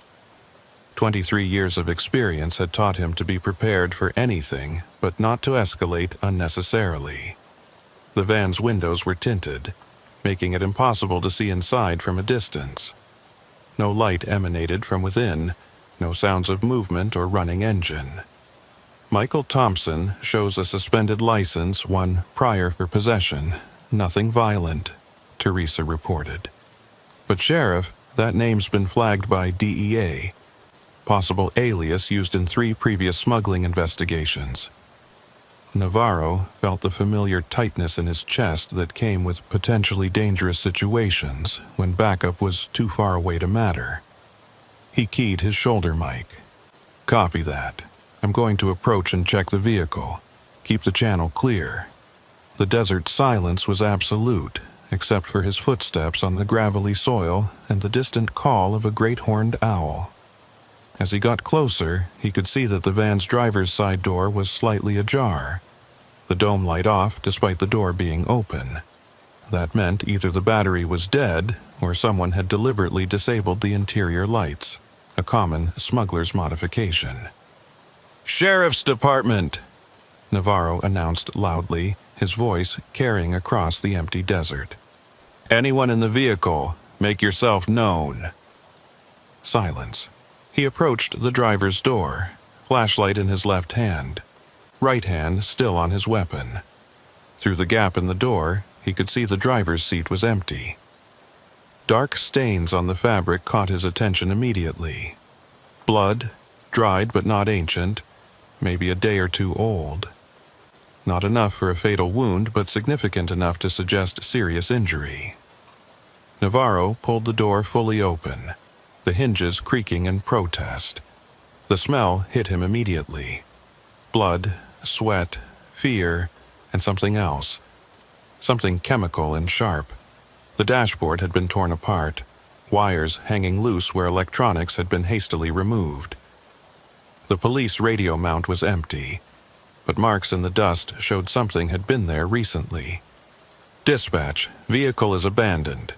23 years of experience had taught him to be prepared for anything, but not to escalate unnecessarily. The van's windows were tinted, making it impossible to see inside from a distance. No light emanated from within, no sounds of movement or running engine. Michael Thompson shows a suspended license, one prior for possession. Nothing violent, Teresa reported. "But Sheriff, that name's been flagged by DEA. Possible alias used in 3 previous smuggling investigations." Navarro felt the familiar tightness in his chest that came with potentially dangerous situations when backup was too far away to matter. He keyed his shoulder mic. "Copy that. I'm going to approach and check the vehicle. Keep the channel clear." The desert silence was absolute, except for his footsteps on the gravelly soil and the distant call of a great horned owl. As he got closer, he could see that the van's driver's side door was slightly ajar, the dome light off despite the door being open. That meant either the battery was dead or someone had deliberately disabled the interior lights, a common smuggler's modification. "Sheriff's Department," Navarro announced loudly, his voice carrying across the empty desert. "Anyone in the vehicle, make yourself known." Silence. He approached the driver's door, flashlight in his left hand, right hand still on his weapon. Through the gap in the door, he could see the driver's seat was empty. Dark stains on the fabric caught his attention immediately. Blood, dried but not ancient, maybe a day or 2 old. Not enough for a fatal wound, but significant enough to suggest serious injury. Navarro pulled the door fully open, the hinges creaking in protest. The smell hit him immediately. Blood, sweat, fear, and something else. Something chemical and sharp. The dashboard had been torn apart, wires hanging loose where electronics had been hastily removed. The police radio mount was empty, but marks in the dust showed something had been there recently. "Dispatch, vehicle is abandoned.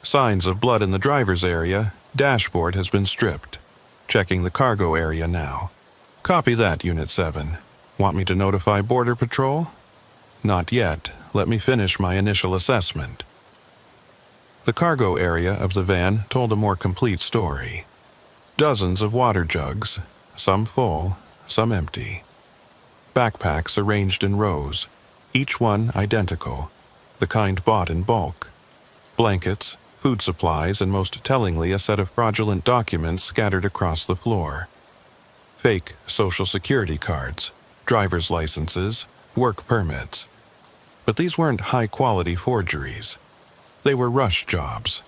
Signs of blood in the driver's area. Dashboard has been stripped. Checking the cargo area now." "Copy that, Unit 7. Want me to notify Border Patrol?" "Not yet. Let me finish my initial assessment." The cargo area of the van told a more complete story. Dozens of water jugs, some full, some empty. Backpacks arranged in rows, each one identical, the kind bought in bulk. Blankets, food supplies, and most tellingly a set of fraudulent documents scattered across the floor. Fake Social Security cards, driver's licenses, work permits. But these weren't high-quality forgeries. They were rush jobs,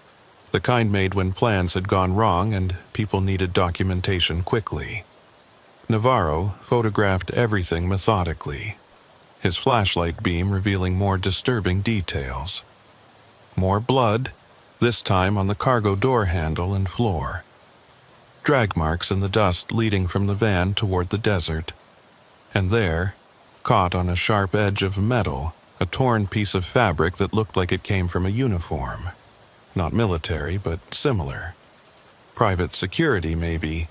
the kind made when plans had gone wrong and people needed documentation quickly. Navarro photographed everything methodically, his flashlight beam revealing more disturbing details. More blood, this time on the cargo door handle and floor. Drag marks in the dust leading from the van toward the desert. And there, caught on a sharp edge of metal, a torn piece of fabric that looked like it came from a uniform. Not military, but similar. Private security, maybe,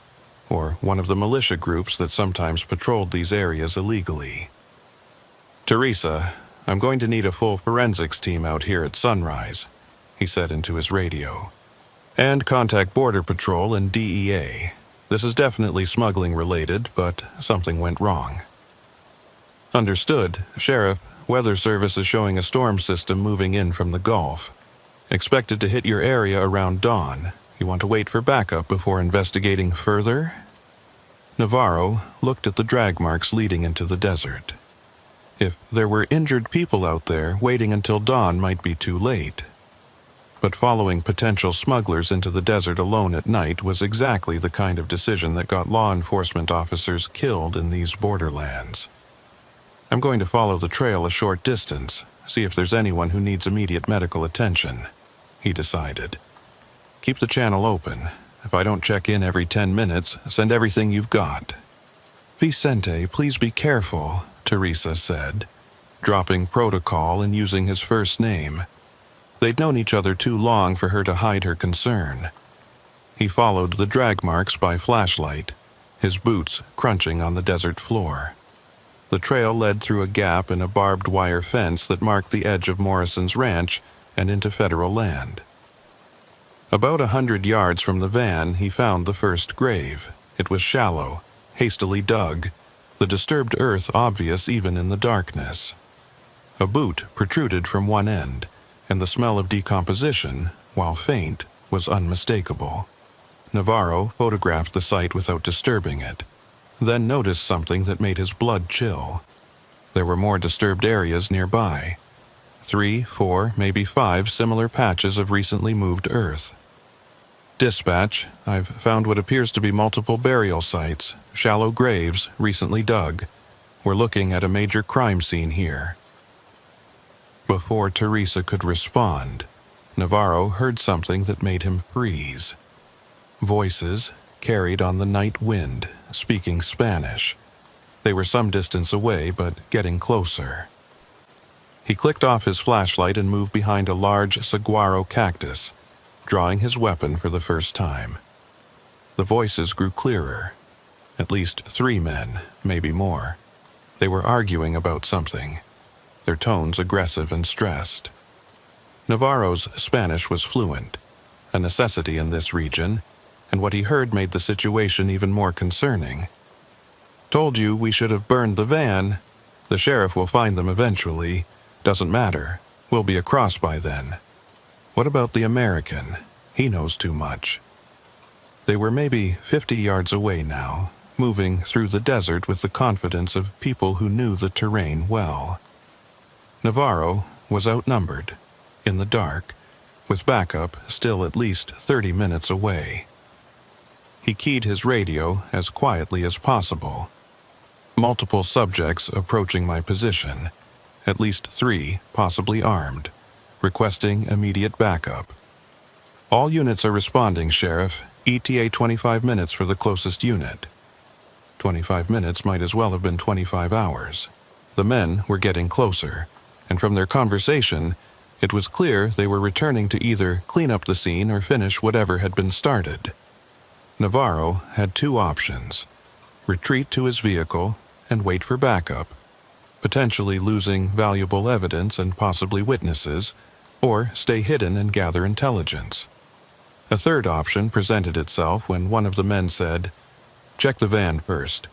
or one of the militia groups that sometimes patrolled these areas illegally. "Teresa, I'm going to need a full forensics team out here at sunrise," he said into his radio. "And contact Border Patrol and DEA. This is definitely smuggling related, but something went wrong." Understood, Sheriff. Weather Service is showing a storm system moving in from the Gulf. Expected to hit your area around dawn. You want to wait for backup before investigating further? Navarro looked at the drag marks leading into the desert. If there were injured people out there, waiting until dawn might be too late. But following potential smugglers into the desert alone at night was exactly the kind of decision that got law enforcement officers killed in these borderlands. I'm going to follow the trail a short distance, see if there's anyone who needs immediate medical attention, he decided. Keep the channel open. If I don't check in every 10 minutes, send everything you've got. Vicente, please be careful, Teresa said, dropping protocol and using his first name. They'd known each other too long for her to hide her concern. He followed the drag marks by flashlight, his boots crunching on the desert floor. The trail led through a gap in a barbed wire fence that marked the edge of Morrison's ranch and into federal land. About 100 yards from the van, he found the first grave. It was shallow, hastily dug, the disturbed earth obvious even in the darkness. A boot protruded from one end, and the smell of decomposition, while faint, was unmistakable. Navarro photographed the site without disturbing it, then noticed something that made his blood chill. There were more disturbed areas nearby. 3, 4, maybe 5 similar patches of recently moved earth. Dispatch, I've found what appears to be multiple burial sites, shallow graves recently dug. We're looking at a major crime scene here. Before Teresa could respond, Navarro heard something that made him freeze. Voices carried on the night wind, speaking Spanish. They were some distance away, but getting closer. He clicked off his flashlight and moved behind a large saguaro cactus, drawing his weapon for the first time. The voices grew clearer. At least 3 men, maybe more. They were arguing about something, their tones aggressive and stressed. Navarro's Spanish was fluent, a necessity in this region, and what he heard made the situation even more concerning. Told you we should have burned the van. The sheriff will find them eventually. Doesn't matter. We'll be across by then. What about the American? He knows too much. They were maybe 50 yards away now, moving through the desert with the confidence of people who knew the terrain well. Navarro was outnumbered, in the dark, with backup still at least 30 minutes away. He keyed his radio as quietly as possible. Multiple subjects approaching my position, at least 3 possibly armed, requesting immediate backup. All units are responding, Sheriff. ETA 25 minutes for the closest unit. 25 minutes might as well have been 25 hours. The men were getting closer, and from their conversation, it was clear they were returning to either clean up the scene or finish whatever had been started. Navarro had 2 options: retreat to his vehicle and wait for backup, potentially losing valuable evidence and possibly witnesses, or stay hidden and gather intelligence. A third option presented itself when one of the men said, "Check the van first.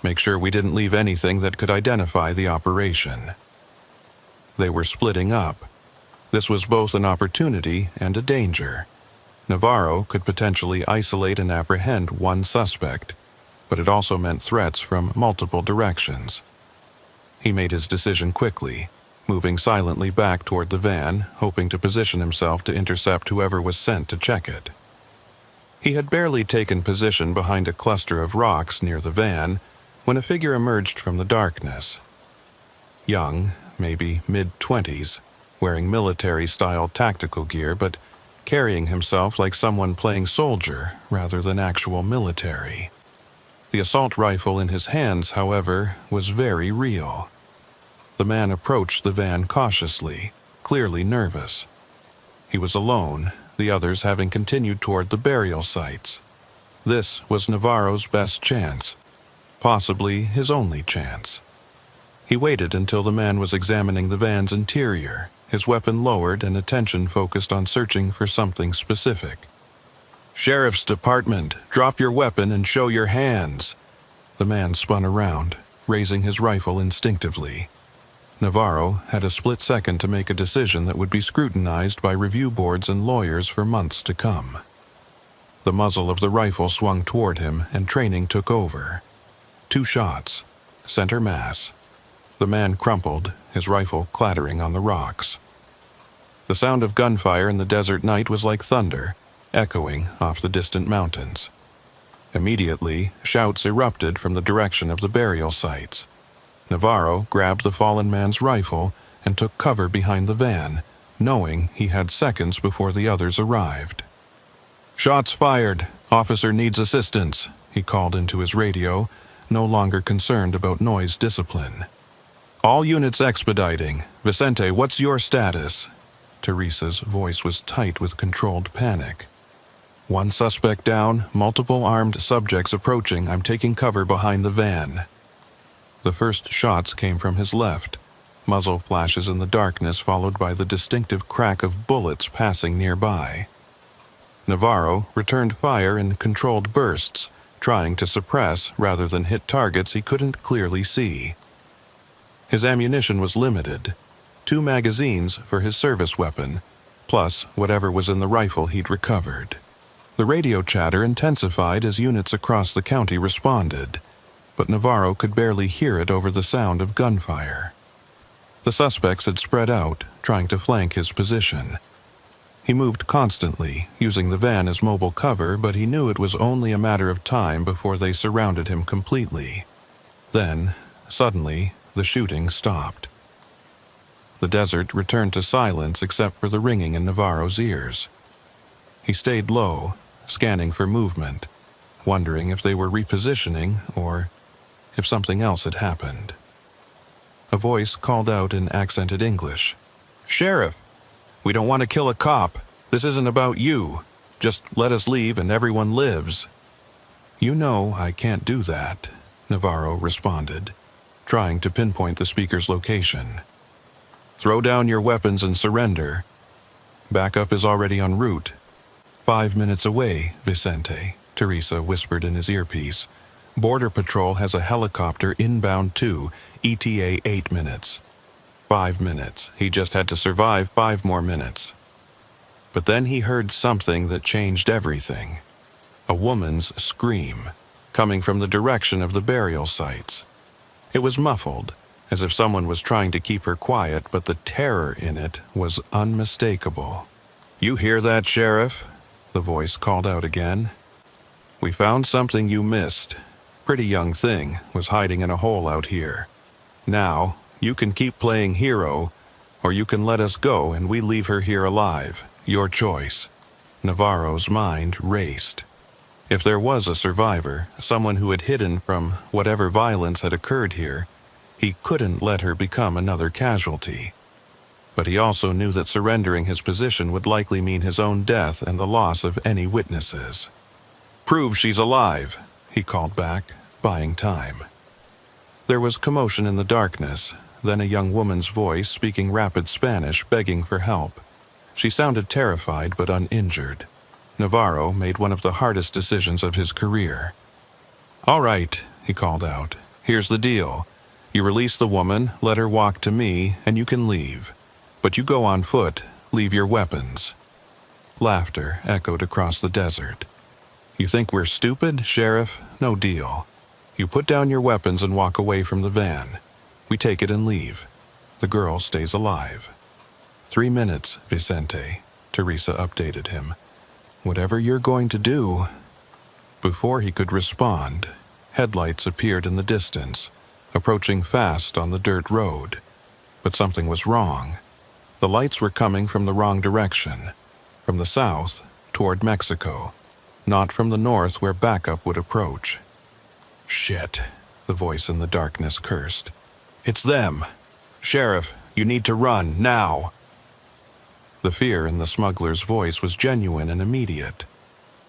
Make sure we didn't leave anything that could identify the operation." They were splitting up. This was both an opportunity and a danger. Navarro could potentially isolate and apprehend one suspect, but it also meant threats from multiple directions. He made his decision quickly, moving silently back toward the van, hoping to position himself to intercept whoever was sent to check it. He had barely taken position behind a cluster of rocks near the van when a figure emerged from the darkness. Young, maybe mid-20s, wearing military-style tactical gear, but carrying himself like someone playing soldier rather than actual military. The assault rifle in his hands, however, was very real. The man approached the van cautiously, clearly nervous. He was alone, the others having continued toward the burial sites. This was Navarro's best chance, possibly his only chance. He waited until the man was examining the van's interior, his weapon lowered and attention focused on searching for something specific. "Sheriff's Department, drop your weapon and show your hands." The man spun around, raising his rifle instinctively. Navarro had a split second to make a decision that would be scrutinized by review boards and lawyers for months to come. The muzzle of the rifle swung toward him, and training took over. 2 shots, center mass. The man crumpled, his rifle clattering on the rocks. The sound of gunfire in the desert night was like thunder, echoing off the distant mountains. Immediately, shouts erupted from the direction of the burial sites. Navarro grabbed the fallen man's rifle and took cover behind the van, knowing he had seconds before the others arrived. "Shots fired. Officer needs assistance," he called into his radio, no longer concerned about noise discipline. "All units expediting. Vicente, what's your status?" Teresa's voice was tight with controlled panic. "1 suspect down, multiple armed subjects approaching. I'm taking cover behind the van." The first shots came from his left, muzzle flashes in the darkness followed by the distinctive crack of bullets passing nearby. Navarro returned fire in controlled bursts, trying to suppress rather than hit targets he couldn't clearly see. His ammunition was limited, 2 magazines for his service weapon, plus whatever was in the rifle he'd recovered. The radio chatter intensified as units across the county responded, but Navarro could barely hear it over the sound of gunfire. The suspects had spread out, trying to flank his position. He moved constantly, using the van as mobile cover, but he knew it was only a matter of time before they surrounded him completely. Then, suddenly, the shooting stopped. The desert returned to silence except for the ringing in Navarro's ears. He stayed low, scanning for movement, wondering if they were repositioning or if something else had happened. A voice called out in accented English, "Sheriff, we don't want to kill a cop. This isn't about you. Just let us leave and everyone lives." "You know I can't do that," Navarro responded, trying to pinpoint the speaker's location. "Throw down your weapons and surrender. Backup is already en route." 5 minutes away, Vicente," Teresa whispered in his earpiece. "Border Patrol has a helicopter inbound too, ETA 8 minutes. 5 minutes. He just had to survive 5 more minutes." But then he heard something that changed everything. A woman's scream, coming from the direction of the burial sites. It was muffled, as if someone was trying to keep her quiet, but the terror in it was unmistakable. "You hear that, Sheriff?" the voice called out again. "We found something you missed. Pretty young thing was hiding in a hole out here. Now, you can keep playing hero, or you can let us go and we leave her here alive. Your choice." Navarro's mind raced. If there was a survivor, someone who had hidden from whatever violence had occurred here, he couldn't let her become another casualty. But he also knew that surrendering his position would likely mean his own death and the loss of any witnesses. "Prove she's alive," he called back, buying time. There was commotion in the darkness, then a young woman's voice speaking rapid Spanish begging for help. She sounded terrified but uninjured. Navarro made one of the hardest decisions of his career. "All right," he called out. "Here's the deal. You release the woman, let her walk to me, and you can leave. But you go on foot, leave your weapons." Laughter echoed across the desert. "You think we're stupid, Sheriff? No deal. You put down your weapons and walk away from the van. We take it and leave. The girl stays alive." 3 minutes, Vicente," Teresa updated him. "Whatever you're going to do." Before he could respond, headlights appeared in the distance, approaching fast on the dirt road. But something was wrong. The lights were coming from the wrong direction, from the south toward Mexico, not from the north where backup would approach. "Shit," the voice in the darkness cursed. "It's them. Sheriff, you need to run, now." The fear in the smuggler's voice was genuine and immediate.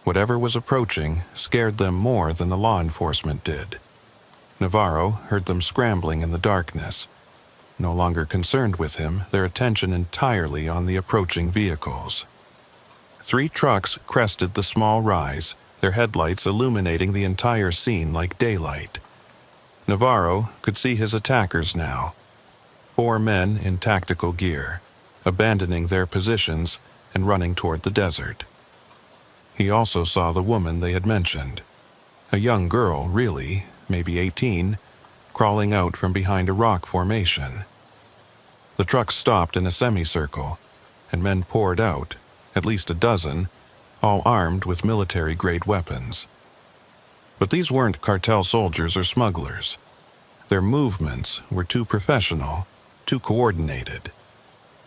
Whatever was approaching scared them more than the law enforcement did. Navarro heard them scrambling in the darkness. No longer concerned with him, their attention entirely on the approaching vehicles. 3 trucks crested the small rise, their headlights illuminating the entire scene like daylight. Navarro could see his attackers now. 4 men in tactical gear, abandoning their positions and running toward the desert. He also saw the woman they had mentioned. A young girl, really, maybe 18, crawling out from behind a rock formation. The truck stopped in a semicircle, and men poured out, at least a dozen, all armed with military-grade weapons. But these weren't cartel soldiers or smugglers. Their movements were too professional, too coordinated.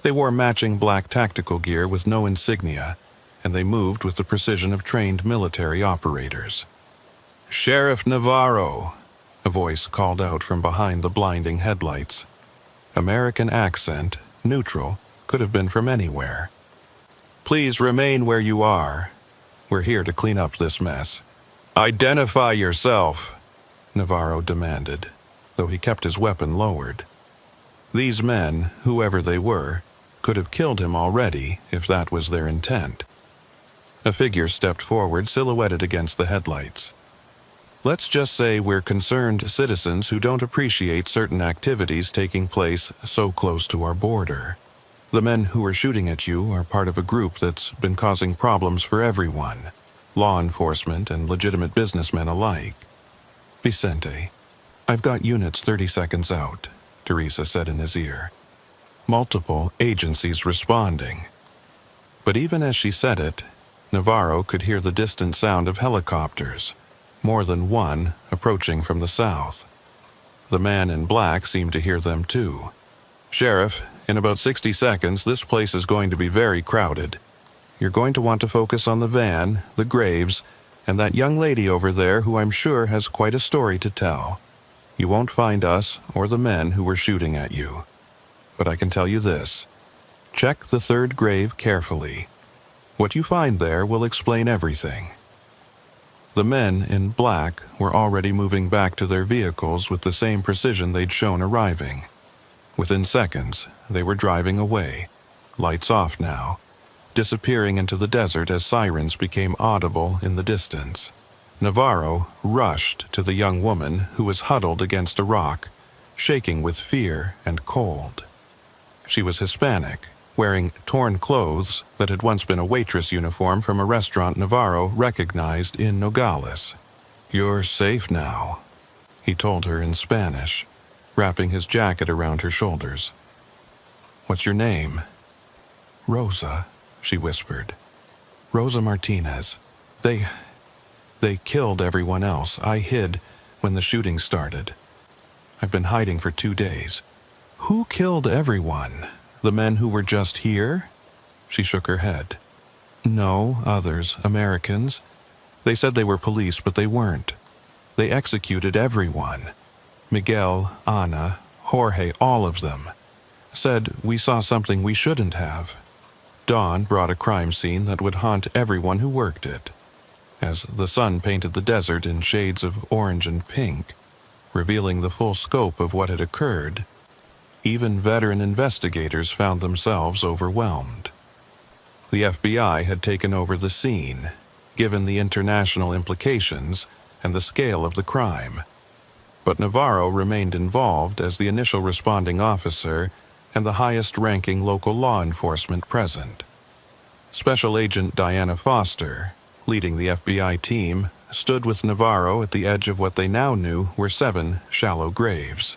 They wore matching black tactical gear with no insignia, and they moved with the precision of trained military operators. "Sheriff Navarro," a voice called out from behind the blinding headlights. American accent, neutral, could have been from anywhere. "Please remain where you are. We're here to clean up this mess." "Identify yourself," Navarro demanded, though he kept his weapon lowered. These men, whoever they were, could have killed him already if that was their intent. A figure stepped forward, silhouetted against the headlights. "Let's just say we're concerned citizens who don't appreciate certain activities taking place so close to our border. The men who are shooting at you are part of a group that's been causing problems for everyone, law enforcement and legitimate businessmen alike." "Vicente, I've got units 30 seconds out," Teresa said in his ear. Multiple agencies responding. But even as she said it, Navarro could hear the distant sound of helicopters, more than one approaching from the south. The man in black seemed to hear them too. "Sheriff, in about 60 seconds, this place is going to be very crowded. You're going to want to focus on the van, the graves, and that young lady over there who I'm sure has quite a story to tell. You won't find us or the men who were shooting at you. But I can tell you this. Check the 3rd grave carefully. What you find there will explain everything." The men in black were already moving back to their vehicles with the same precision they'd shown arriving. Within seconds, they were driving away, lights off now, disappearing into the desert as sirens became audible in the distance. Navarro rushed to the young woman who was huddled against a rock, shaking with fear and cold. She was Hispanic, wearing torn clothes that had once been a waitress uniform from a restaurant Navarro recognized in Nogales. "You're safe now," he told her in Spanish, wrapping his jacket around her shoulders. "What's your name?" "Rosa," she whispered. "Rosa Martinez. They killed everyone else. I hid when the shooting started. I've been hiding for 2 days." "Who killed everyone? The men who were just here?" She shook her head. "No, others, Americans. They said they were police, but they weren't. They executed everyone. Miguel, Ana, Jorge, all of them. Said we saw something we shouldn't have. Dawn brought a crime scene that would haunt everyone who worked it. As the sun painted the desert in shades of orange and pink, revealing the full scope of what had occurred, even veteran investigators found themselves overwhelmed. The FBI had taken over the scene, given the international implications and the scale of the crime. But Navarro remained involved as the initial responding officer and the highest-ranking local law enforcement present. Special Agent Diana Foster, leading the FBI team, stood with Navarro at the edge of what they now knew were 7 shallow graves.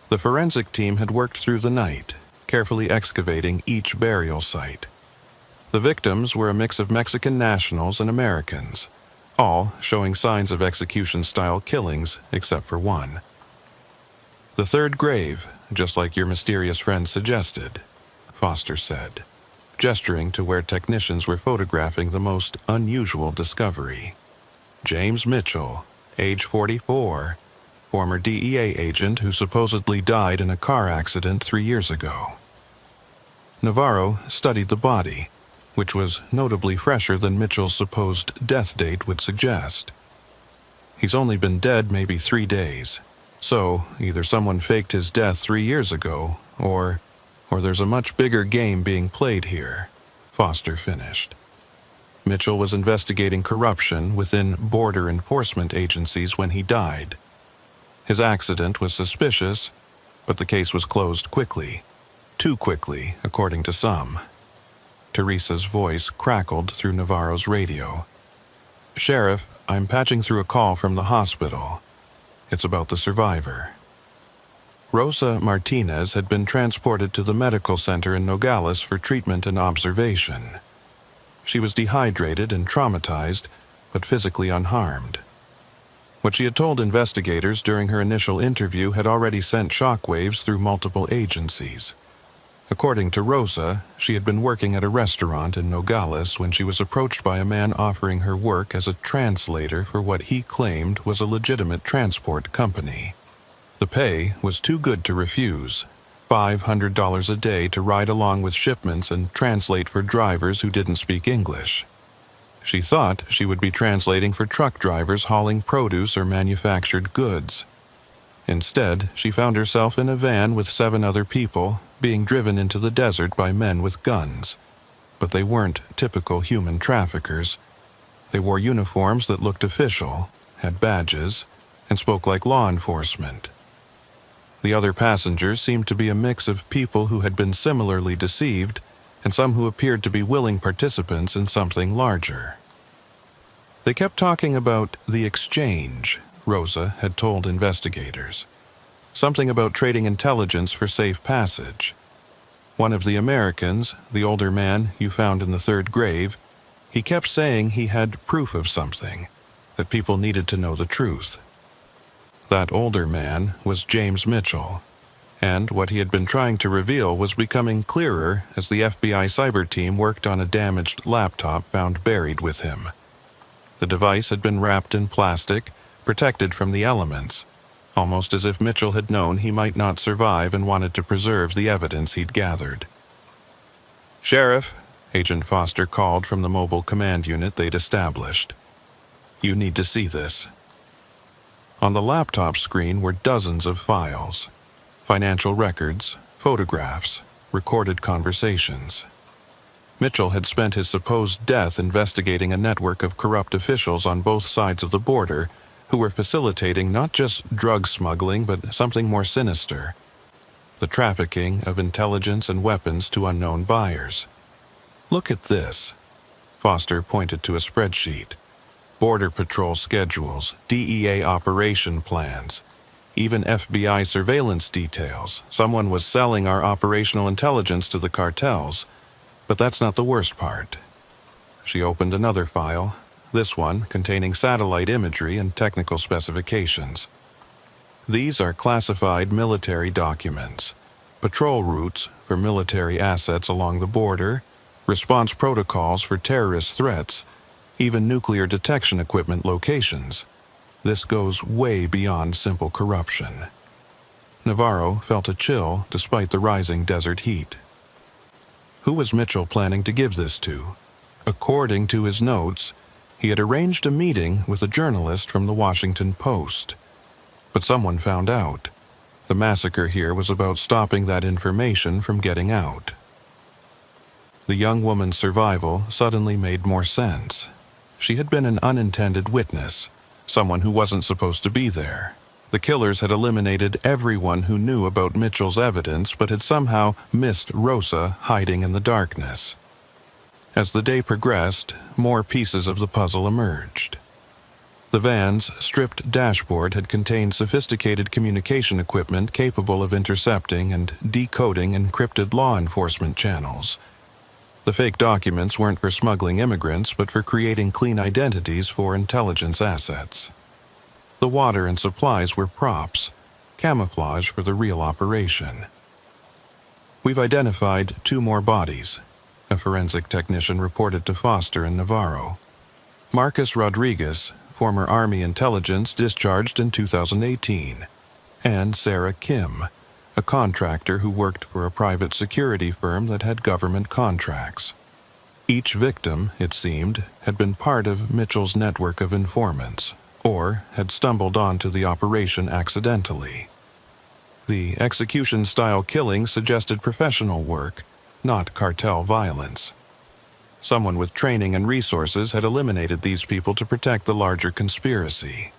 The forensic team had worked through the night, carefully excavating each burial site. The victims were a mix of Mexican nationals and Americans, all showing signs of execution-style killings except for one. "The 3rd grave, just like your mysterious friend suggested," Foster said, gesturing to where technicians were photographing the most unusual discovery. James Mitchell, age 44, former DEA agent who supposedly died in a car accident 3 years ago. Navarro studied the body, which was notably fresher than Mitchell's supposed death date would suggest. He's only been dead maybe 3 days, so either someone faked his death 3 years ago, or there's a much bigger game being played here, Foster finished. Mitchell was investigating corruption within border enforcement agencies when he died. His accident was suspicious, but the case was closed quickly. Too quickly, according to some. Teresa's voice crackled through Navarro's radio. "Sheriff, I'm patching through a call from the hospital. It's about the survivor." Rosa Martinez had been transported to the medical center in Nogales for treatment and observation. She was dehydrated and traumatized, but physically unharmed. What she had told investigators during her initial interview had already sent shockwaves through multiple agencies. According to Rosa, she had been working at a restaurant in Nogales when she was approached by a man offering her work as a translator for what he claimed was a legitimate transport company. The pay was too good to refuse. $500 a day to ride along with shipments and translate for drivers who didn't speak English. She thought she would be translating for truck drivers hauling produce or manufactured goods. Instead, she found herself in a van with 7 other people, being driven into the desert by men with guns. But they weren't typical human traffickers. They wore uniforms that looked official, had badges, and spoke like law enforcement. The other passengers seemed to be a mix of people who had been similarly deceived and some who appeared to be willing participants in something larger. They kept talking about the exchange, Rosa had told investigators. Something about trading intelligence for safe passage. One of the Americans, the older man you found in the 3rd grave, he kept saying he had proof of something, that people needed to know the truth. That older man was James Mitchell, and what he had been trying to reveal was becoming clearer as the FBI cyber team worked on a damaged laptop found buried with him. The device had been wrapped in plastic, protected from the elements, almost as if Mitchell had known he might not survive and wanted to preserve the evidence he'd gathered. "Sheriff," Agent Foster called from the mobile command unit they'd established. "You need to see this." On the laptop screen were dozens of files. Financial records, photographs, recorded conversations. Mitchell had spent his supposed death investigating a network of corrupt officials on both sides of the border who were facilitating not just drug smuggling but something more sinister: the trafficking of intelligence and weapons to unknown buyers. "Look at this." Foster pointed to a spreadsheet. Border Patrol schedules, DEA operation plans, even FBI surveillance details. Someone was selling our operational intelligence to the cartels. But that's not the worst part. She opened another file, this one containing satellite imagery and technical specifications. These are classified military documents, patrol routes for military assets along the border, response protocols for terrorist threats, even nuclear detection equipment locations. This goes way beyond simple corruption. Navarro felt a chill despite the rising desert heat. Who was Mitchell planning to give this to? According to his notes, he had arranged a meeting with a journalist from the Washington Post. But someone found out. The massacre here was about stopping that information from getting out. The young woman's survival suddenly made more sense. She had been an unintended witness, someone who wasn't supposed to be there. The killers had eliminated everyone who knew about Mitchell's evidence but had somehow missed Rosa hiding in the darkness. As the day progressed, more pieces of the puzzle emerged. The van's stripped dashboard had contained sophisticated communication equipment capable of intercepting and decoding encrypted law enforcement channels. The fake documents weren't for smuggling immigrants but for creating clean identities for intelligence assets. The water and supplies were props, camouflage for the real operation. "We've identified 2 more bodies," a forensic technician reported to Foster and Navarro. Marcus Rodriguez, former Army intelligence discharged in 2018, and Sarah Kim, a contractor who worked for a private security firm that had government contracts. Each victim, it seemed, had been part of Mitchell's network of informants, or had stumbled onto the operation accidentally. The execution-style killing suggested professional work, not cartel violence. Someone with training and resources had eliminated these people to protect the larger conspiracy.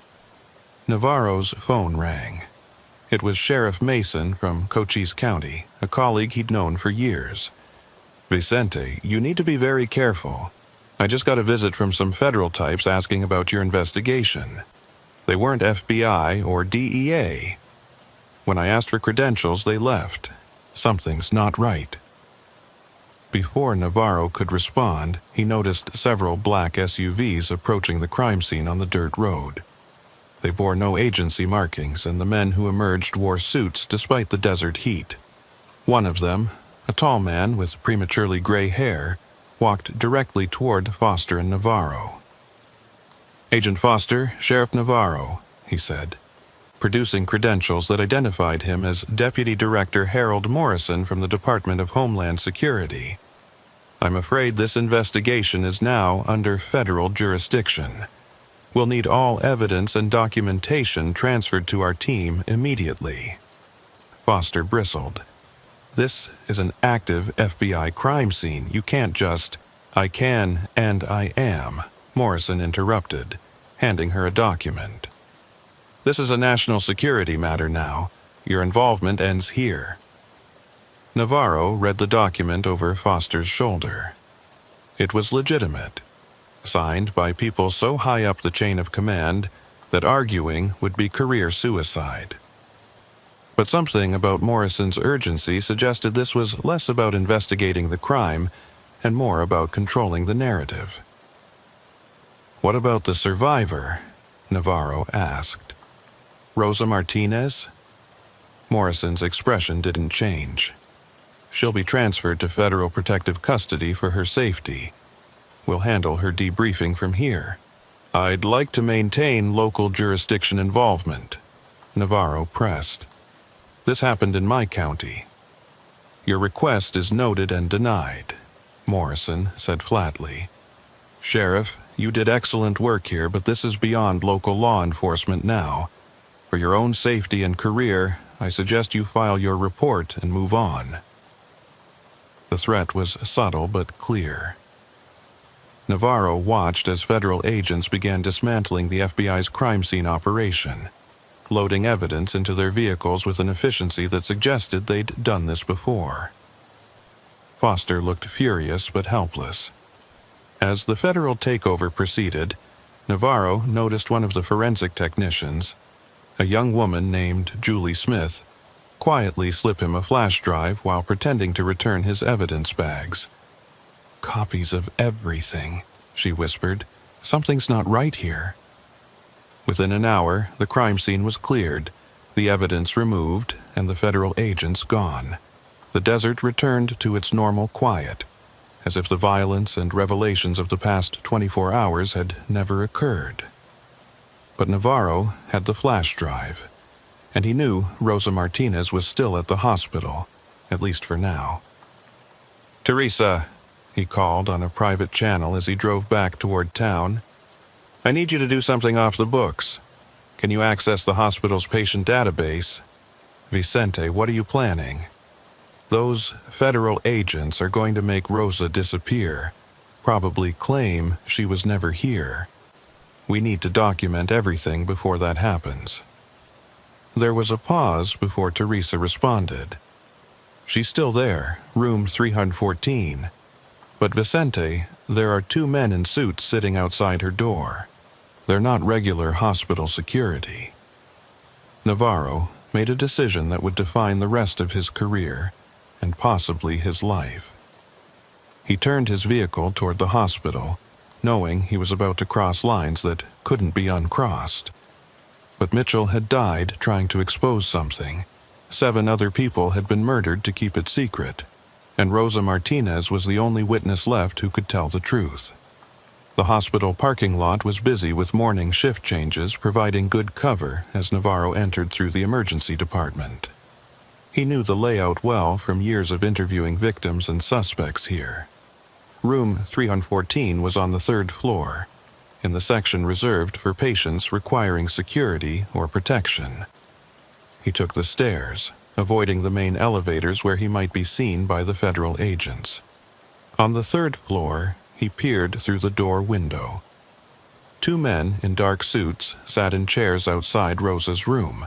Navarro's phone rang. It was Sheriff Mason from Cochise County, a colleague he'd known for years. "Vicente, you need to be very careful. I just got a visit from some federal types asking about your investigation. They weren't FBI or DEA. When I asked for credentials, they left. Something's not right." Before Navarro could respond, he noticed several black SUVs approaching the crime scene on the dirt road. They bore no agency markings, and the men who emerged wore suits despite the desert heat. One of them, a tall man with prematurely gray hair, walked directly toward Foster and Navarro. "Agent Foster, Sheriff Navarro," he said, producing credentials that identified him as Deputy Director Harold Morrison from the Department of Homeland Security. "I'm afraid this investigation is now under federal jurisdiction. We'll need all evidence and documentation transferred to our team immediately." Foster bristled. "This is an active FBI crime scene. You can't just—" "I can and I am," Morrison interrupted, handing her a document. "This is a national security matter now. Your involvement ends here." Navarro read the document over Foster's shoulder. It was legitimate, signed by people so high up the chain of command that arguing would be career suicide. But something about Morrison's urgency suggested this was less about investigating the crime and more about controlling the narrative. "What about the survivor?" Navarro asked. "Rosa Martinez?" Morrison's expression didn't change. "She'll be transferred to federal protective custody for her safety. We'll handle her debriefing from here. I'd like to maintain local jurisdiction involvement," Navarro pressed. "This happened in my county." "Your request is noted and denied," Morrison said flatly. "Sheriff, you did excellent work here, but this is beyond local law enforcement now. For your own safety and career, I suggest you file your report and move on." The threat was subtle but clear. Navarro watched as federal agents began dismantling the FBI's crime scene operation, loading evidence into their vehicles with an efficiency that suggested they'd done this before. Foster looked furious but helpless. As the federal takeover proceeded, Navarro noticed one of the forensic technicians, a young woman named Julie Smith, quietly slip him a flash drive while pretending to return his evidence bags. "Copies of everything," she whispered. "Something's not right here." Within an hour, the crime scene was cleared, the evidence removed, and the federal agents gone. The desert returned to its normal quiet, as if the violence and revelations of the past 24 hours had never occurred. But Navarro had the flash drive, and he knew Rosa Martinez was still at the hospital, at least for now. "Teresa," he called on a private channel as he drove back toward town. "I need you to do something off the books. Can you access the hospital's patient database?" "Vicente, what are you planning?" "Those federal agents are going to make Rosa disappear, probably claim she was never here. We need to document everything before that happens." There was a pause before Teresa responded. "She's still there, room 314. But Vicente, there are 2 men in suits sitting outside her door. They're not regular hospital security." Navarro made a decision that would define the rest of his career and possibly his life. He turned his vehicle toward the hospital, knowing he was about to cross lines that couldn't be uncrossed. But Mitchell had died trying to expose something. 7 other people had been murdered to keep it secret, and Rosa Martinez was the only witness left who could tell the truth. The hospital parking lot was busy with morning shift changes, providing good cover as Navarro entered through the emergency department. He knew the layout well from years of interviewing victims and suspects here. Room 314 was on the 3rd floor, in the section reserved for patients requiring security or protection. He took the stairs, avoiding the main elevators where he might be seen by the federal agents. On the 3rd floor, he peered through the door window. Two men in dark suits sat in chairs outside Rosa's room,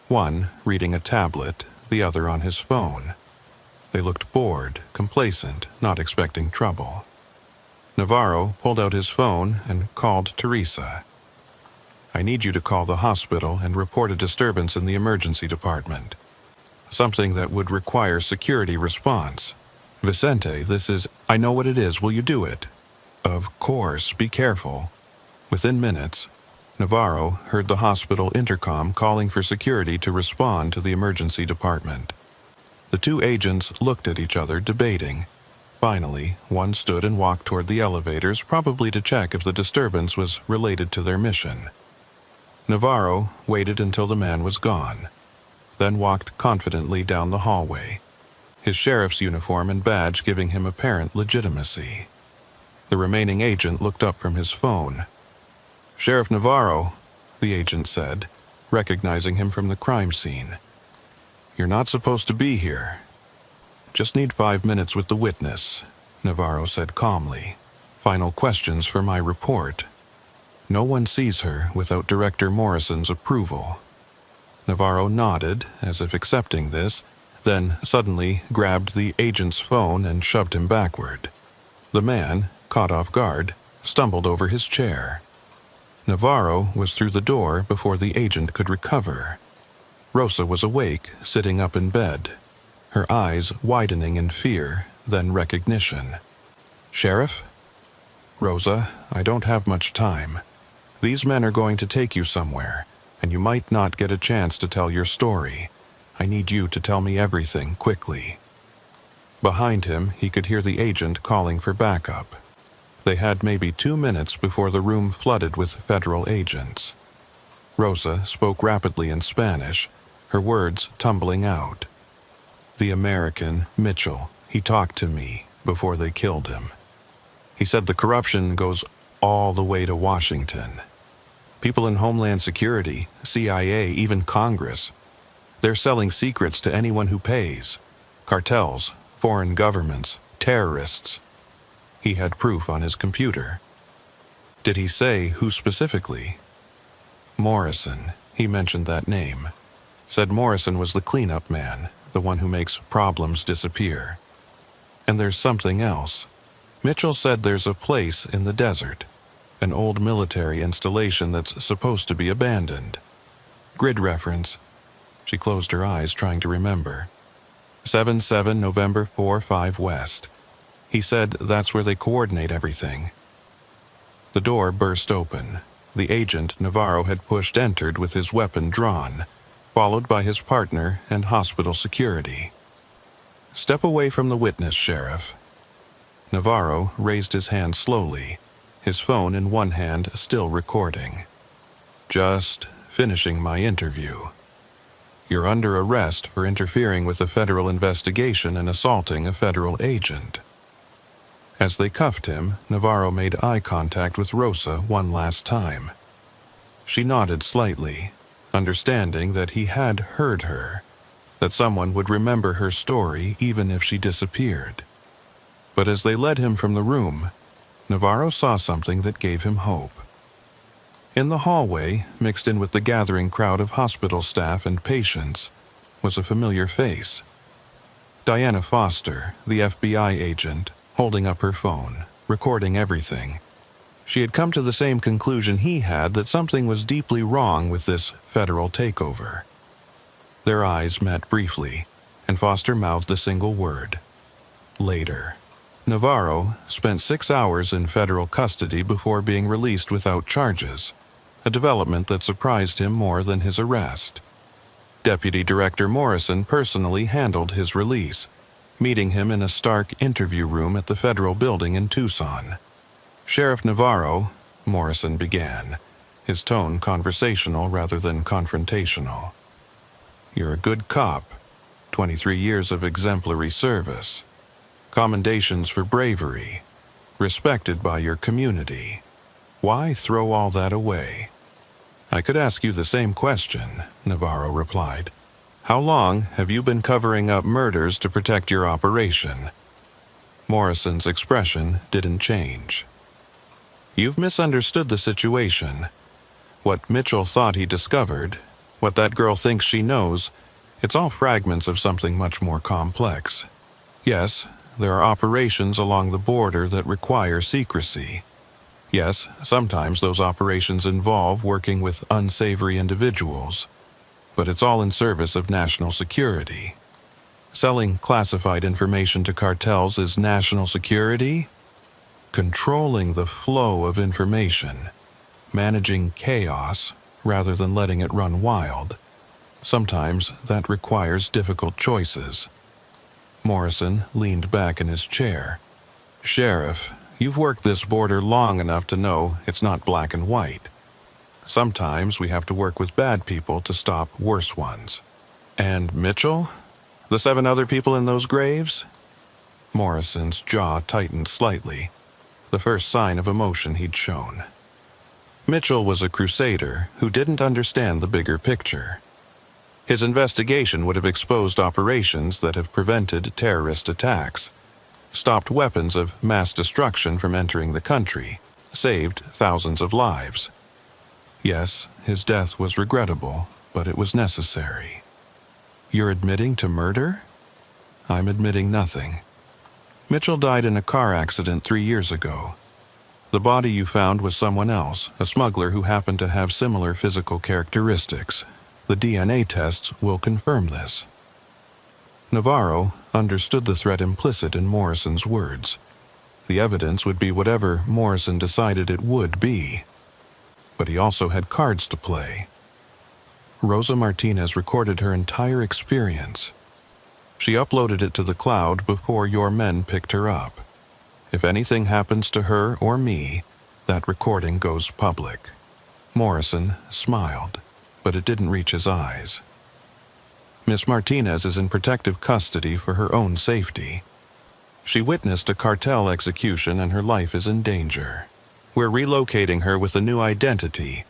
one reading a tablet, the other on his phone. They looked bored, complacent, not expecting trouble. Navarro pulled out his phone and called Teresa. "I need you to call the hospital and report a disturbance in the emergency department. Something that would require security response. Vicente, this is—" "I know what it is. Will you do it?" "Of course. Be careful." Within minutes, Navarro heard the hospital intercom calling for security to respond to the emergency department. The two agents looked at each other, debating. Finally, one stood and walked toward the elevators, probably to check if the disturbance was related to their mission. Navarro waited until the man was gone, then walked confidently down the hallway, his sheriff's uniform and badge giving him apparent legitimacy. The remaining agent looked up from his phone. "Sheriff Navarro," the agent said, recognizing him from the crime scene. "You're not supposed to be here." "Just need 5 minutes with the witness," Navarro said calmly. "Final questions for my report. No one sees her without Director Morrison's approval." Navarro nodded, as if accepting this, then suddenly grabbed the agent's phone and shoved him backward. The man, caught off guard, stumbled over his chair. Navarro was through the door before the agent could recover. Rosa was awake, sitting up in bed, her eyes widening in fear, then recognition. "Sheriff?" "Rosa, I don't have much time. These men are going to take you somewhere, and you might not get a chance to tell your story. I need you to tell me everything quickly." Behind him, he could hear the agent calling for backup. They had maybe 2 minutes before the room flooded with federal agents. Rosa spoke rapidly in Spanish, her words tumbling out. "The American, Mitchell, he talked to me before they killed him. He said the corruption goes all the way to Washington. People in Homeland Security, CIA, even Congress. They're selling secrets to anyone who pays. Cartels, foreign governments, terrorists." He had proof on his computer. "Did he say who specifically?" "Morrison. He mentioned that name. Said Morrison was the cleanup man, the one who makes problems disappear. And there's something else. Mitchell said there's a place in the desert, an old military installation that's supposed to be abandoned. Grid reference." She closed her eyes, trying to remember. 77 November 45 West. He said that's where they coordinate everything. The door burst open. The agent Navarro had pushed entered with his weapon drawn, followed by his partner and hospital security. "Step away from the witness, Sheriff." Navarro raised his hand slowly, his phone in one hand still recording. "Just finishing my interview. You're under arrest for interfering with a federal investigation and assaulting a federal agent." As they cuffed him, Navarro made eye contact with Rosa one last time. She nodded slightly, understanding that he had heard her, that someone would remember her story even if she disappeared. But as they led him from the room, Navarro saw something that gave him hope. In the hallway, mixed in with the gathering crowd of hospital staff and patients, was a familiar face. Diana Foster, the FBI agent, holding up her phone, recording everything. She had come to the same conclusion he had, that something was deeply wrong with this federal takeover. Their eyes met briefly, and Foster mouthed a single word: "Later." Navarro spent 6 hours in federal custody before being released without charges, a development that surprised him more than his arrest. Deputy Director Morrison personally handled his release, meeting him in a stark interview room at the federal building in Tucson. "Sheriff Navarro," Morrison began, his tone conversational rather than confrontational. "You're a good cop, 23 years of exemplary service, commendations for bravery, respected by your community. Why throw all that away?" "I could ask you the same question," Navarro replied. "How long have you been covering up murders to protect your operation?" Morrison's expression didn't change. You've misunderstood the situation. What Mitchell thought he discovered, what that girl thinks she knows, it's all fragments of something much more complex. Yes, there are operations along the border that require secrecy. Yes, sometimes those operations involve working with unsavory individuals, but it's all in service of national security. Selling classified information to cartels is national security? Controlling the flow of information, managing chaos rather than letting it run wild. Sometimes that requires difficult choices. Morrison leaned back in his chair. Sheriff, you've worked this border long enough to know it's not black and white. Sometimes we have to work with bad people to stop worse ones. And Mitchell? The 7 other people in those graves? Morrison's jaw tightened slightly, the first sign of emotion he'd shown. Mitchell was a crusader who didn't understand the bigger picture. His investigation would have exposed operations that have prevented terrorist attacks, stopped weapons of mass destruction from entering the country, saved thousands of lives. Yes, his death was regrettable, but it was necessary. You're admitting to murder? I'm admitting nothing. Mitchell died in a car accident 3 years ago. The body you found was someone else, a smuggler who happened to have similar physical characteristics. The DNA tests will confirm this. Navarro understood the threat implicit in Morrison's words. The evidence would be whatever Morrison decided it would be. But he also had cards to play. Rosa Martinez recorded her entire experience. She uploaded it to the cloud before your men picked her up. If anything happens to her or me, that recording goes public. Morrison smiled, but it didn't reach his eyes. Miss Martinez is in protective custody for her own safety. She witnessed a cartel execution and her life is in danger. We're relocating her with a new identity,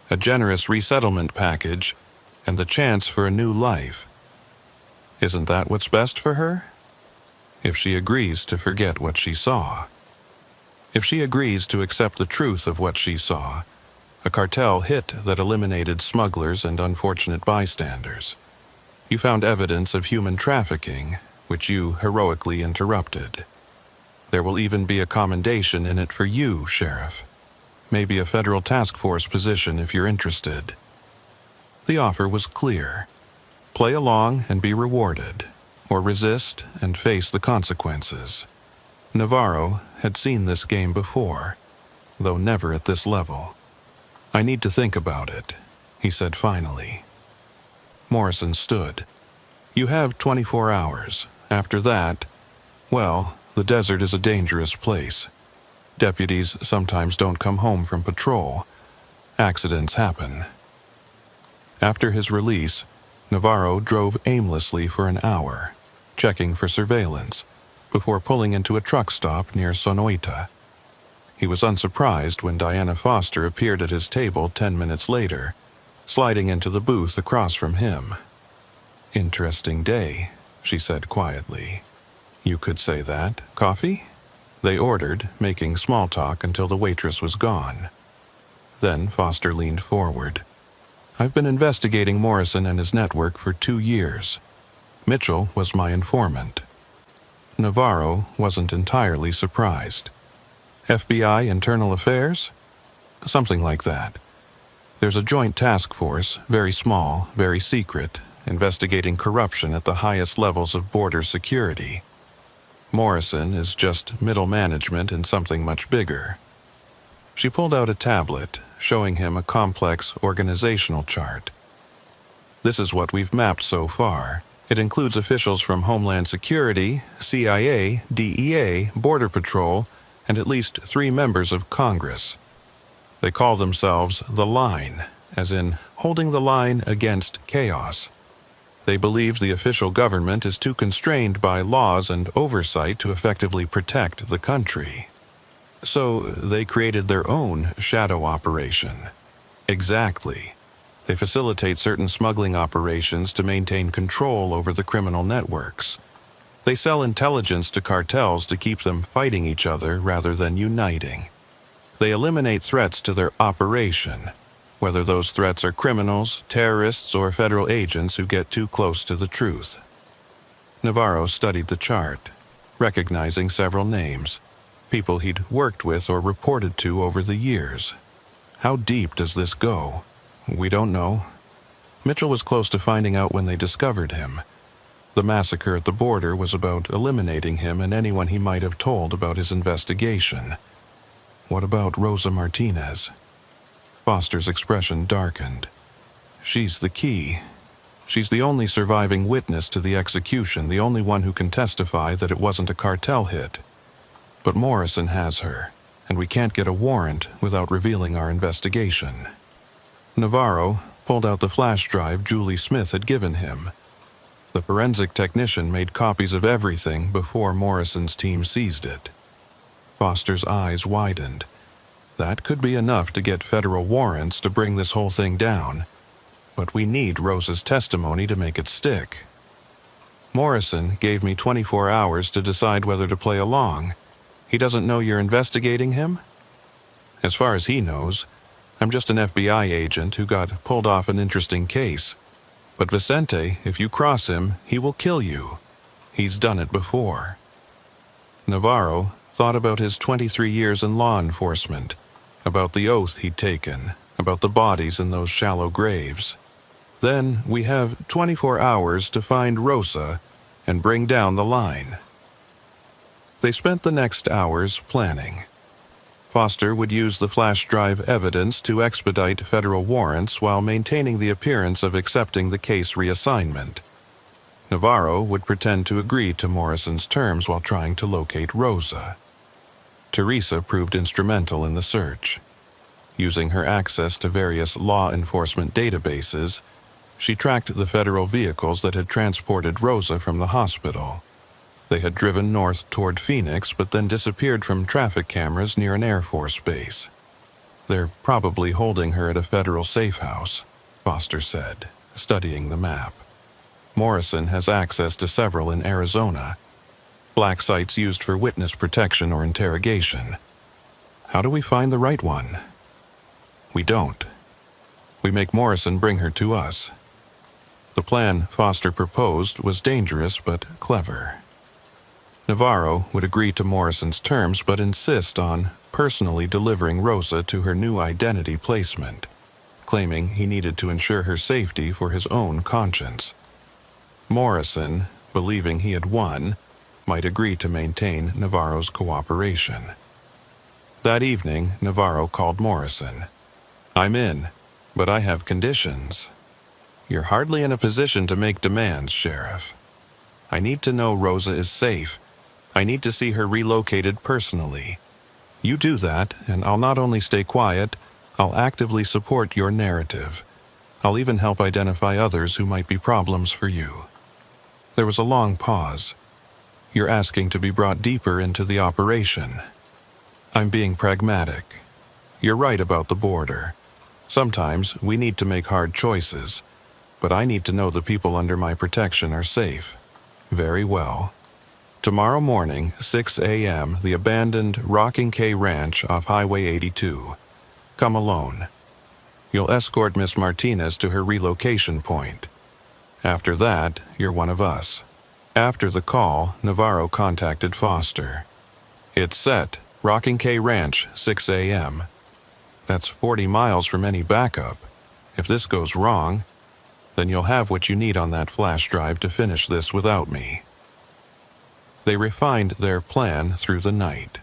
a generous resettlement package, and the chance for a new life. Isn't that what's best for her? If she agrees to forget what she saw. If she agrees to accept the truth of what she saw, a cartel hit that eliminated smugglers and unfortunate bystanders. You found evidence of human trafficking, which you heroically interrupted. There will even be a commendation in it for you, Sheriff. Maybe a federal task force position if you're interested. The offer was clear. Play along and be rewarded, or resist and face the consequences. Navarro had seen this game before, though never at this level. I need to think about it, he said finally. Morrison stood. You have 24 hours. After that, well, the desert is a dangerous place. Deputies sometimes don't come home from patrol. Accidents happen. After his release, Navarro drove aimlessly for an hour, checking for surveillance, before pulling into a truck stop near Sonoita. He was unsurprised when Diana Foster appeared at his table 10 minutes later, sliding into the booth across from him. Interesting day, she said quietly. You could say that. Coffee? They ordered, making small talk until the waitress was gone. Then Foster leaned forward. I've been investigating Morrison and his network for 2 years. Mitchell was my informant. Navarro wasn't entirely surprised. FBI Internal Affairs? Something like that. There's a joint task force, very small, very secret, investigating corruption at the highest levels of border security. Morrison is just middle management in something much bigger. She pulled out a tablet, showing him a complex organizational chart. This is what we've mapped so far. It includes officials from Homeland Security, CIA, DEA, Border Patrol, and at least 3 members of Congress. They call themselves the Line, as in holding the line against chaos. They believe the official government is too constrained by laws and oversight to effectively protect the country. So they created their own shadow operation. Exactly. They facilitate certain smuggling operations to maintain control over the criminal networks. They sell intelligence to cartels to keep them fighting each other rather than uniting. They eliminate threats to their operation, whether those threats are criminals, terrorists, or federal agents who get too close to the truth. Navarro studied the chart, recognizing several names, people he'd worked with or reported to over the years. How deep does this go? We don't know. Mitchell was close to finding out when they discovered him. The massacre at the border was about eliminating him and anyone he might have told about his investigation. What about Rosa Martinez? Foster's expression darkened. She's the key. She's the only surviving witness to the execution, the only one who can testify that it wasn't a cartel hit. But Morrison has her, and we can't get a warrant without revealing our investigation. Navarro pulled out the flash drive Julie Smith had given him. The forensic technician made copies of everything before Morrison's team seized it. Foster's eyes widened. That could be enough to get federal warrants to bring this whole thing down, but we need Rosa's testimony to make it stick. Morrison gave me 24 hours to decide whether to play along. He doesn't know you're investigating him? As far as he knows, I'm just an FBI agent who got pulled off an interesting case. But Vicente, if you cross him, he will kill you. He's done it before. Navarro thought about his 23 years in law enforcement, about the oath he'd taken, about the bodies in those shallow graves. Then we have 24 hours to find Rosa and bring down the line. They spent the next hours planning. Foster would use the flash drive evidence to expedite federal warrants while maintaining the appearance of accepting the case reassignment. Navarro would pretend to agree to Morrison's terms while trying to locate Rosa. Teresa proved instrumental in the search. Using her access to various law enforcement databases, she tracked the federal vehicles that had transported Rosa from the hospital. They had driven north toward Phoenix, but then disappeared from traffic cameras near an Air Force base. They're probably holding her at a federal safe house, Foster said, studying the map. Morrison has access to several in Arizona, black sites used for witness protection or interrogation. How do we find the right one? We don't. We make Morrison bring her to us. The plan Foster proposed was dangerous but clever. Navarro would agree to Morrison's terms but insist on personally delivering Rosa to her new identity placement, claiming he needed to ensure her safety for his own conscience. Morrison, believing he had won, might agree to maintain Navarro's cooperation. That evening, Navarro called Morrison. "I'm in, but I have conditions." "You're hardly in a position to make demands, Sheriff. I need to know Rosa is safe. I need to see her relocated personally. You do that, and I'll not only stay quiet, I'll actively support your narrative. I'll even help identify others who might be problems for you." There was a long pause. "You're asking to be brought deeper into the operation." "I'm being pragmatic. You're right about the border. Sometimes we need to make hard choices, but I need to know the people under my protection are safe." "Very well. Tomorrow morning, 6 a.m., the abandoned Rocking K Ranch off Highway 82. Come alone. You'll escort Miss Martinez to her relocation point. After that, you're one of us." After the call, Navarro contacted Foster. "It's set. Rocking K Ranch, 6 a.m. That's 40 miles from any backup. If this goes wrong, then you'll have what you need on that flash drive to finish this without me." They refined their plan through the night.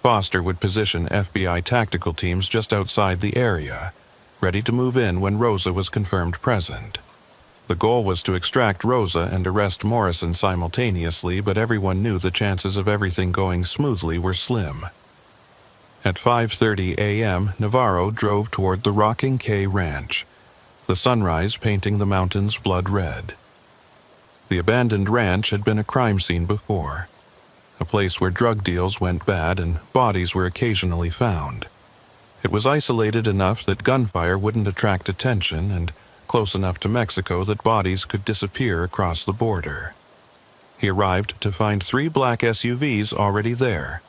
Foster would position FBI tactical teams just outside the area, ready to move in when Rosa was confirmed present. The goal was to extract Rosa and arrest Morrison simultaneously, but everyone knew the chances of everything going smoothly were slim. At 5:30 a.m., Navarro drove toward the Rocking K Ranch, the sunrise painting the mountains blood red. The abandoned ranch had been a crime scene before, a place where drug deals went bad and bodies were occasionally found. It was isolated enough that gunfire wouldn't attract attention and close enough to Mexico that bodies could disappear across the border. He arrived to find 3 black SUVs already there.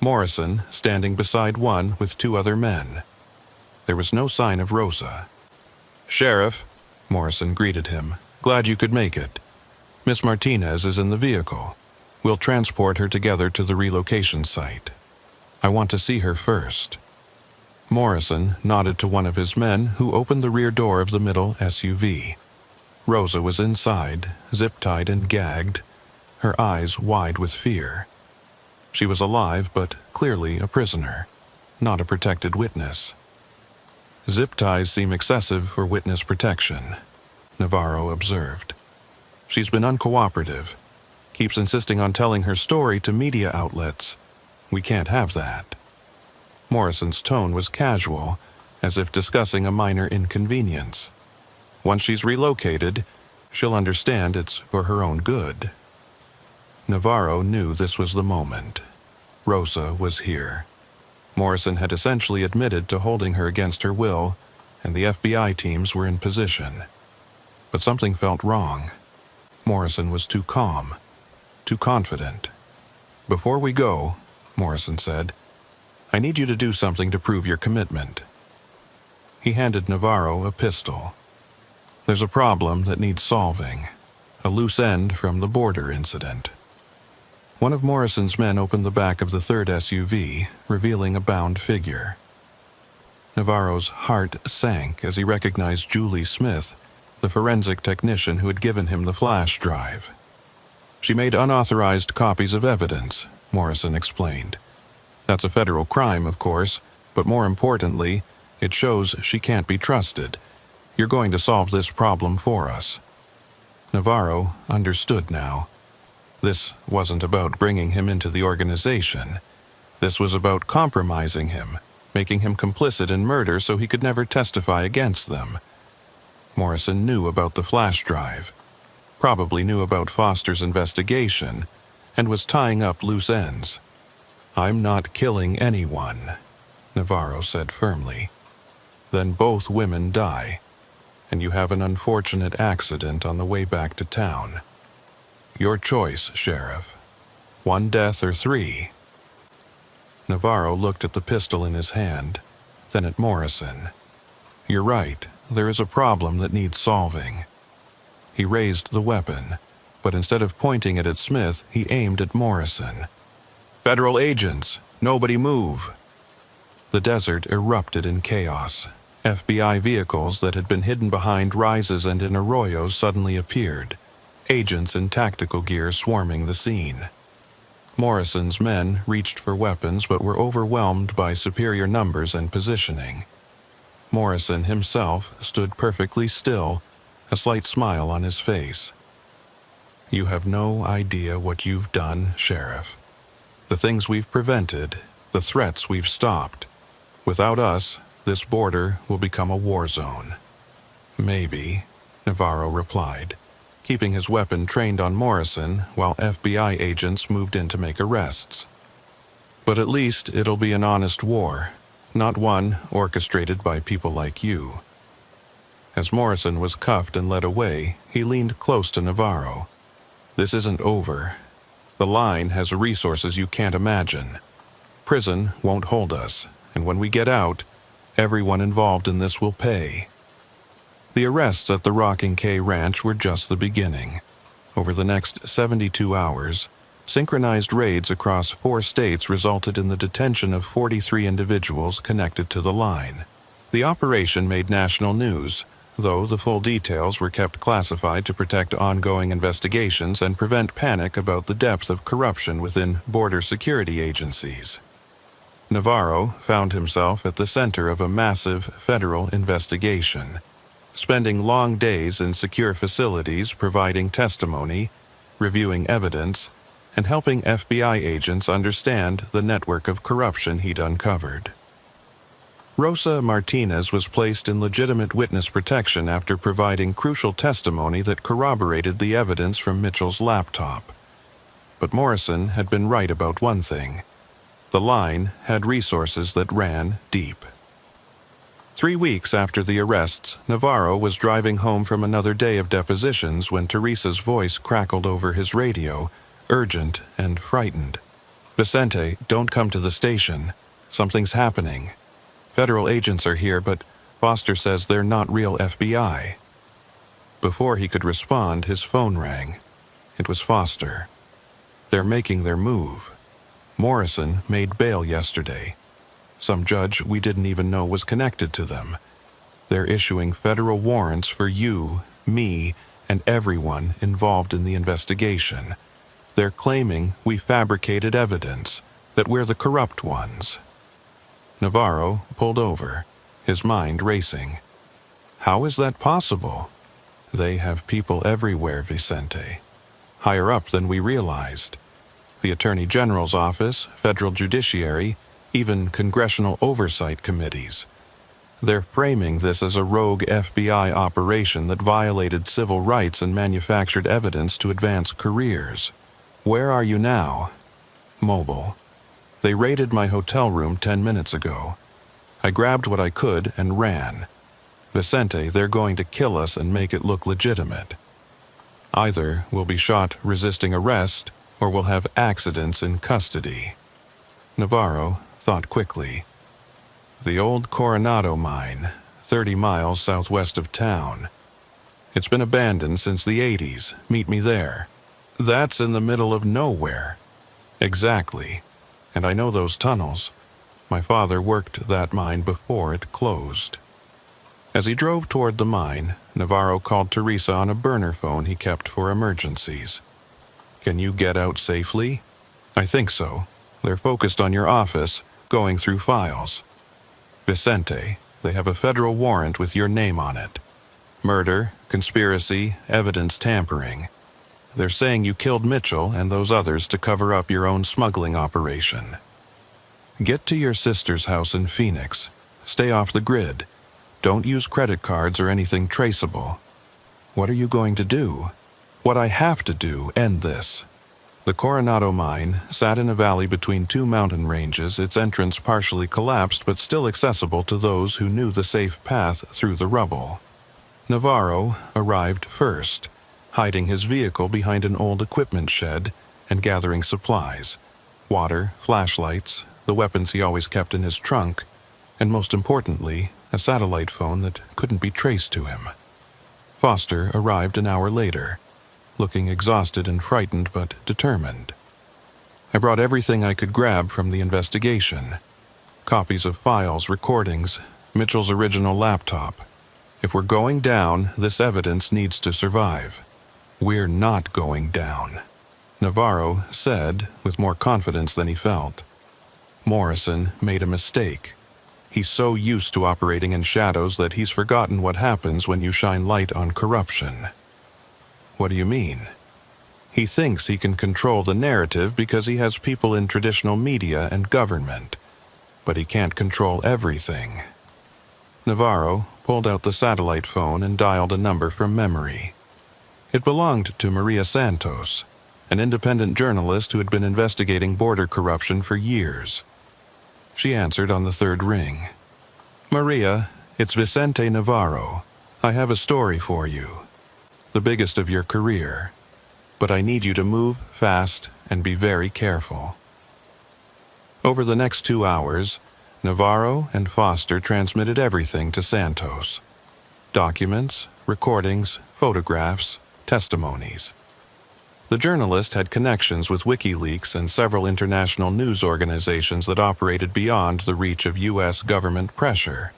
Morrison standing beside one with two other men. There was no sign of Rosa. "Sheriff," Morrison greeted him. "Glad you could make it. Miss Martinez is in the vehicle. We'll transport her together to the relocation site. I want to see her first." Morrison nodded to one of his men, who opened the rear door of the middle SUV. Rosa was inside, zip-tied and gagged, her eyes wide with fear. She was alive, but clearly a prisoner, not a protected witness. "Zip ties seem excessive for witness protection," Navarro observed. "She's been uncooperative, keeps insisting on telling her story to media outlets. We can't have that." Morrison's tone was casual, as if discussing a minor inconvenience. "Once she's relocated, she'll understand it's for her own good." Navarro knew this was the moment. Rosa was here. Morrison had essentially admitted to holding her against her will, and the FBI teams were in position. But something felt wrong. Morrison was too calm, too confident. "Before we go," Morrison said, "I need you to do something to prove your commitment." He handed Navarro a pistol. "There's a problem that needs solving, a loose end from the border incident." One of Morrison's men opened the back of the third SUV, revealing a bound figure. Navarro's heart sank as he recognized Julie Smith, the forensic technician who had given him the flash drive. "She made unauthorized copies of evidence," Morrison explained. "That's a federal crime, of course, but more importantly, it shows she can't be trusted. You're going to solve this problem for us." Navarro understood now. This wasn't about bringing him into the organization. This was about compromising him, making him complicit in murder so he could never testify against them. Morrison knew about the flash drive, probably knew about Foster's investigation, and was tying up loose ends. "I'm not killing anyone," Navarro said firmly. "Then both women die, and you have an unfortunate accident on the way back to town. Your choice, Sheriff. One death or three." Navarro looked at the pistol in his hand, then at Morrison. "You're right, there is a problem that needs solving." He raised the weapon, but instead of pointing it at Smith, he aimed at Morrison. "Federal agents, nobody move." The desert erupted in chaos. FBI vehicles that had been hidden behind rises and in arroyos suddenly appeared, agents in tactical gear swarming the scene. Morrison's men reached for weapons but were overwhelmed by superior numbers and positioning. Morrison himself stood perfectly still, a slight smile on his face. "You have no idea what you've done, Sheriff. The things we've prevented, the threats we've stopped. Without us, this border will become a war zone." "Maybe," Navarro replied, keeping his weapon trained on Morrison while FBI agents moved in to make arrests. "But at least it'll be an honest war, not one orchestrated by people like you." As Morrison was cuffed and led away, he leaned close to Navarro. "This isn't over. The line has resources you can't imagine. Prison won't hold us, and when we get out, everyone involved in this will pay." The arrests at the Rocking K Ranch were just the beginning. Over the next 72 hours, synchronized raids across 4 states resulted in the detention of 43 individuals connected to the line. The operation made national news, though the full details were kept classified to protect ongoing investigations and prevent panic about the depth of corruption within border security agencies. Navarro found himself at the center of a massive federal investigation, spending long days in secure facilities providing testimony, reviewing evidence, and helping FBI agents understand the network of corruption he'd uncovered. Rosa Martinez was placed in legitimate witness protection after providing crucial testimony that corroborated the evidence from Mitchell's laptop. But Morrison had been right about one thing. The line had resources that ran deep. 3 weeks after the arrests, Navarro was driving home from another day of depositions when Teresa's voice crackled over his radio, urgent and frightened. Vicente, don't come to the station. Something's happening. Federal agents are here, but Foster says they're not real FBI. Before he could respond, his phone rang. It was Foster. They're making their move. Morrison made bail yesterday. Some judge we didn't even know was connected to them. They're issuing federal warrants for you, me, and everyone involved in the investigation. They're claiming we fabricated evidence, that we're the corrupt ones. Navarro pulled over, his mind racing. How is that possible? They have people everywhere, Vicente. Higher up than we realized. The Attorney General's office, federal judiciary, even congressional oversight committees. They're framing this as a rogue FBI operation that violated civil rights and manufactured evidence to advance careers. Where are you now? Mobile. They raided my hotel room 10 minutes ago. I grabbed what I could and ran. Vicente, they're going to kill us and make it look legitimate. Either we'll be shot resisting arrest, or we'll have accidents in custody. Navarro thought quickly. The old Coronado mine, 30 miles southwest of town. It's been abandoned since the 80s. Meet me there. That's in the middle of nowhere. Exactly. And I know those tunnels. My father worked that mine before it closed. As he drove toward the mine, Navarro called Teresa on a burner phone he kept for emergencies. Can you get out safely? I think so. They're focused on your office, going through files. Vicente, they have a federal warrant with your name on it. Murder, conspiracy, evidence tampering. They're saying you killed Mitchell and those others to cover up your own smuggling operation. Get to your sister's house in Phoenix. Stay off the grid. Don't use credit cards or anything traceable. What are you going to do? What I have to do, end this. The Coronado mine sat in a valley between two mountain ranges, its entrance partially collapsed but still accessible to those who knew the safe path through the rubble. Navarro arrived first, hiding his vehicle behind an old equipment shed and gathering supplies, water, flashlights, the weapons he always kept in his trunk, and most importantly, a satellite phone that couldn't be traced to him. Foster arrived an hour later, looking exhausted and frightened but determined. I brought everything I could grab from the investigation. Copies of files, recordings, Mitchell's original laptop. If we're going down, this evidence needs to survive. We're not going down, Navarro said with more confidence than he felt. Morrison made a mistake. He's so used to operating in shadows that he's forgotten what happens when you shine light on corruption. What do you mean? He thinks he can control the narrative because he has people in traditional media and government, but he can't control everything. Navarro pulled out the satellite phone and dialed a number from memory. It belonged to Maria Santos, an independent journalist who had been investigating border corruption for years. She answered on the third ring. Maria, it's Vicente Navarro. I have a story for you. The biggest of your career. But I need you to move fast and be very careful. Over the next 2 hours, Navarro and Foster transmitted everything to Santos. Documents, recordings, photographs, testimonies. The journalist had connections with WikiLeaks and several international news organizations that operated beyond the reach of U.S. government pressure.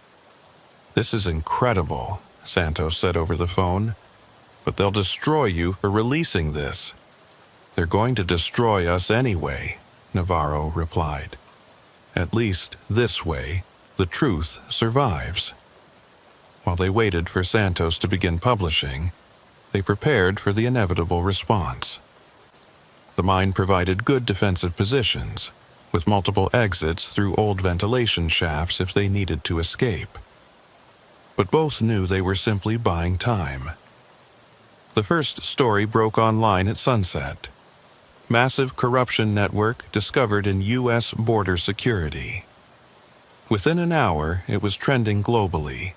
This is incredible, Santos said over the phone. But they'll destroy you for releasing this. They're going to destroy us anyway, Navarro replied. At least this way, the truth survives. While they waited for Santos to begin publishing, they prepared for the inevitable response. The mine provided good defensive positions, with multiple exits through old ventilation shafts if they needed to escape. But both knew they were simply buying time. The first story broke online at sunset. Massive corruption network discovered in U.S. border security. Within an hour, it was trending globally.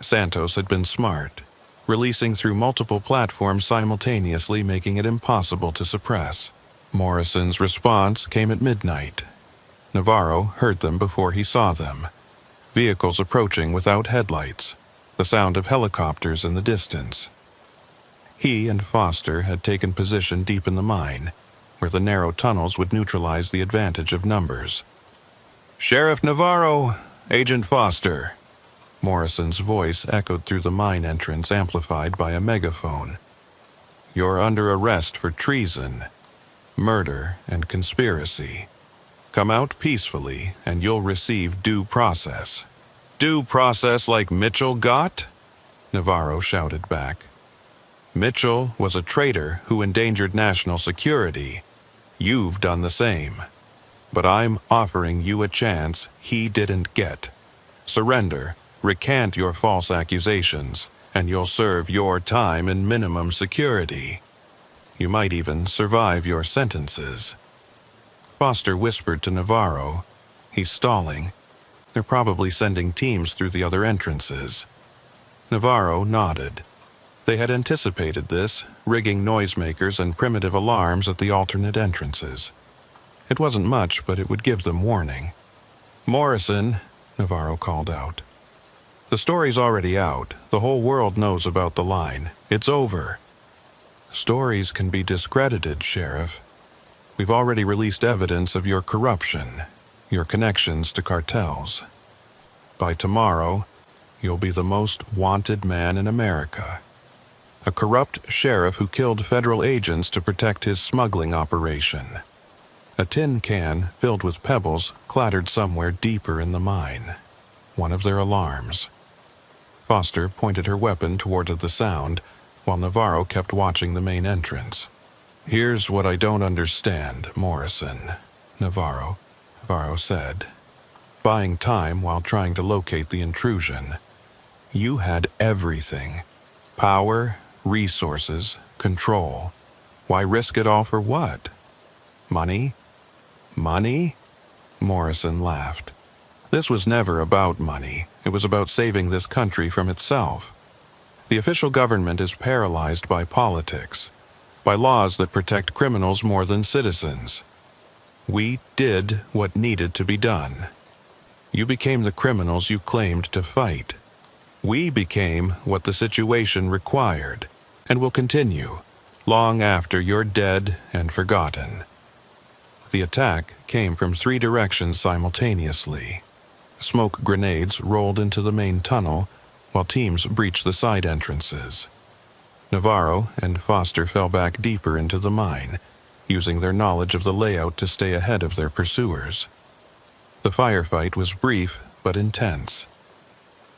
Santos had been smart, releasing through multiple platforms simultaneously, making it impossible to suppress. Morrison's response came at midnight. Navarro heard them before he saw them. Vehicles approaching without headlights, the sound of helicopters in the distance. He and Foster had taken position deep in the mine, where the narrow tunnels would neutralize the advantage of numbers. "Sheriff Navarro, Agent Foster." Morrison's voice echoed through the mine entrance, amplified by a megaphone. "You're under arrest for treason, murder, and conspiracy. Come out peacefully, and you'll receive due process." "Due process like Mitchell got?" Navarro shouted back. "Mitchell was a traitor who endangered national security. You've done the same. But I'm offering you a chance he didn't get. Surrender, recant your false accusations, and you'll serve your time in minimum security. You might even survive your sentences." Foster whispered to Navarro. "He's stalling. They're probably sending teams through the other entrances." Navarro nodded. They had anticipated this, rigging noisemakers and primitive alarms at the alternate entrances. It wasn't much, but it would give them warning. "Morrison," Navarro called out. "The story's already out. The whole world knows about the line. It's over." "Stories can be discredited, Sheriff. We've already released evidence of your corruption, your connections to cartels. By tomorrow, you'll be the most wanted man in America. A corrupt sheriff who killed federal agents to protect his smuggling operation." A tin can filled with pebbles clattered somewhere deeper in the mine. One of their alarms. Foster pointed her weapon toward the sound, while Navarro kept watching the main entrance. "Here's what I don't understand, Morrison," Navarro said, buying time while trying to locate the intrusion. "You had everything. Power, resources, control. Why risk it all for what? Money? Money?" Morrison laughed. "This was never about money. It was about saving this country from itself. The official government is paralyzed by politics, by laws that protect criminals more than citizens. We did what needed to be done. You became the criminals you claimed to fight. We became what the situation required, and will continue, long after you're dead and forgotten." The attack came from 3 directions simultaneously. Smoke grenades rolled into the main tunnel, while teams breached the side entrances. Navarro and Foster fell back deeper into the mine, using their knowledge of the layout to stay ahead of their pursuers. The firefight was brief but intense.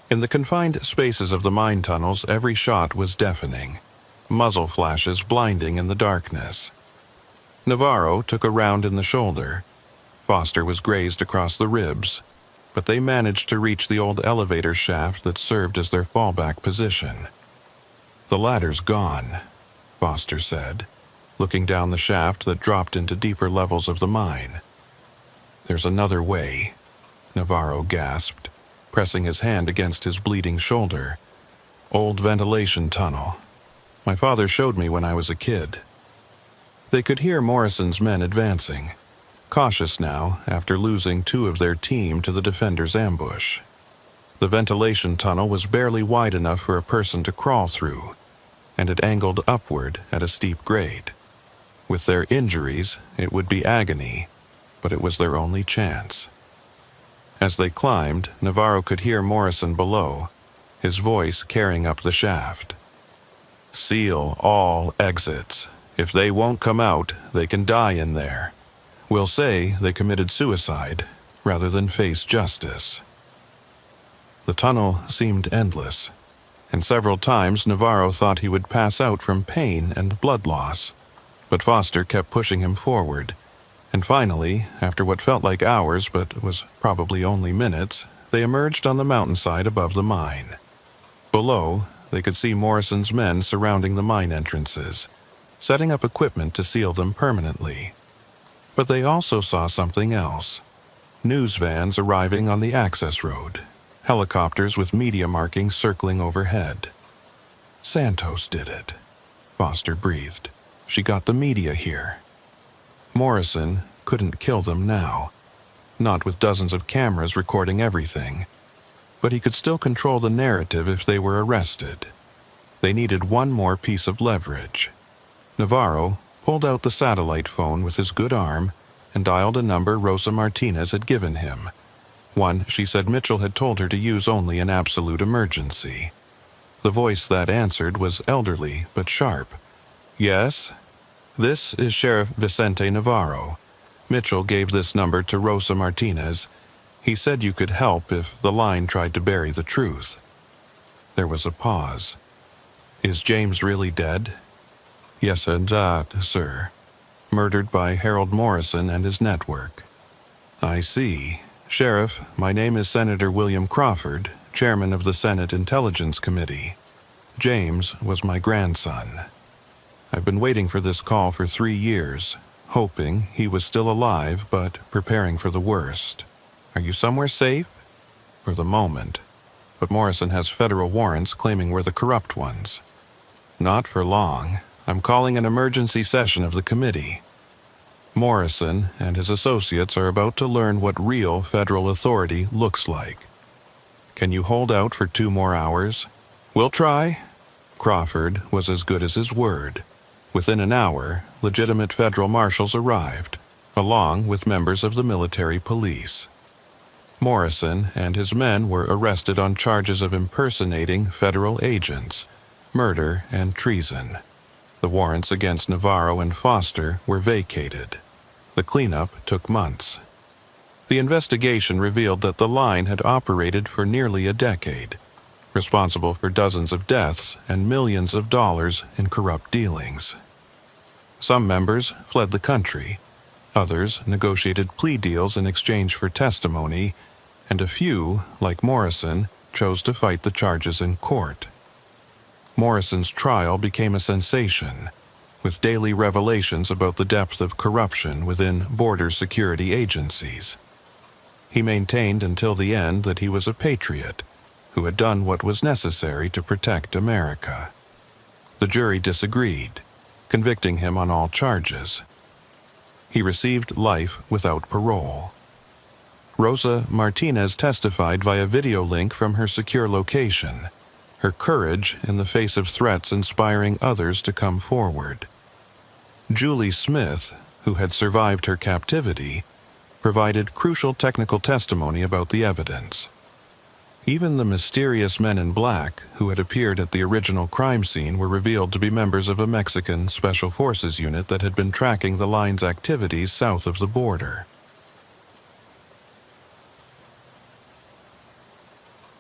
In the confined spaces of the mine tunnels, every shot was deafening, muzzle flashes blinding in the darkness. Navarro took a round in the shoulder. Foster was grazed across the ribs, but they managed to reach the old elevator shaft that served as their fallback position. "The ladder's gone," Foster said, looking down the shaft that dropped into deeper levels of the mine. "There's another way," Navarro gasped, pressing his hand against his bleeding shoulder. "Old ventilation tunnel. My father showed me when I was a kid." They could hear Morrison's men advancing, cautious now after losing 2 of their team to the defenders' ambush. The ventilation tunnel was barely wide enough for a person to crawl through, and it angled upward at a steep grade. With their injuries, it would be agony, but it was their only chance. As they climbed, Navarro could hear Morrison below, his voice carrying up the shaft. "Seal all exits. If they won't come out, they can die in there. We'll say they committed suicide rather than face justice." The tunnel seemed endless, and several times Navarro thought he would pass out from pain and blood loss, but Foster kept pushing him forward, and finally, after what felt like hours but was probably only minutes, they emerged on the mountainside above the mine. Below, they could see Morrison's men surrounding the mine entrances, setting up equipment to seal them permanently. But they also saw something else. News vans arriving on the access road, helicopters with media markings circling overhead. "Santos did it," Foster breathed. "She got the media here." Morrison couldn't kill them now, not with dozens of cameras recording everything, but he could still control the narrative if they were arrested. They needed one more piece of leverage. Navarro pulled out the satellite phone with his good arm and dialed a number Rosa Martinez had given him, one she said Mitchell had told her to use only in absolute emergency. The voice that answered was elderly but sharp. "Yes? This is Sheriff Vicente Navarro. Mitchell gave this number to Rosa Martinez. He said you could help if the line tried to bury the truth." There was a pause. "Is James really dead?" "Yes, sir. Murdered by Harold Morrison and his network." "I see. Sheriff, my name is Senator William Crawford, chairman of the Senate Intelligence Committee. James was my grandson. I've been waiting for this call for 3 years, hoping he was still alive but preparing for the worst. Are you somewhere safe?" "For the moment. But Morrison has federal warrants claiming we're the corrupt ones." "Not for long. I'm calling an emergency session of the committee. Morrison and his associates are about to learn what real federal authority looks like. Can you hold out for 2 more hours?" "We'll try." Crawford was as good as his word. Within an hour, legitimate federal marshals arrived, along with members of the military police. Morrison and his men were arrested on charges of impersonating federal agents, murder, and treason. The warrants against Navarro and Foster were vacated. The cleanup took months. The investigation revealed that the line had operated for nearly a decade, responsible for dozens of deaths and millions of dollars in corrupt dealings. Some members fled the country. Others negotiated plea deals in exchange for testimony, and a few, like Morrison, chose to fight the charges in court. Morrison's trial became a sensation, with daily revelations about the depth of corruption within border security agencies. He maintained until the end that he was a patriot who had done what was necessary to protect America. The jury disagreed, convicting him on all charges. He received life without parole. Rosa Martinez testified via video link from her secure location, her courage in the face of threats inspiring others to come forward. Julie Smith, who had survived her captivity, provided crucial technical testimony about the evidence. Even the mysterious men in black who had appeared at the original crime scene were revealed to be members of a Mexican Special Forces unit that had been tracking the line's activities south of the border.